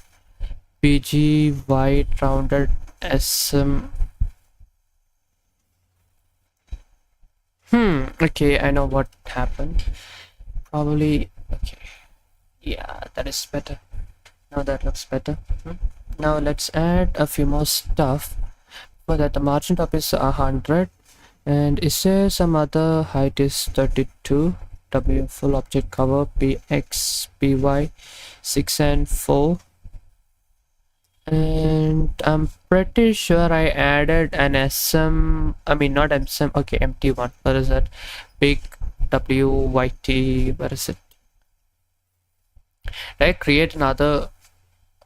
PG white rounded SM. Okay, I know what happened. Probably, okay, yeah, that is better. Now that looks better. Now let's add a few more stuff. For that, the margin top is 100. And is there some other height is 32? W full object cover px py 6 and 4. And I'm pretty sure I added an SM, I mean not SM, okay, empty one. What is that? Big WYT, what is it? Did I create another?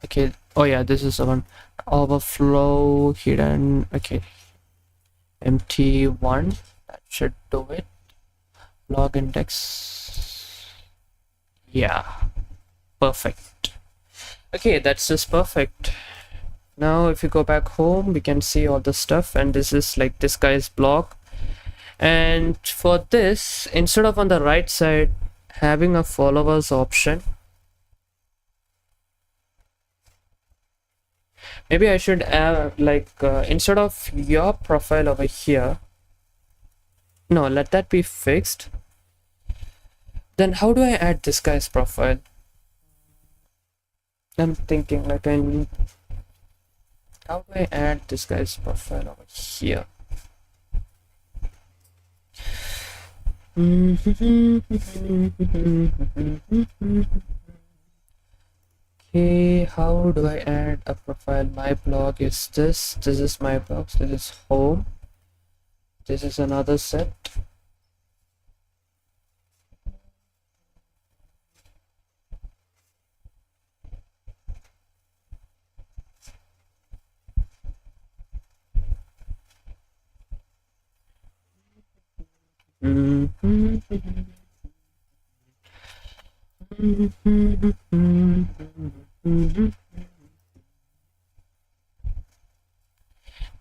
Okay, oh yeah, this is the one. Overflow hidden, okay. Empty one, that should do it. Log index, yeah, perfect. Okay, that's just perfect. Now if you go back home, we can see all the stuff, and this is like this guy's blog. And for this, instead of on the right side having a followers option, maybe I should add like instead of your profile over here, no, let that be fixed. Then how do I add this guy's profile? I'm thinking like how do I add this guy's profile over here? Okay, how do I add a profile? My blog is this is my blog, this is home, this is another set.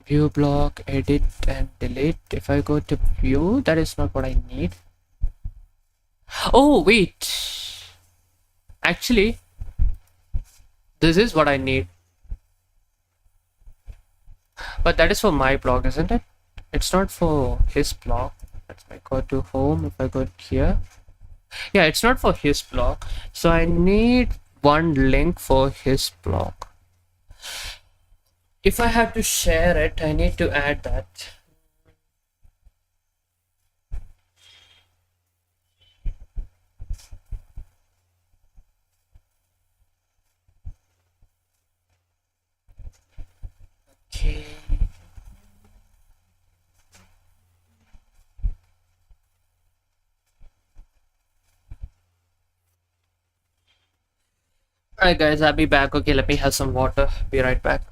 View block, edit and delete. If I go to view, that is not what I need. Oh wait, actually this is what I need, but that is for my blog, isn't it? It's not for his blog. Let's go to home. If I go here, yeah, it's not for his blog, so I need one link for his blog. If I have to share it, I need to add that. Okay. Alright guys, I'll be back. Okay, let me have some water. Be right back.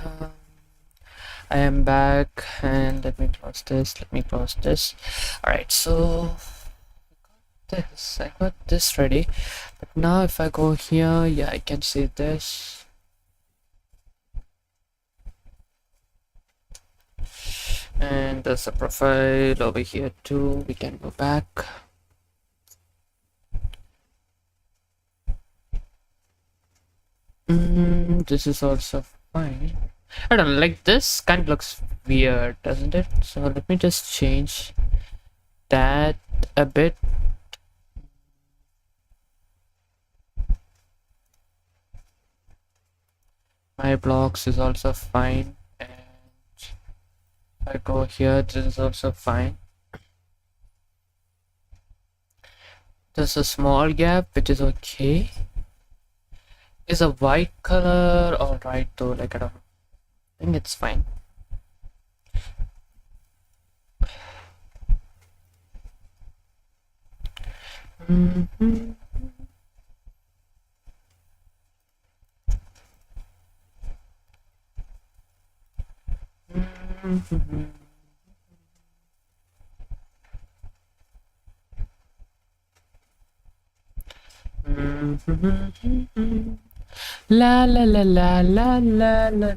Um, I am back, and let me close this. Let me close this. All right, so I got this ready. But now if I go here, yeah, I can see this. And there's a profile over here too. We can go back. This is also fine. I don't know, like this kind of looks weird, doesn't it? So let me just change that a bit. My blocks is also fine, and if I go here, this is also fine. There's a small gap, which is okay. Is a white color alright though? Like, I don't know. I think it's fine. La la la la la la la la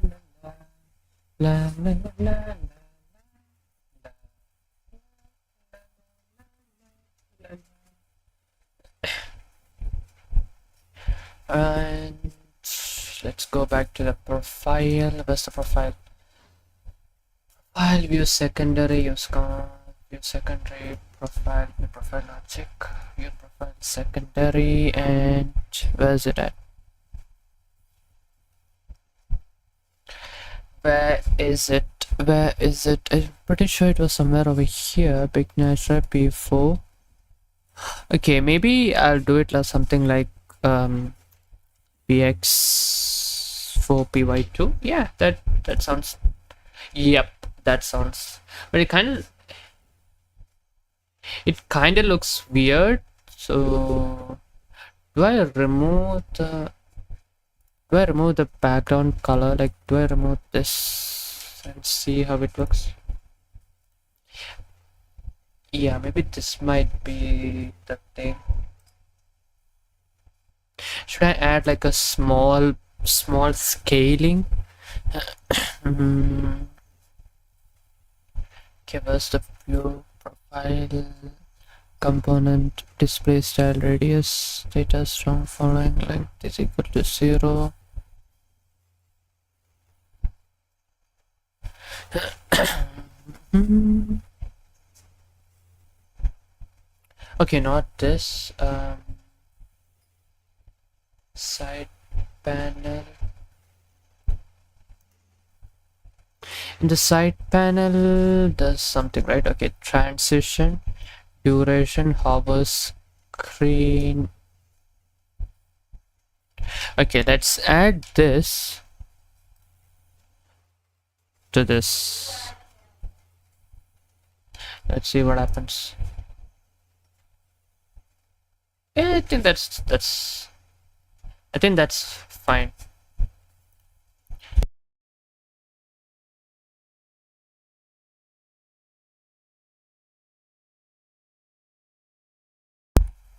la la la. And let's go back to the profile. Where's the profile? File view secondary, view secondary profile, view profile logic, view profile secondary, and where's it at? Where is it? Where is it? I'm pretty sure it was somewhere over here. Big natural P4. Okay, maybe I'll do it like something like PX4PY2. Yeah, that sounds. Yep, that sounds. But it kind of looks weird. So do I remove the background color? Like, do I remove this and see how it looks? Yeah, maybe this might be the thing. Should I add like a small scaling? Okay, where's the view profile component display style radius data strong following length is equal to 0. Okay, not this. Side panel. In the side panel, does something, right? Okay, transition, duration, hover, screen. Okay, let's add this to this. Let's see what happens. Yeah, I think that's fine.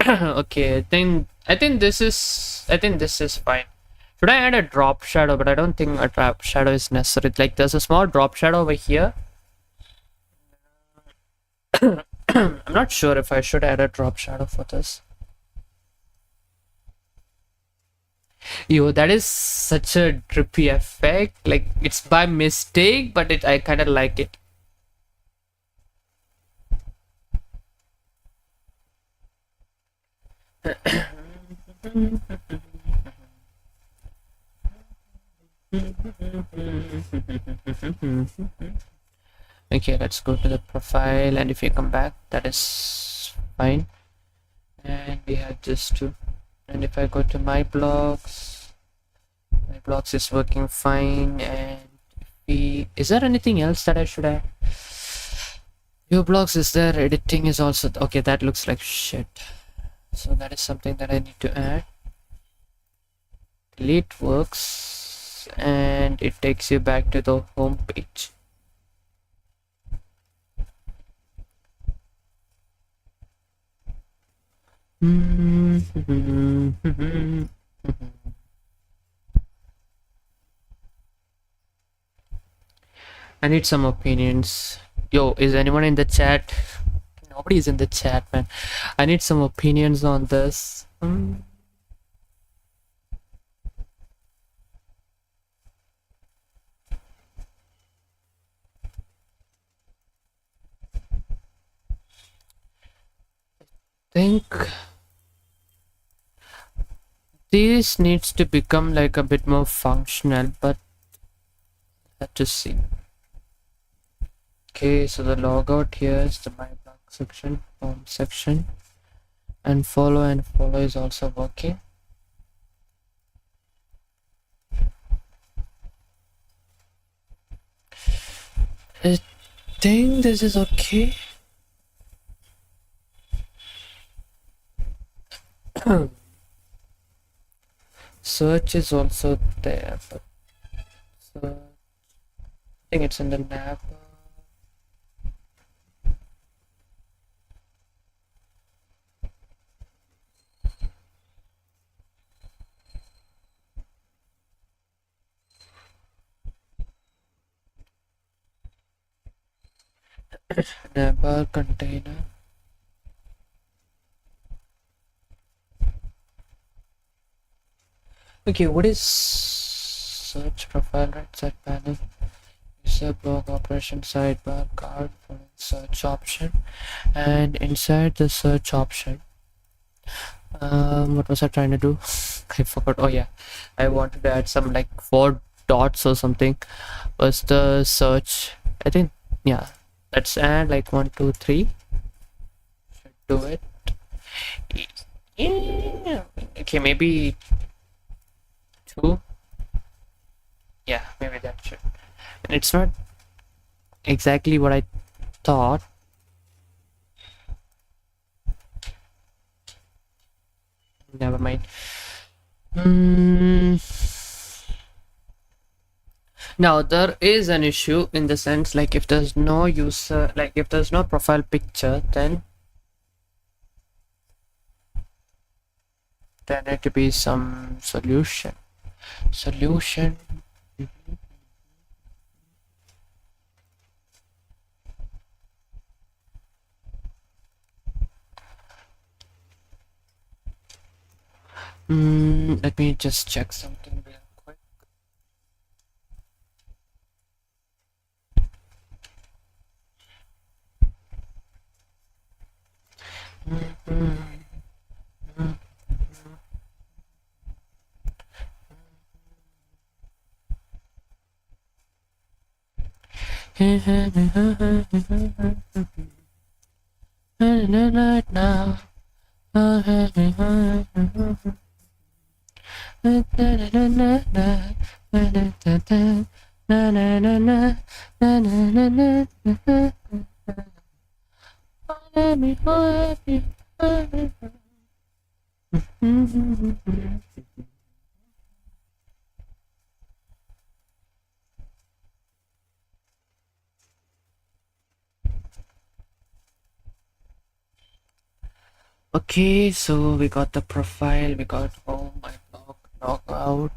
Okay, I think this is fine. Should I add a drop shadow? But I don't think a drop shadow is necessary. Like, there's a small drop shadow over here. I'm not sure if I should add a drop shadow for this. Yo, that is such a drippy effect. Like, it's by mistake, but I kind of like it. Okay, let's go to the profile, and if you come back, that is fine. And we have this too. And if I go to my blocks is working fine. And is there anything else that I should add? Your blocks is there, editing is also okay. That looks like shit, so that is something that I need to add. Delete works. this, and it takes you back to the home page. I need some opinions. Yo, is anyone in the chat? Nobody's in the chat, man. I need some opinions on this. Think this needs to become like a bit more functional, but let's just see. Okay, so the logout here is the my blog section, home section, and follow is also working. I think this is okay. Search is also there, but I think it's in the nav. Navbar container. Okay, what is search profile, right side panel, user blog operation sidebar, card for search option, and inside the search option, what was I trying to do? I forgot. Oh yeah, I wanted to add some like 4 dots or something. Was the search? I think yeah. Let's add like 1, 2, 3. Should do it. Yeah. Okay, maybe 2. Yeah, maybe that should. And it's not exactly what I thought. Never mind. Now there is an issue in the sense like if there's no user, like if there's no profile picture, then there need to be some solution. Let me just check something real quick. Now. Okay, so we got the profile, we got oh my blog logout,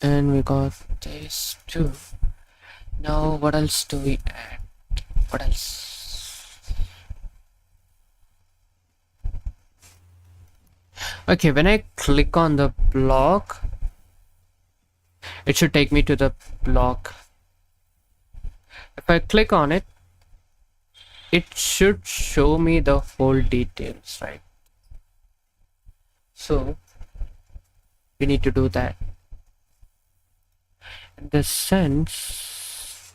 and we got this too. Now what else do we add? What else? Okay, when I click on the blog, it should take me to the blog. If I click on it, it should show me the whole details, right? So we need to do that. In the sense,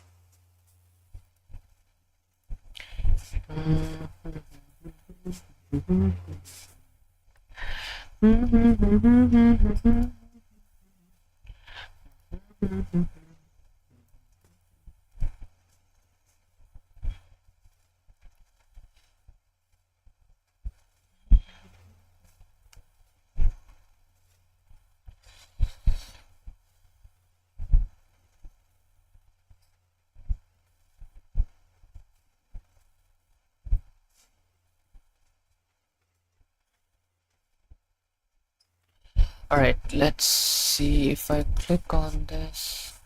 All right, let's see if I click on this.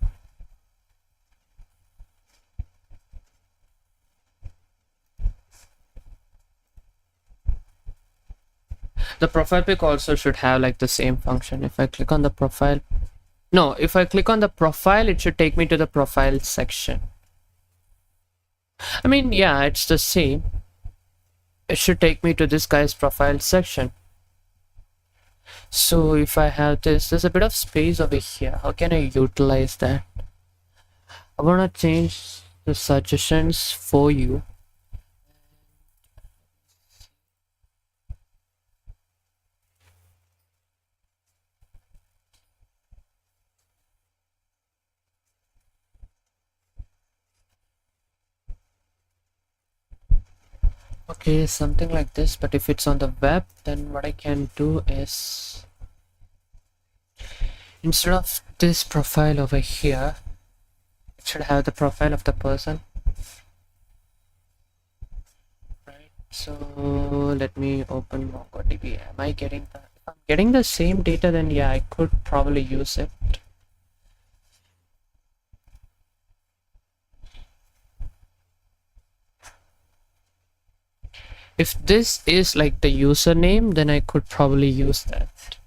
The profile pic also should have like the same function. If I click on the profile, no, if I click on the profile, it should take me to the profile section. I mean, yeah, it's the same. It should take me to this guy's profile section. So if I have this, there's a bit of space over here. How can I utilize that? I want to change the suggestions for you. Okay, something like this, but if it's on the web, then what I can do is, instead of this profile over here, it should have the profile of the person. Right, so let me open MongoDB. Am I getting the, if I'm getting the same data, then yeah, I could probably use it. If this is like the username, then I could probably use that.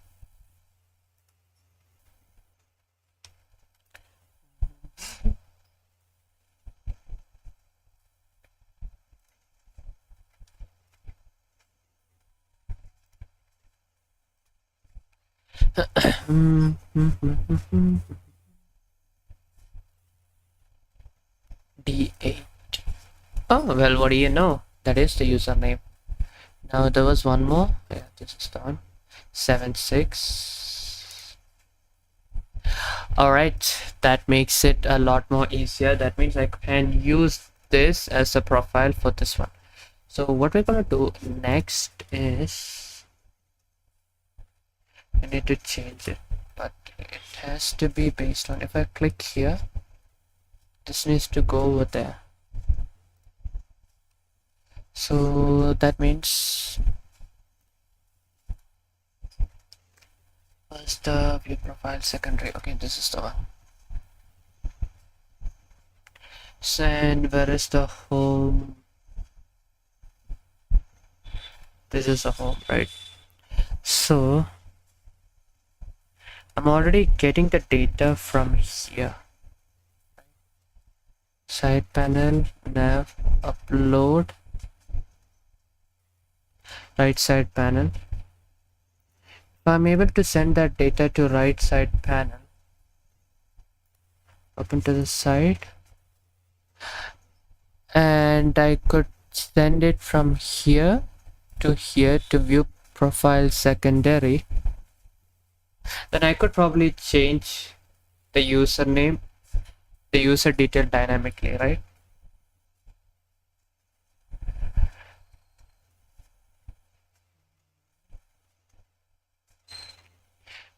D8. Oh, well, what do you know? That is the username. Now there was one more. Yeah, this is the one. 76. Alright, that makes it a lot more easier. That means I can use this as a profile for this one. So what we're gonna do next is, I need to change it, but it has to be based on, if I click here, this needs to go over there. So that means first view profile secondary. Okay, this is the one. So, and where is the home? This is the home, right? So I'm already getting the data from here. Side panel, nav, upload, right side panel. If I'm able to send that data to right side panel, open to the side, and I could send it from here to view profile secondary, then I could probably change the username, the user detail dynamically, right?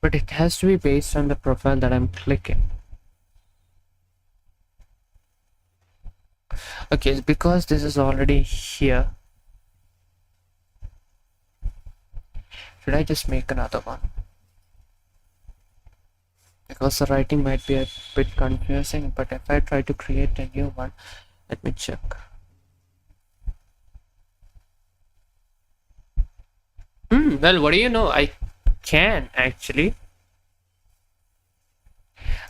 But it has to be based on the profile that I'm clicking. Okay, because this is already here, should I just make another one? Because the writing might be a bit confusing, but if I try to create a new one, let me check. Well, what do you know? I can actually.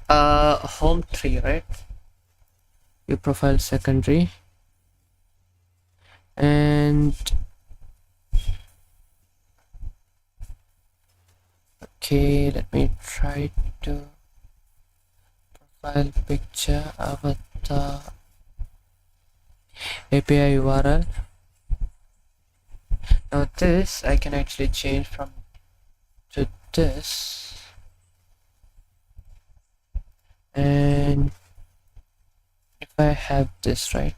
Home tree, right? Your profile secondary. And okay, let me try to profile picture avatar API URL. Now this I can actually change from to this, and if I have this, right,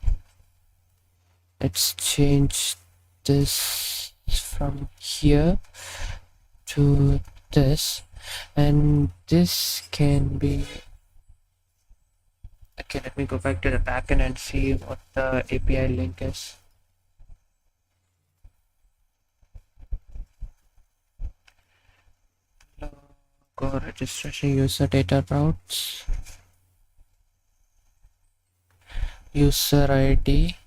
let's change this from here to this, and this can be, okay, let me go back to the backend and see what the API link is. Go registration user data routes, user ID,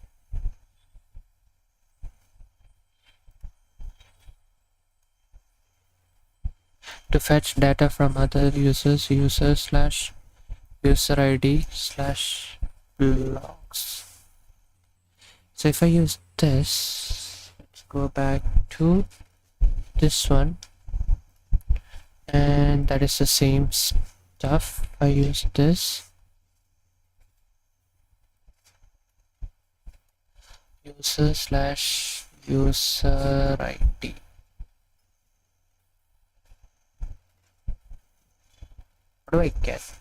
to fetch data from other users, user slash user ID slash logs. So if I use this, let's go back to this one, and that is the same stuff. I use this user slash user ID. What do I get?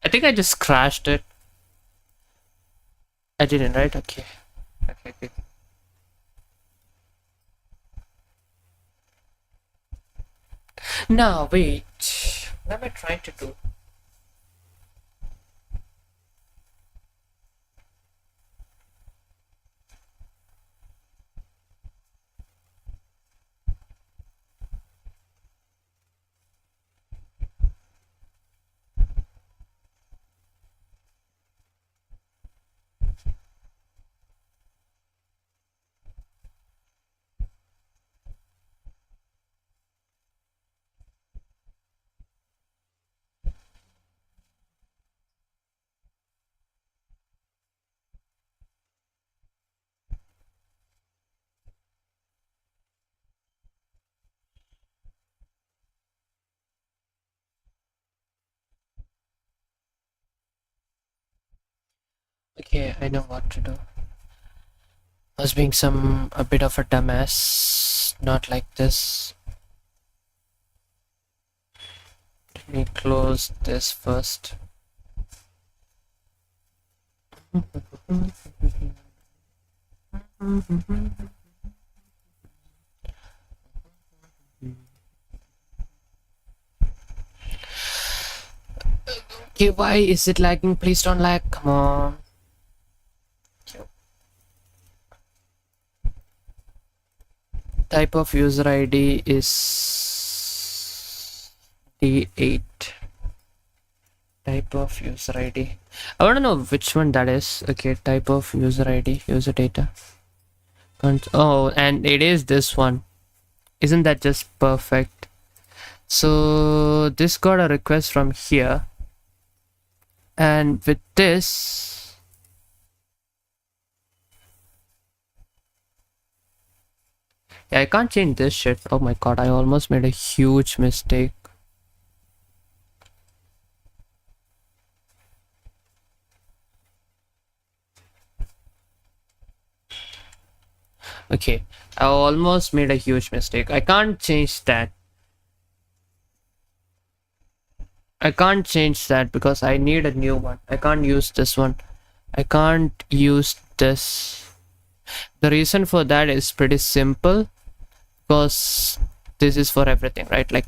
I think I just crashed it. I didn't, right? Okay. Okay, good. Now, wait. What am I trying to do? Okay, I know what to do. I was being a bit of a dumbass. Not like this. Let me close this first. Okay, why is it lagging? Please don't lag. Come on. Type of user ID is D8. Type of user ID. I want to know which one that is. Okay, type of user ID, user data. Oh, and it is this one. Isn't that just perfect? So this got a request from here. And with this, yeah, I can't change this shit. Oh my god, I almost made a huge mistake. Okay, I almost made a huge mistake. I can't change that. I can't change that because I need a new one. I can't use this one. I can't use this. The reason for that is pretty simple, because this is for everything, right? Like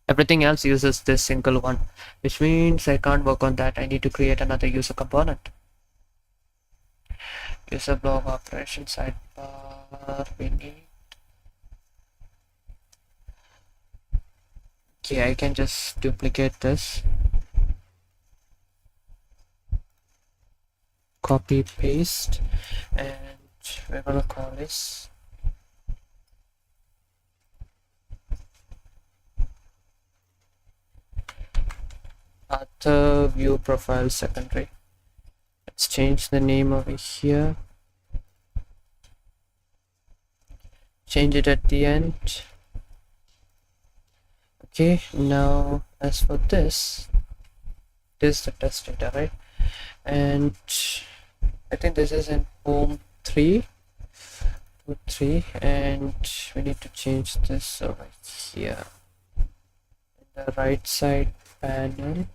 everything else uses this single one, which means I can't work on that. I need to create another user component. User blog operation sidebar. We need. Okay, I can just duplicate this. Copy paste, and we're gonna call this author view profile secondary. Let's change the name over here, change it at the end. Okay, now as for this is the test data, right? And I think this is in home 3 to 3, and we need to change this over here in the right side panel.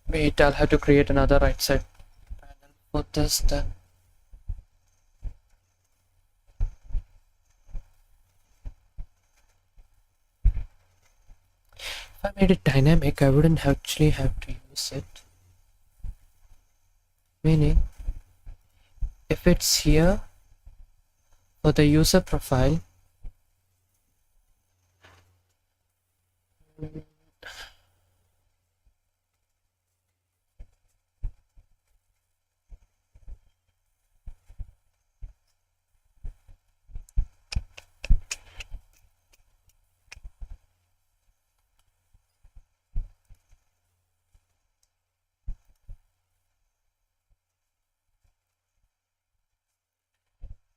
Wait, I'll have to create another right side panel for this then. If I made it dynamic, I wouldn't actually have to use use it. Meaning, if it's here for the user profile,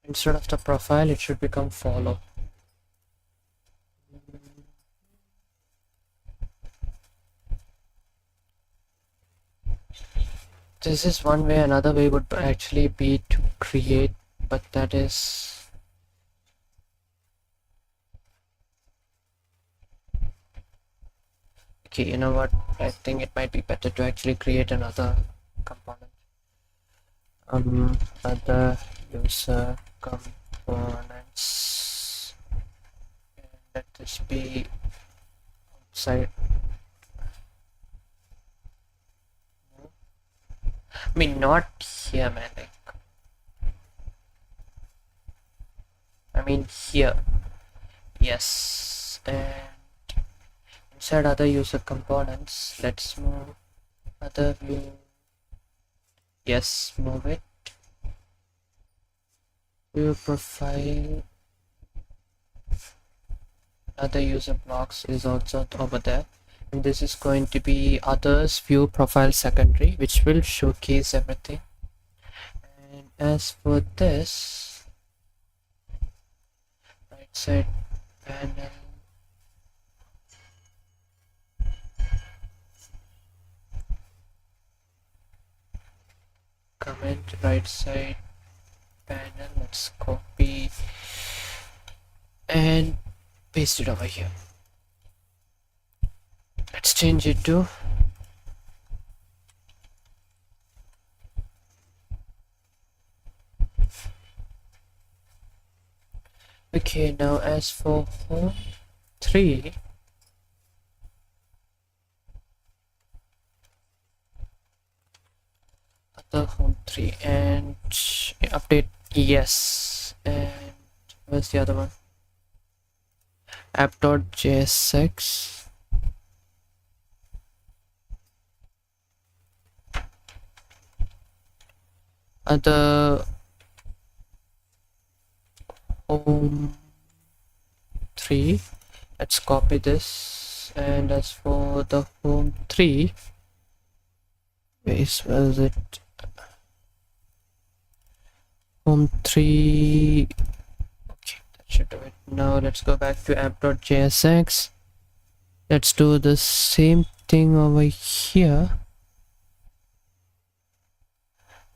instead of the profile, it should become follow. This is one way. Another way would actually be to create, but that is okay. You know what? I think it might be better to actually create another component. Other user components. And let this be outside. I mean, not here, man. Like, I mean here. Yes, and inside other user components, let's move other view. Yes, move it. View profile. Other user blocks is also over there. And this is going to be others view profile secondary, which will showcase everything. And as for this, right side panel, comment right side panel, let's copy and paste it over here. Let's change it to okay. Now as for home 3, other home 3 and update, yes. And where's the other one? App.jsx. Other home 3, let's copy this. And as for the home 3, where is it? Home 3, okay, that should do it. Now let's go back to app.jsx. Let's do the same thing over here.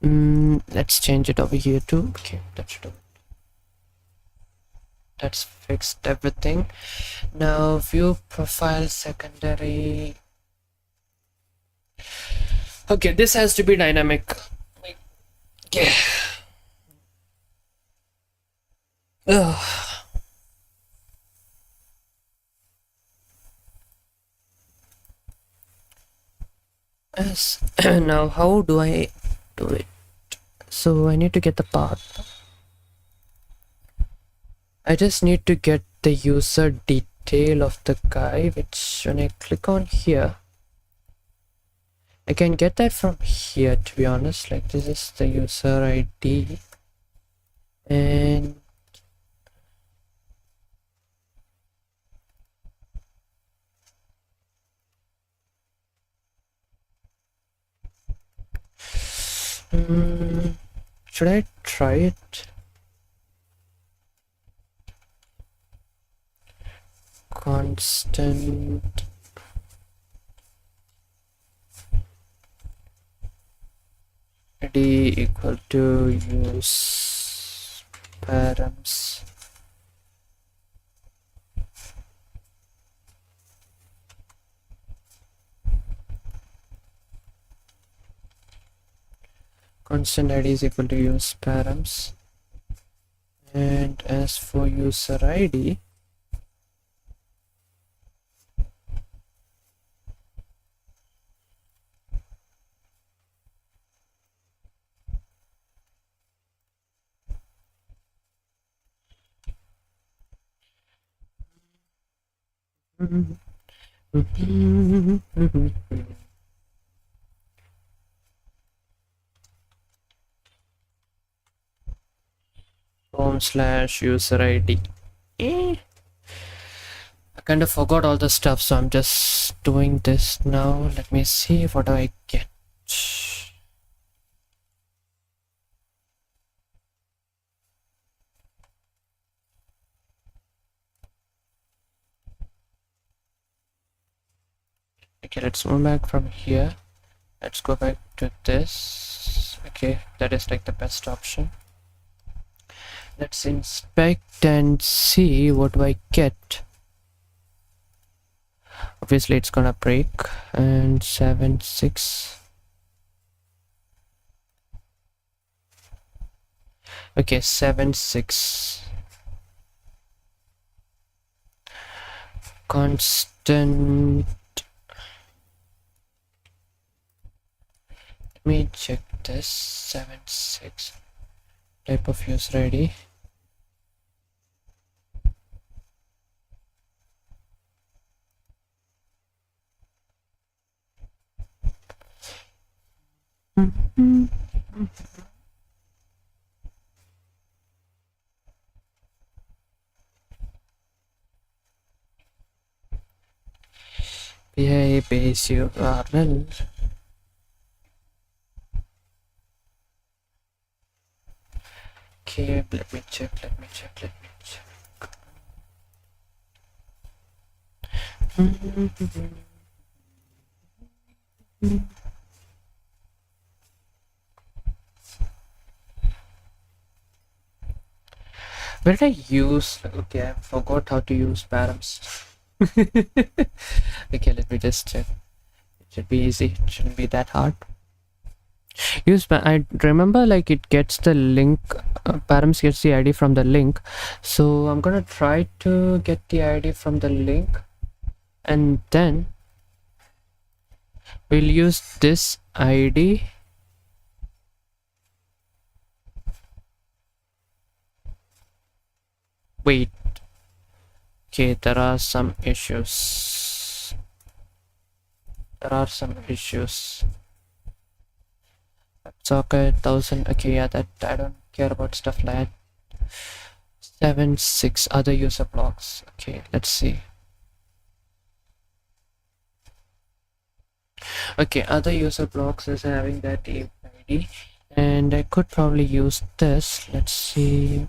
Let's change it over here too. Okay, that should do it. That's fixed everything. Now view profile secondary. Okay, this has to be dynamic. Yeah. Ugh. Yes. Now how do I do it? So I need to get the path. I just need to get the user detail of the guy, which when I click on here, I can get that from here, to be honest. Like, this is the user ID, and should I try it? Constant ID equal to use params. Constant ID is equal to use params. And as for user ID, home/user ID. Eh, I kind of forgot all the stuff, so I'm just doing this now. Let me see what do I get. Okay, let's move back from here. Let's go back to this. Okay, that is like the best option. Let's inspect and see what do I get. Obviously it's gonna break. And 7.6. Okay, 7.6. Constant. Let me check this. 7.6. Type of user ID. PI base URL. Okay, let me check. Where did I use? Okay, I forgot how to use params. Okay, let me just check. It should be easy. It shouldn't be that hard. I remember like it gets the link. Params gets the ID from the link. So I'm gonna try to get the ID from the link, and then we'll use this ID. Wait. Okay, there are some issues. Socket 1000. Okay, yeah, that I don't care about stuff like that. 7.6 other user blocks. Okay, let's see. Okay, other user blocks is having that ID, and I could probably use this. Let's see.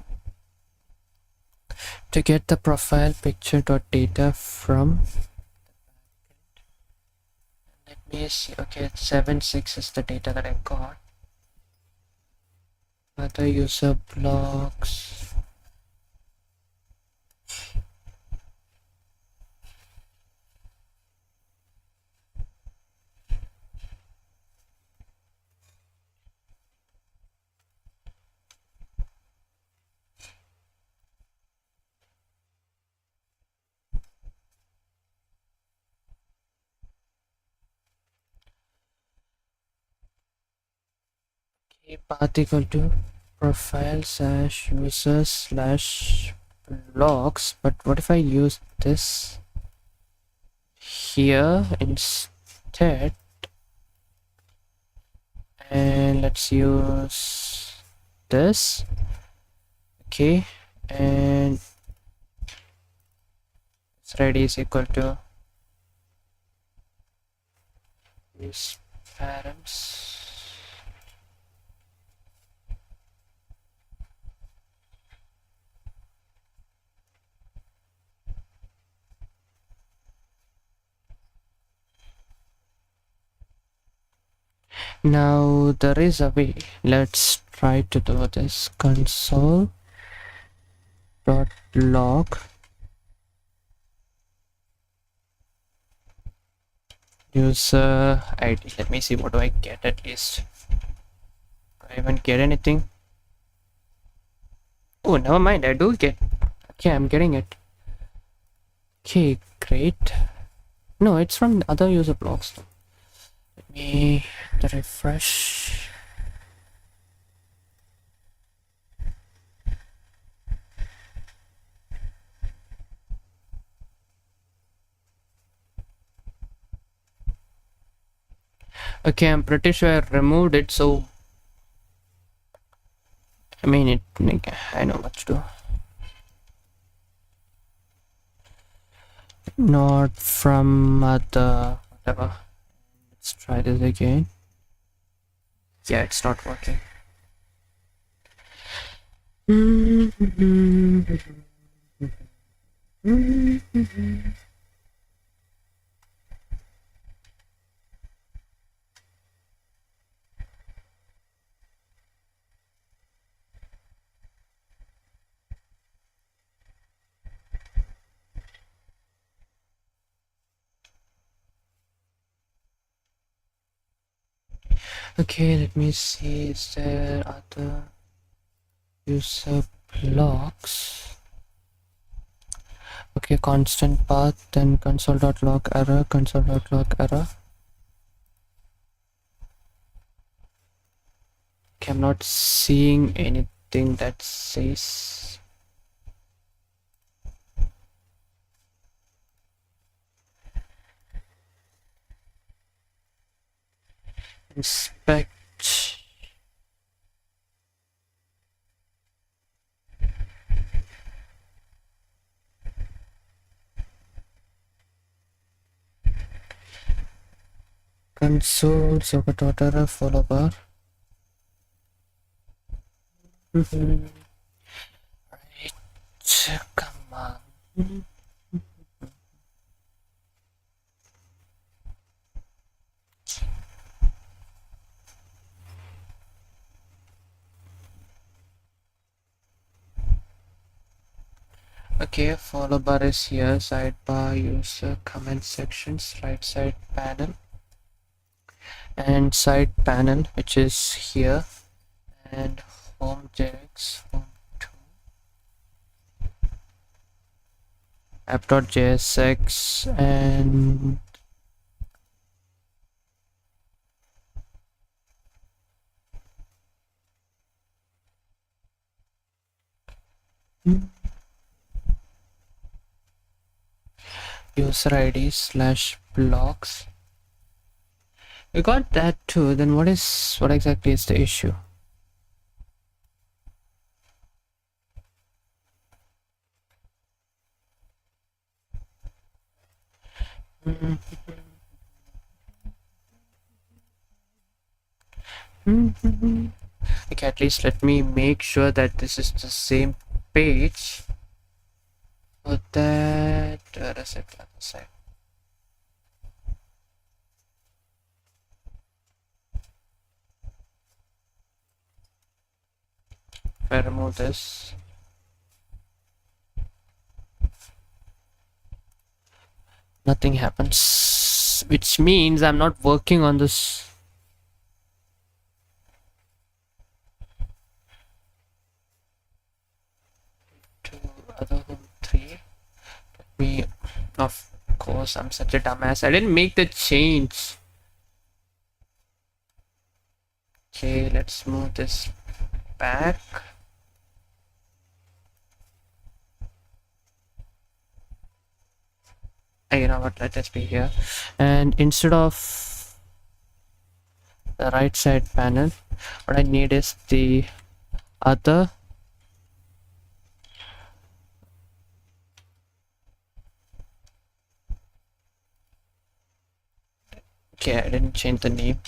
To get the profile picture dot data from. Let me see. Okay, 7.6 is the data that I got. Other user blocks. Path equal to profile/user/blocks. But what if I use this here instead? And let's use this. Okay, and thread is equal to these params. Now there is a way. Let's try to do this. Console.log user ID. Let me see what do I get at least. Do I even get anything? Oh, never mind. I do get. Okay, I'm getting it. Okay, great. No, it's from other user blocks. Let me refresh. Okay, I'm pretty sure I removed it, so I mean it. I know what to do. Not from the whatever. Let's try this again. Yeah, it's not working. Okay, let me see. Is there other user blocks? Okay, constant path, then console.log error, console.log error. Okay, I'm not seeing anything that says. Inspect. Console, error, follow bar. Right, come on. Okay, follow bar is here, sidebar, user, comment sections, right side panel, and side panel, which is here, and home JX, home 2, app.jsx, and user ID slash blocks. We got that too. Then what exactly is the issue? Okay, at least let me make sure that this is the same page. For that, where is it on the side? If I remove this, nothing happens, which means I'm not working on this. To other home 3. Me, of course, I'm such a dumbass. I didn't make the change. Okay, let's move this back. You know what, let this be here, and instead of the right side panel, what I need is the other. Okay, I didn't change the name.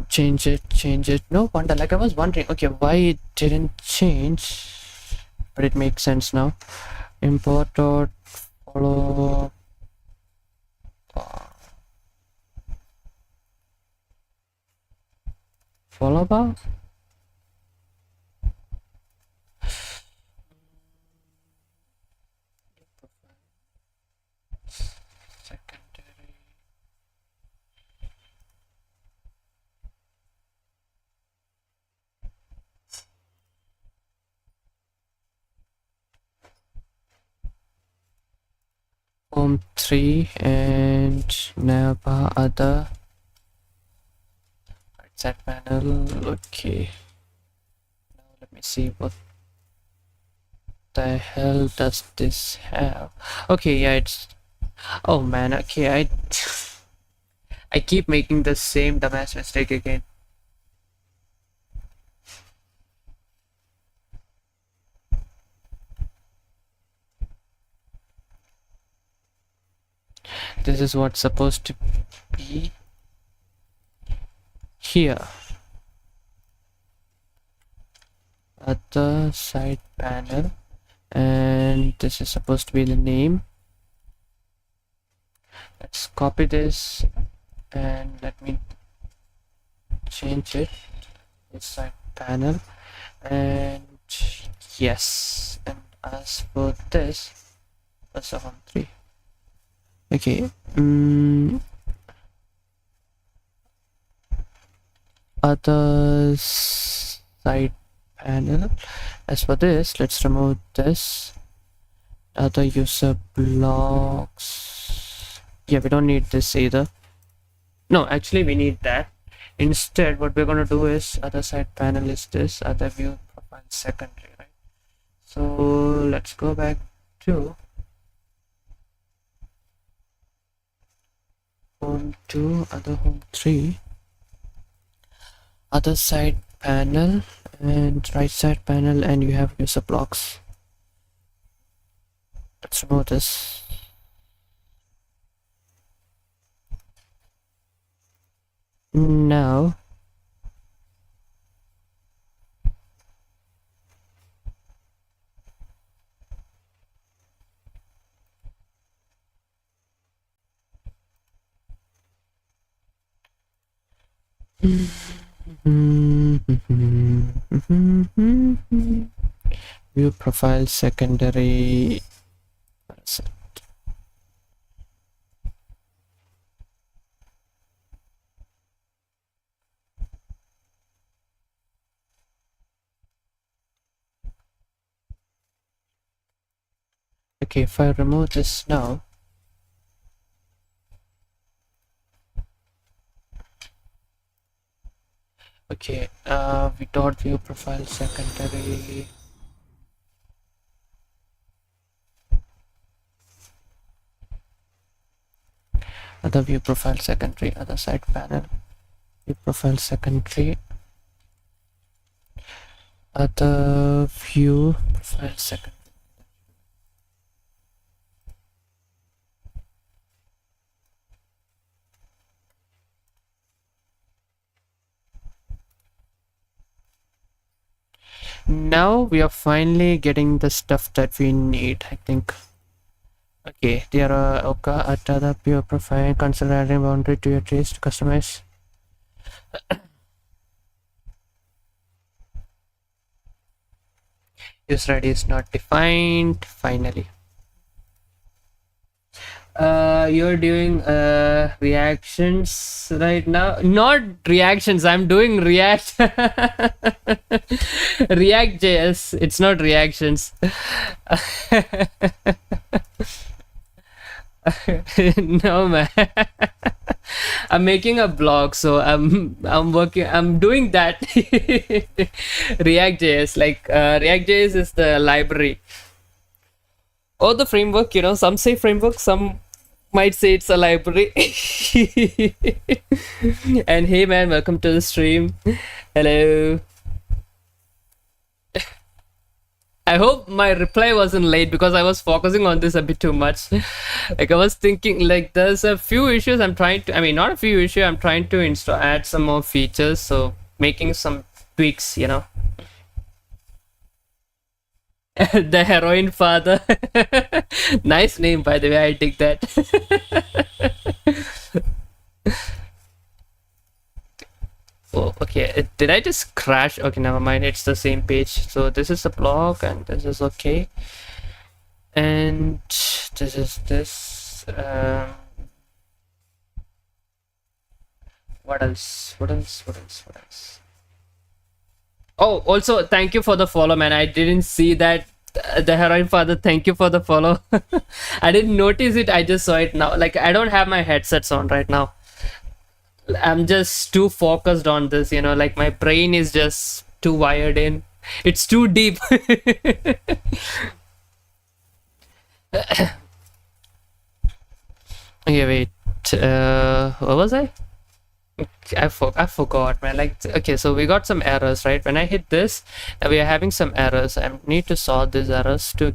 Change it. No wonder, like I was wondering, okay, why it didn't change, but it makes sense now. Import dot follow bar. Secondary. Home 3 and navbar other right side panel. Okay, now let me see what the hell does this have. Okay, yeah, it's, oh man, okay, I keep making the same dumbass mistake again. This is what's supposed to be here. At the side panel, and this is supposed to be the name. Let's copy this and let me change it. This side panel, and yes, and as for this, that's a home 3. Okay. Other side panel. As for this, let's remove this. Other user blocks. Yeah, we don't need this either. No, actually we need that. Instead, what we're gonna do is other side panel is this, other view profile secondary, right? So let's go back to home 2, other home 3, other side panel, and right side panel, and you have user blocks. Let's remove this. Now view profile secondary. Okay, if I remove this now, okay, we dot view profile secondary. Other view profile secondary, other side panel, view profile secondary, other view profile secondary. Now we are finally getting the stuff that we need, I think. Okay, there are Oka at other view profile, consider adding boundary to your trees to customize. User ID is not defined. Finally, you're doing reactions right now. Not reactions, I'm doing react React.js. It's not reactions. No, man. I'm making a blog, so I'm doing that. React.js, like React.js is the library or the framework, you know. Some say framework, some might say it's a library. And hey man, welcome to the stream. Hello. I hope my reply wasn't late because I was focusing on this a bit too much. Like I was thinking, like there's a few issues I'm trying to, I mean not a few issues, I'm trying to add some more features, so making some tweaks, you know. The heroin father. Nice name, by the way, I dig that. Oh, okay, did I just crash? Okay, never mind, it's the same page. So this is the blog and this is okay, and this is this. What else? Oh, also thank you for the follow, man. I didn't see that. The heroin father, thank you for the follow. I didn't notice it, I just saw it now. Like I don't have my headsets on right now. I'm just too focused on this, you know, like my brain is just too wired in. It's too deep. Okay, wait. What was I forgot, man. Like, okay, so we got some errors, right? When I hit this, we are having some errors. I need to solve these errors to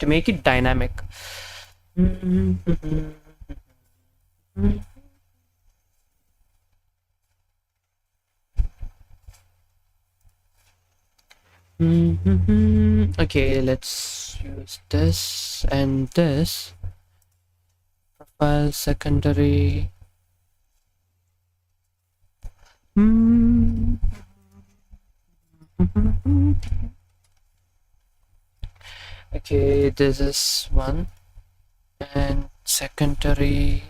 make it dynamic. Okay, let's use this and this. Profile secondary. Okay, this is one and secondary.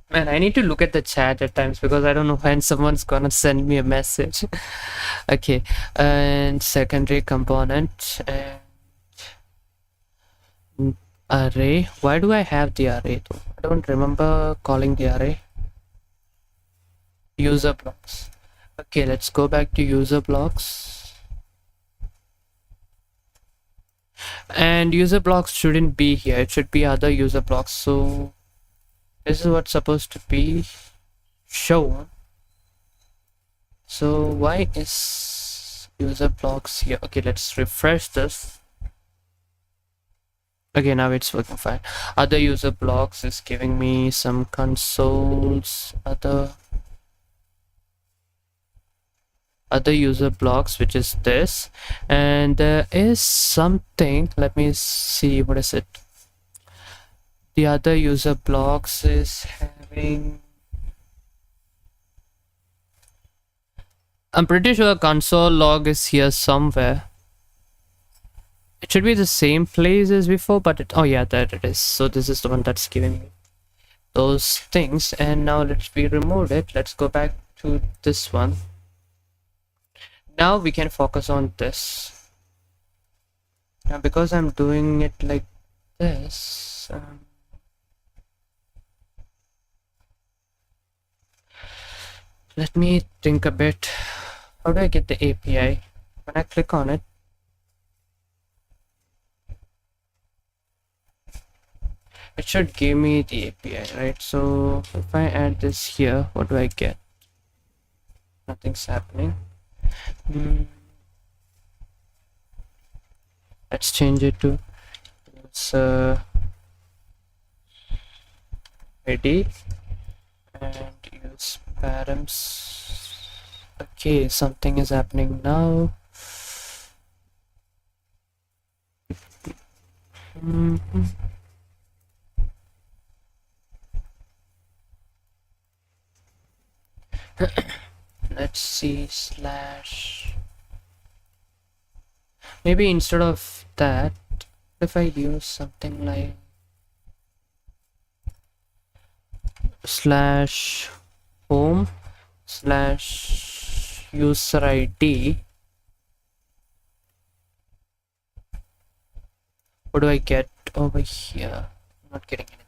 Man, I need to look at the chat at times because I don't know when someone's gonna send me a message. Okay, and secondary component and array. Why do I have the array though? I don't remember calling the array. User blocks. Okay, let's go back to user blocks. And user blocks shouldn't be here. It should be other user blocks. So this is what's supposed to be shown. So why is user blocks here? Okay, let's refresh this. Okay, now it's working fine. Other user blocks is giving me some consoles, other user blocks, which is this, and there is something. Let me see, what is it? The other user blocks is having, I'm pretty sure console log is here somewhere. It should be the same place as before, but oh yeah, there it is. So this is the one that's giving me those things. And now we removed it. Let's go back to this one. Now we can focus on this. Now because I'm doing it like this, let me think a bit. How do I get the API? When I click on it, it should give me the API, right? So if I add this here, what do I get? Nothing's happening. Let's change it to ready and use params. Okay, something is happening now. Let's see, slash. Maybe instead of that, if I use something like slash home slash user ID, what do I get over here? I'm not getting anything.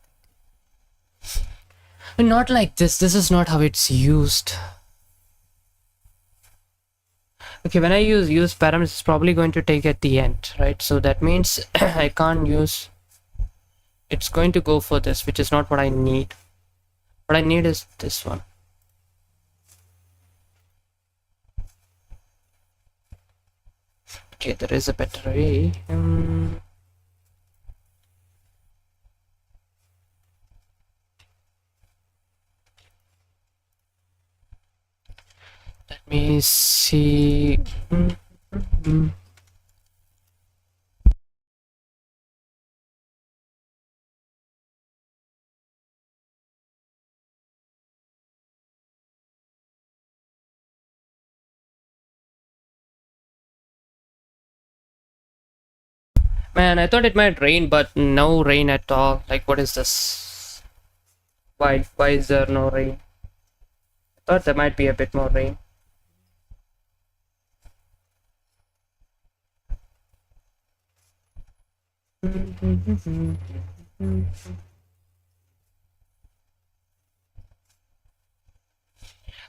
Not like this. This is not how it's used. Okay, when I use params, it's probably going to take at the end, right? So that means I can't use, it's going to go for this, which is not what I need. What I need is this one. Okay, there is a better way. Let me see. Man, I thought it might rain, but no rain at all. Like, what is this? Why is there no rain? I thought there might be a bit more rain.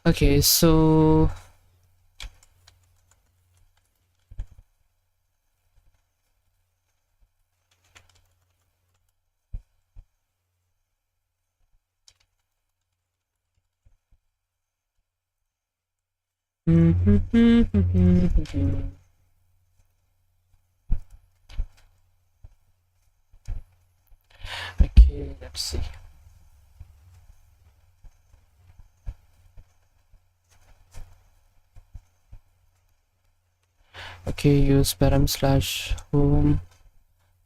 Okay, so Okay, let's see. Okay, use param slash home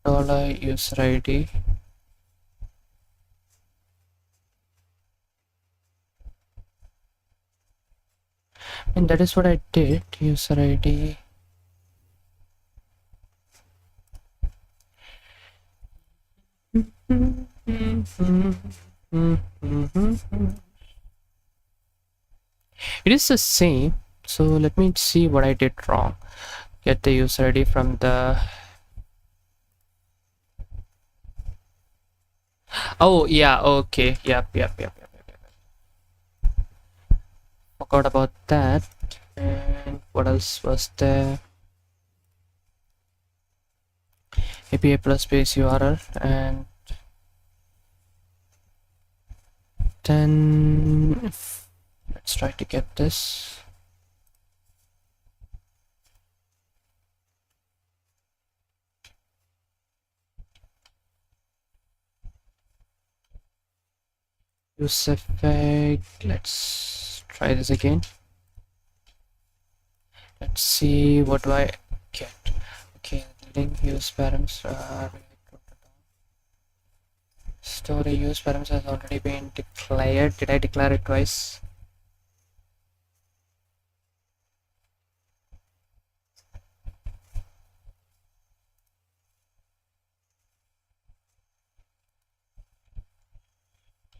dollar user ID. And that is what I did. User ID. It is the same. So let me see what I did wrong. Get the user ID from the. Oh yeah, okay. Yep. Forgot about that. And what else was there? API plus base URL, and then let's try to get this. Use effect. Let's try this again. Let's see what do I get. Okay, link use params. Story use params has already been declared. Did I declare it twice?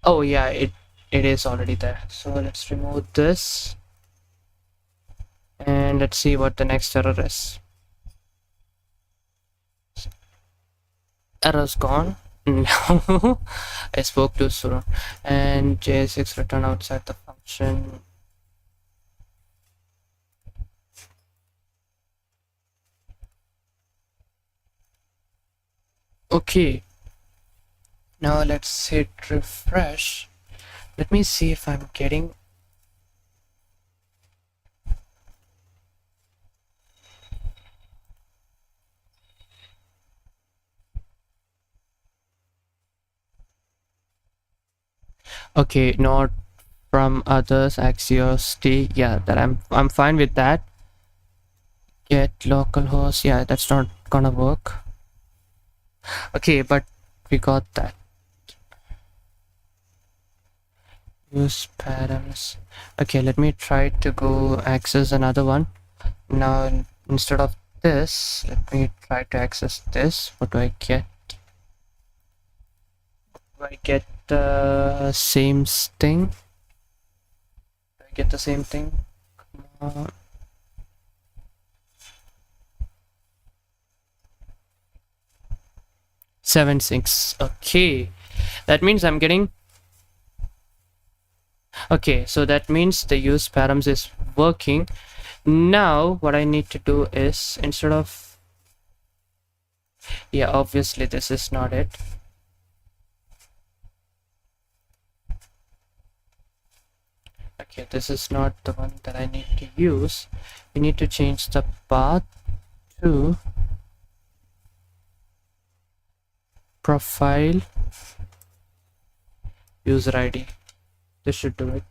Oh yeah, it is already there. So let's remove this and let's see what the next error is. Error's gone. No, I spoke too soon. And JSX return outside the function. Okay, now let's hit refresh. Let me see if I'm getting. Okay, not from others. Axios T. Yeah, that I'm fine with that. Get localhost. Yeah, that's not gonna work. Okay, but we got that. Use params. Okay, let me try to go access another one. Now instead of this, let me try to access this. What do I get? Do I get the same thing? Do I get the same thing? Come on. Seven six. Okay, that means I'm getting. Okay, so that means the use params is working. Now what I need to do is, instead of, yeah, obviously this is not it. Okay, this is not the one that I need to use. We need to change the path to profile user ID. This should do it.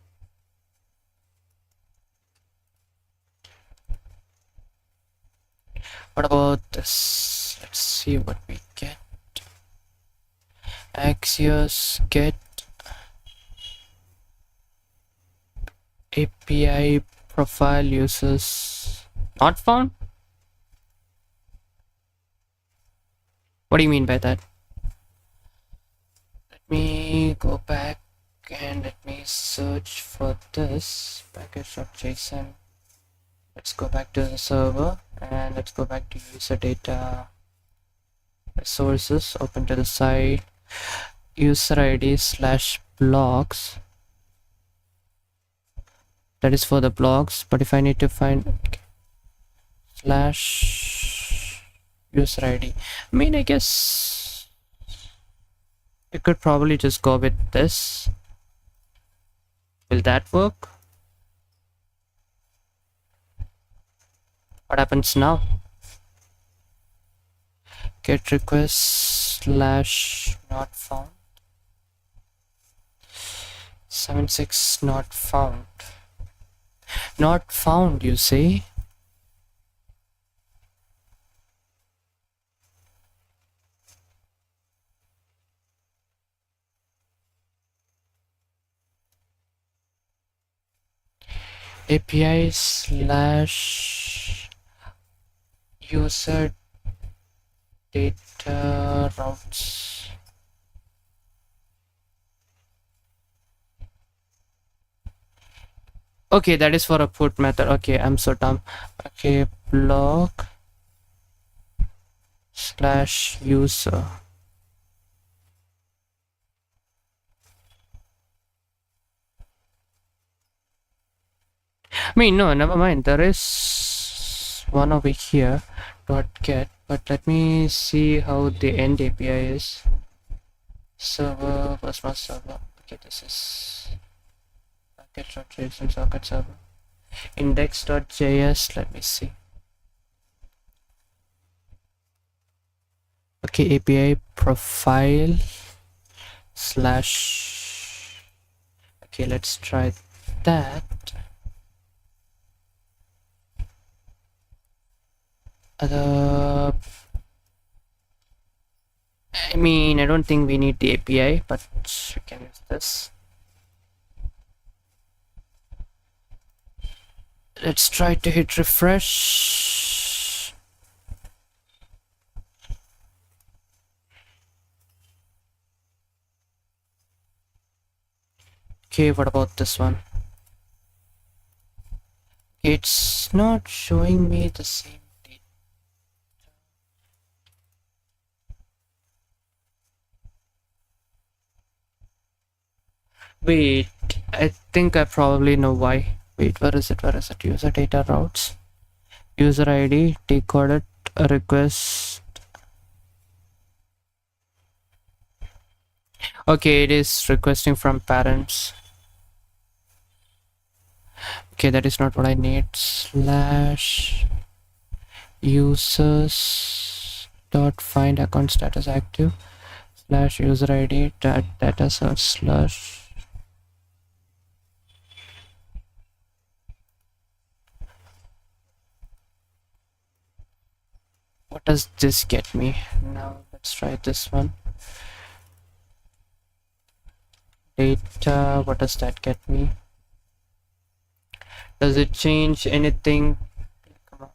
What about this? Let's see what we get. Axios get API profile users not found. What do you mean by that? Let me go back and let me search for this package.json. Let's go back to the server and let's go back to user data resources. Open to the site, user ID slash blogs. That is for the blogs, but if I need to find slash user ID, I mean, I guess you could probably just go with this. Will that work? What happens now? Get request slash not found. 76 not found. Not found, you say? API slash user data routes. Okay, that is for a put method. Okay, I'm so dumb. Okay, block slash user. I mean, no, never mind. There is one over here. Dot get, but let me see how the end API is. Server, where's my server? Okay, this is package.json socket server. Index.js, let me see. Okay, API profile slash. Okay, let's try that. I mean, I don't think we need the API, but we can use this. Let's try to hit refresh. Okay, what about this one? It's not showing me the same data. Wait, I think I probably know why. Wait, where is it? Where is it? User data routes. User ID, decoded, request. Okay, it is requesting from parents. Okay, that is not what I need. Slash users dot find account status active slash user ID data search slash. What does this get me? Now let's try this one. Data, what does that get me? Does it change anything? Come on.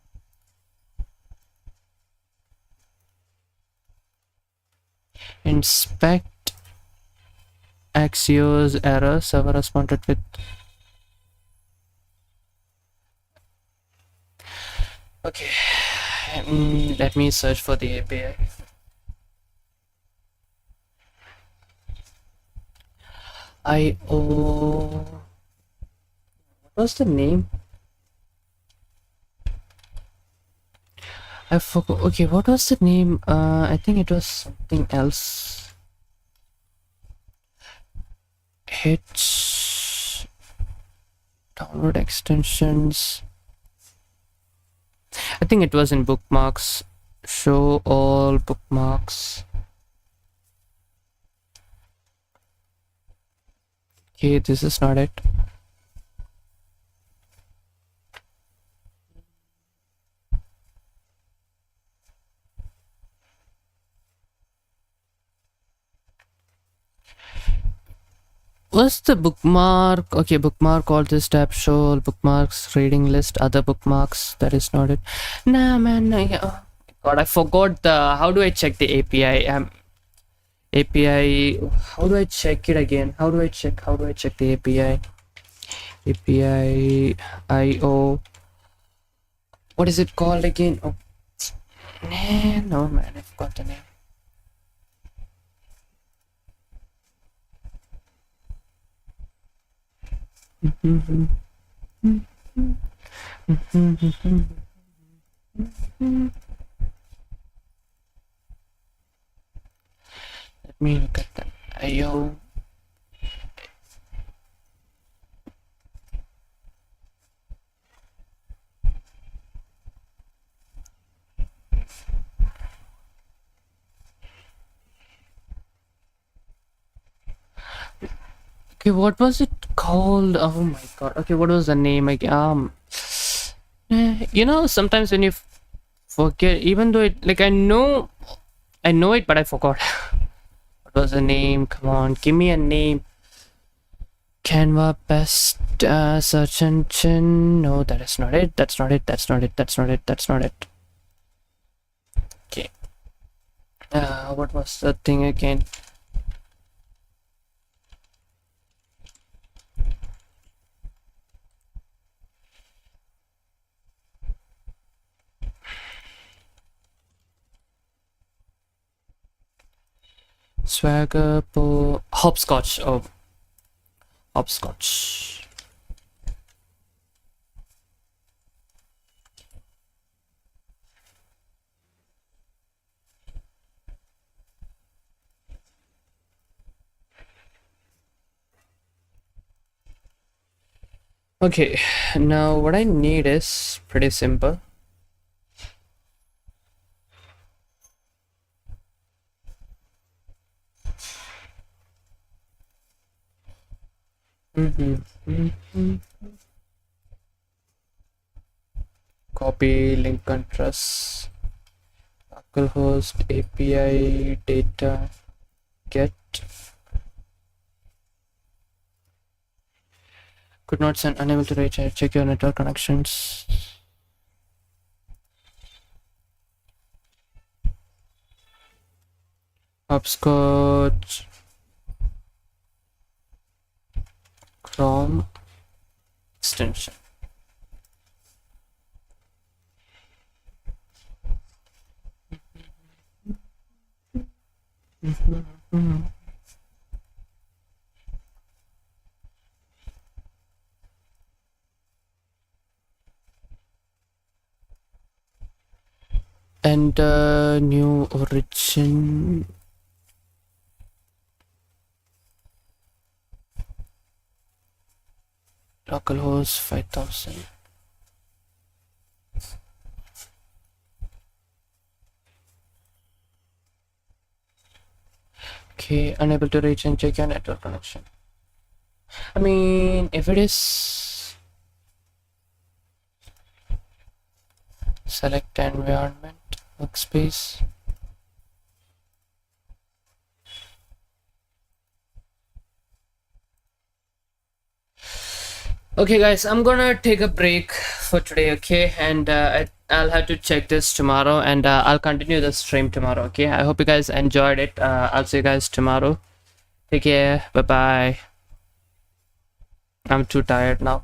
Inspect Axios error, server responded with. Okay, let me search for the API. IO. What was the name? I forgot. Okay, what was the name? I think it was something else. Hits. Download extensions. I think it was in bookmarks. Show all bookmarks. Okay, this is not it. What's the bookmark? Okay, bookmark all this tab, show all bookmarks, reading list, other bookmarks. That is not it. Nah, man. Oh God, I forgot the. How do I check the API? API. How do I check it again? How do I check the API? API IO. What is it called again? Oh, nah, no man, I forgot the name. Let me look at the IO. Okay, what was it called? Oh my god. Okay, what was the name again? You know, sometimes when you forget, even though it, like, I know it, but I forgot. What was the name? Come on, give me a name. Canva best search engine. No, that is not it. That's not it. That's not it. That's not it. That's not it. Okay. What was the thing again? Swagger, hopscotch. Oh, hopscotch. Okay, now what I need is pretty simple. Copy link contrast, localhost API data get. Could not send, unable to reach. Check your network connections. Hopscotch, Chrome extension. And new origin. Localhost 5000. Okay, unable to reach and check your network connection. I mean, if it is, select environment, workspace. Okay guys, I'm gonna take a break for today, okay? And I'll have to check this tomorrow, and I'll continue the stream tomorrow, okay? I hope you guys enjoyed it. I'll see you guys tomorrow. Take care. Bye bye. I'm too tired now.